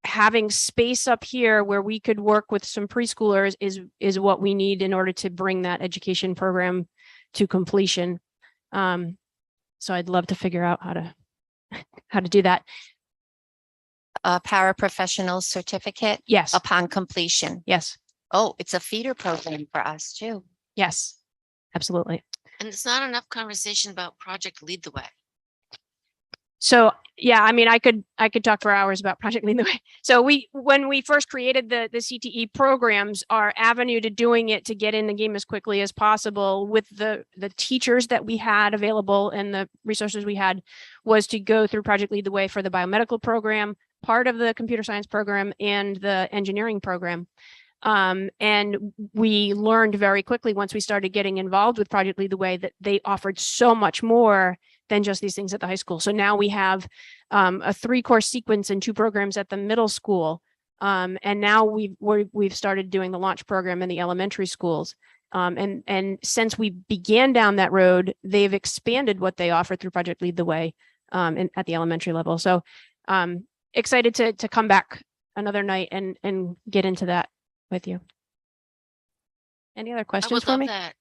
having space up here where we could work with some preschoolers is what we need in order to bring that education program to completion. So I'd love to figure out how to do that. A paraprofessional certificate Yes. upon completion. Yes. Oh, it's a feeder program for us too. Yes, absolutely. And it's not enough conversation about Project Lead the Way. So, yeah, I mean, I could talk for hours about Project Lead the Way. So when we first created the CTE programs, our avenue to doing it to get in the game as quickly as possible with the teachers that we had available and the resources we had was to go through Project Lead the Way for the biomedical program, part of the computer science program, and the engineering program. And we learned very quickly once we started getting involved with Project Lead the Way that they offered so much more than just these things at the high school. So now we have a 3-course sequence and 2 programs at the middle school. And now we've started doing the launch program in the elementary schools. And since we began down that road, they've expanded what they offer through Project Lead the Way at the elementary level. So excited to come back another night and get into that with you. Any other I questions would for love me? that.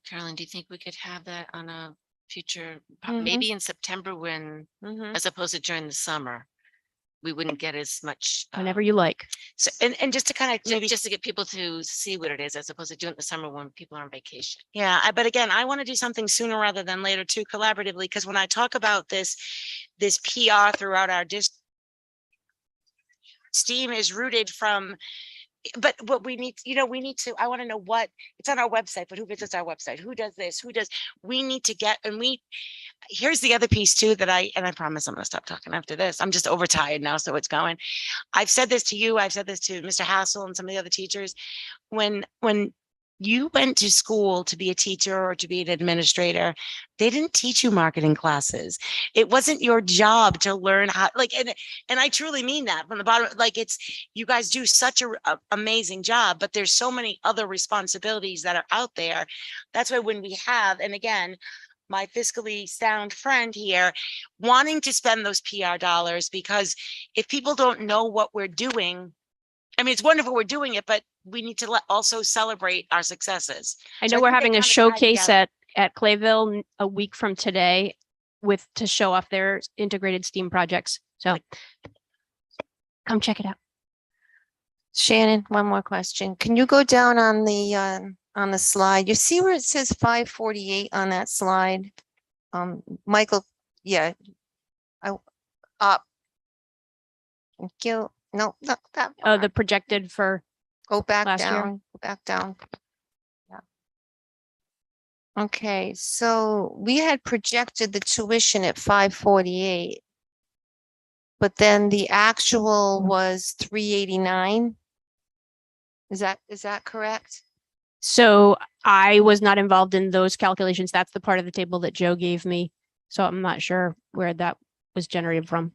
Carolyn, do you think we could have that on a future, Mhm. maybe in September when, as opposed to during the summer? We wouldn't get as much. Whenever you like. So, and just to kind of maybe just to get people to see what it is, as opposed to doing it in the summer when people are on vacation. Yeah, but again, I want to do something sooner rather than later too, collaboratively, because when I talk about this PR throughout our district, STEAM is rooted from, but what we need, we need to, I want to know what, it's on our website, but who visits our website? Who does this? We need to get, here's the other piece too that I promise I'm going to stop talking after this. I'm just overtired now, so it's going. I've said this to you, I've said this to Mr. Hassel and some of the other teachers. When you went to school to be a teacher or to be an administrator, they didn't teach you marketing classes. It wasn't your job to learn how, and I truly mean that from the bottom, you guys do such a amazing job, but there's so many other responsibilities that are out there. That's why when we have, and again, my fiscally sound friend here, wanting to spend those PR dollars, because if people don't know what we're doing, I mean, it's wonderful we're doing it, but we need to also celebrate our successes. I So know we're think they having a kinda tie showcase together. at Clayville a week from today to show off their integrated STEAM projects. So come check it out. Shannon, one more question. Can you go down on the on the slide. You see where it says 548 on that slide? Michael, yeah. Up. Thank you. No, not that. The projected for Go back last year. down, go back down. Yeah. Okay, so we had projected the tuition at 548. But then the actual was 389. Is that correct? So I was not involved in those calculations. That's the part of the table that Joe gave me. So I'm not sure where that was generated from.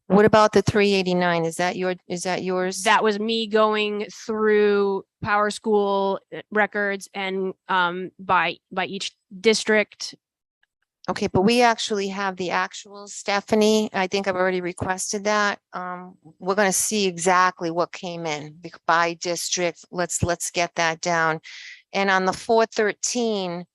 What about the 389? Is that yours? That was me going through Power School records and by each district. Okay, but we actually have the actual, Stephanie. I think I've already requested that. We're gonna see exactly what came in by district. Let's get that down. And on the 413,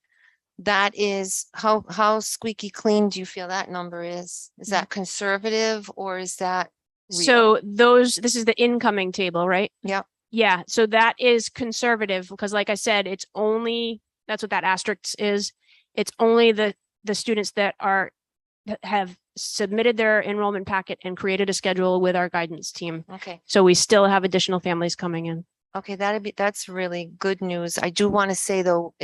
that is, how squeaky clean do you feel that number is? Is that conservative or is that? real? So this is the incoming table, right? Yep. Yeah, so that is conservative because like I said, it's only, that's what that asterisk is. It's only the students that have submitted their enrollment packet and created a schedule with our guidance team. Okay. So we still have additional families coming in. Okay, that's really good news. I do want to say though,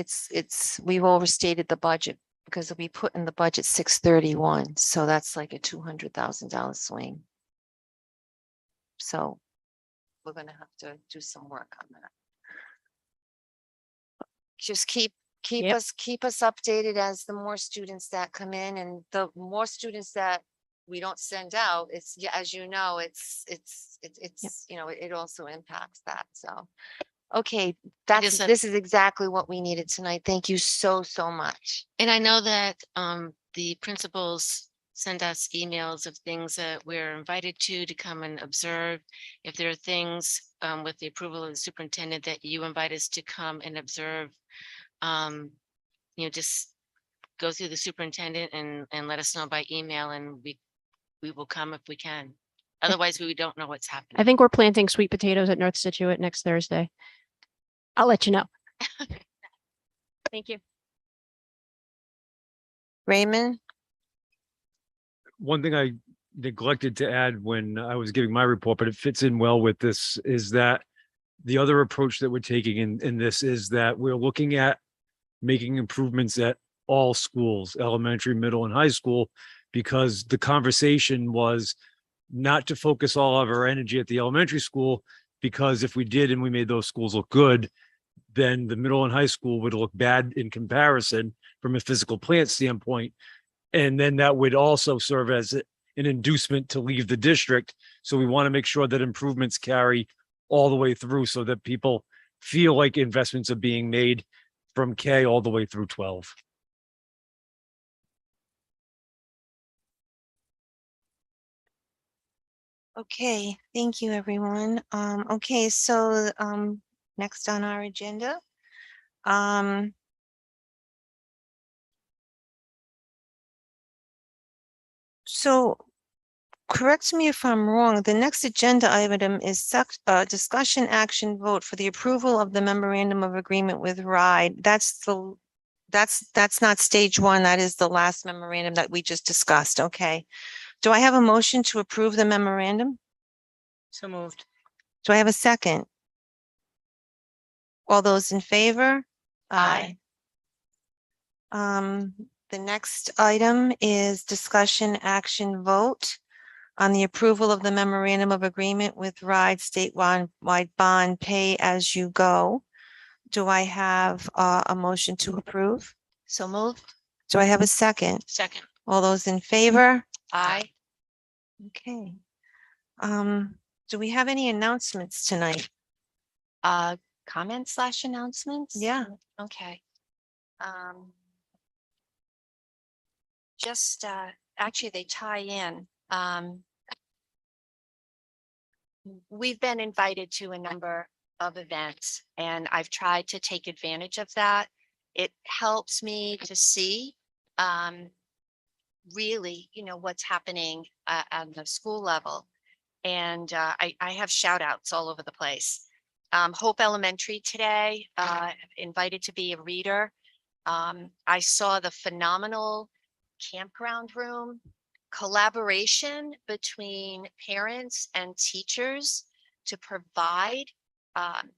we've overstated the budget because we put in the budget 631, so that's like a $200,000 swing. So we're gonna have to do some work on that. Just keep Yep. us updated as the more students that come in and the more students that we don't send out, it's, yeah, as you know, it's, you know, it also impacts that. So, okay, just- this is exactly what we needed tonight. Thank you so much. And I know that the principals send us emails of things that we're invited to come and observe. If there are things with the approval of the superintendent that you invite us to come and observe, you know, just go through the superintendent and let us know by email and we will come if we can. Otherwise, we don't know what's happening. I think we're planting sweet potatoes at North Situate next Thursday. I'll let you know. Thank you. Raymond? One thing I neglected to add when I was giving my report, but it fits in well with this, is that the other approach that we're taking in this is that we're looking at making improvements at all schools, elementary, middle, and high school, because the conversation was not to focus all of our energy at the elementary school, because if we did and we made those schools look good, then the middle and high school would look bad in comparison from a physical plant standpoint. And then that would also serve as an inducement to leave the district. So we want to make sure that improvements carry all the way through so that people feel like investments are being made from K all the way through 12. Okay, thank you, everyone. Okay, so, next on our agenda. So correct me if I'm wrong, the next agenda item is discussion action vote for the approval of the memorandum of agreement with RIDE. That's not stage one. That is the last memorandum that we just discussed. Okay. Do I have a motion to approve the memorandum? So moved. Do I have a second? All those in favor? Aye. The next item is discussion action vote on the approval of the memorandum of agreement with RIDE statewide bond pay as you go. Do I have a motion to approve? So moved. Do I have a second? Second. All those in favor? Aye. Okay. Do we have any announcements tonight? Comments / announcements? Yeah. Okay. Just, actually, they tie in. We've been invited to a number of events and I've tried to take advantage of that. It helps me to see, really, you know, what's happening at the school level. And I have shout outs all over the place. Hope Elementary today, invited to be a reader. I saw the phenomenal campground room, collaboration between parents and teachers to provide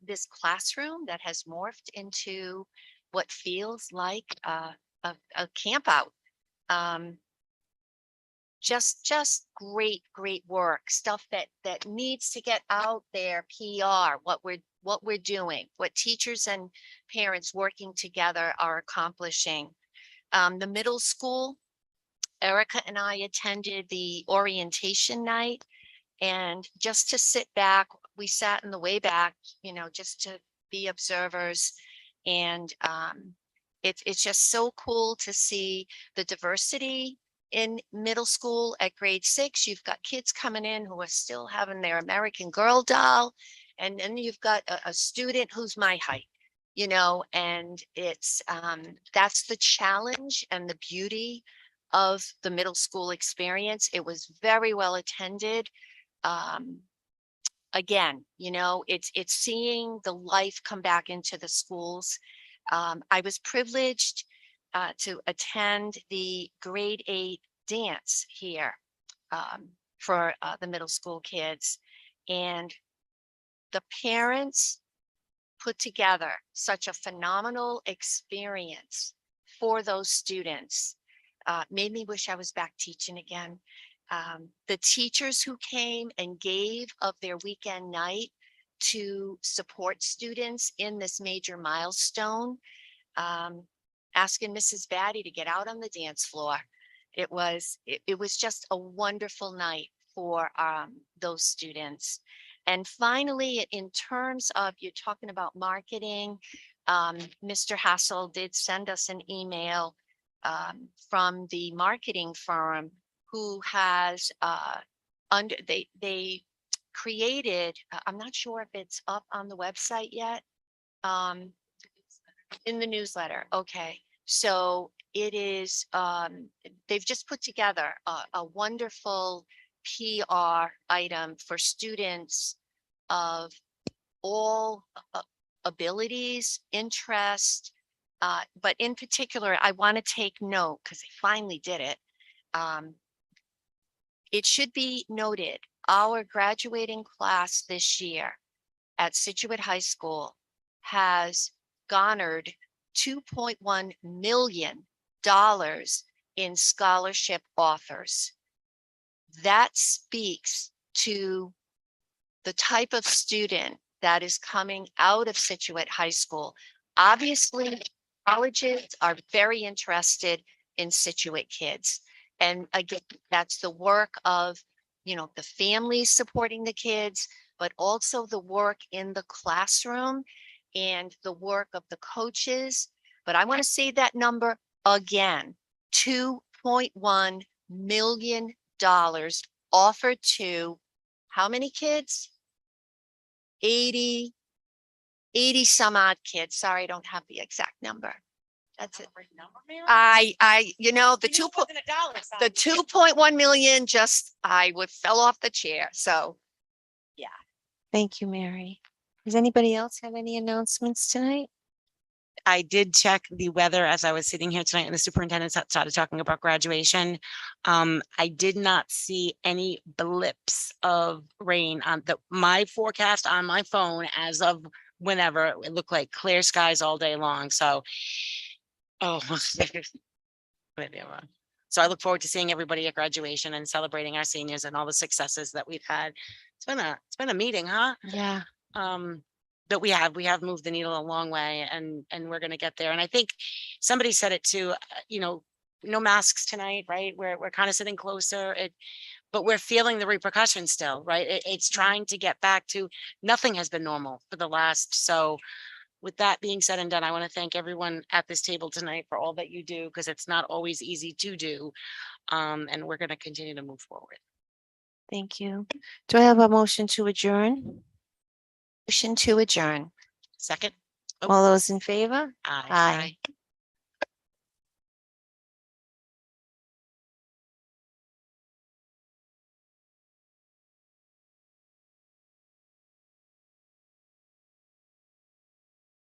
this classroom that has morphed into what feels like a camp out. Just great work, stuff that needs to get out there. PR, what we're doing, what teachers and parents working together are accomplishing. The middle school, Erica and I attended the orientation night, and just to sit back, we sat in the way back, just to be observers. And it's just so cool to see the diversity in middle school. At grade 6, you've got kids coming in who are still having their American Girl doll. And then you've got a student who's my height, and it's that's the challenge and the beauty of the middle school experience. It was very well attended. Again, it's seeing the life come back into the schools. I was privileged to attend the grade 8 dance here for the middle school kids, and the parents put together such a phenomenal experience for those students. Made me wish I was back teaching again. The teachers who came and gave of their weekend night to support students in this major milestone, asking Mrs. Batty to get out on the dance floor. It was just a wonderful night for those students. And finally, in terms of, you're talking about marketing, Mr. Hassel did send us an email from the marketing firm who has they created, I'm not sure if it's up on the website yet, in the newsletter. Okay, so it is, they've just put together a wonderful PR item for students of all abilities, interest, but in particular, I want to take note because they finally did it. It should be noted, our graduating class this year at Situate High School has garnered $2.1 million in scholarship offers. That speaks to the type of student that is coming out of Situate High School. Obviously, colleges are very interested in Situate kids. And again, that's the work of, the families supporting the kids, but also the work in the classroom and the work of the coaches. But I want to say that number again, $2.1 million offered to how many kids? 80 some odd kids. Sorry, I don't have the exact number. That's it. The 2.1 million, I fell off the chair. So yeah. Thank you, Mary. Does anybody else have any announcements tonight? I did check the weather as I was sitting here tonight, and the superintendent started talking about graduation. I did not see any blips of rain on my forecast on my phone as of whenever. It looked like clear skies all day long. So, maybe I'm wrong. So I look forward to seeing everybody at graduation and celebrating our seniors and all the successes that we've had. It's been a meeting, huh? Yeah. But we have moved the needle a long way, and we're going to get there. And I think somebody said it too, no masks tonight, right? We're kind of sitting closer, but we're feeling the repercussions still, right? It's trying to get back to, nothing has been normal for the last. So with that being said and done, I want to thank everyone at this table tonight for all that you do, because it's not always easy to do. And we're going to continue to move forward. Thank you. Do I have a motion to adjourn? Motion to adjourn. Second. All those in favor? Aye. Aye.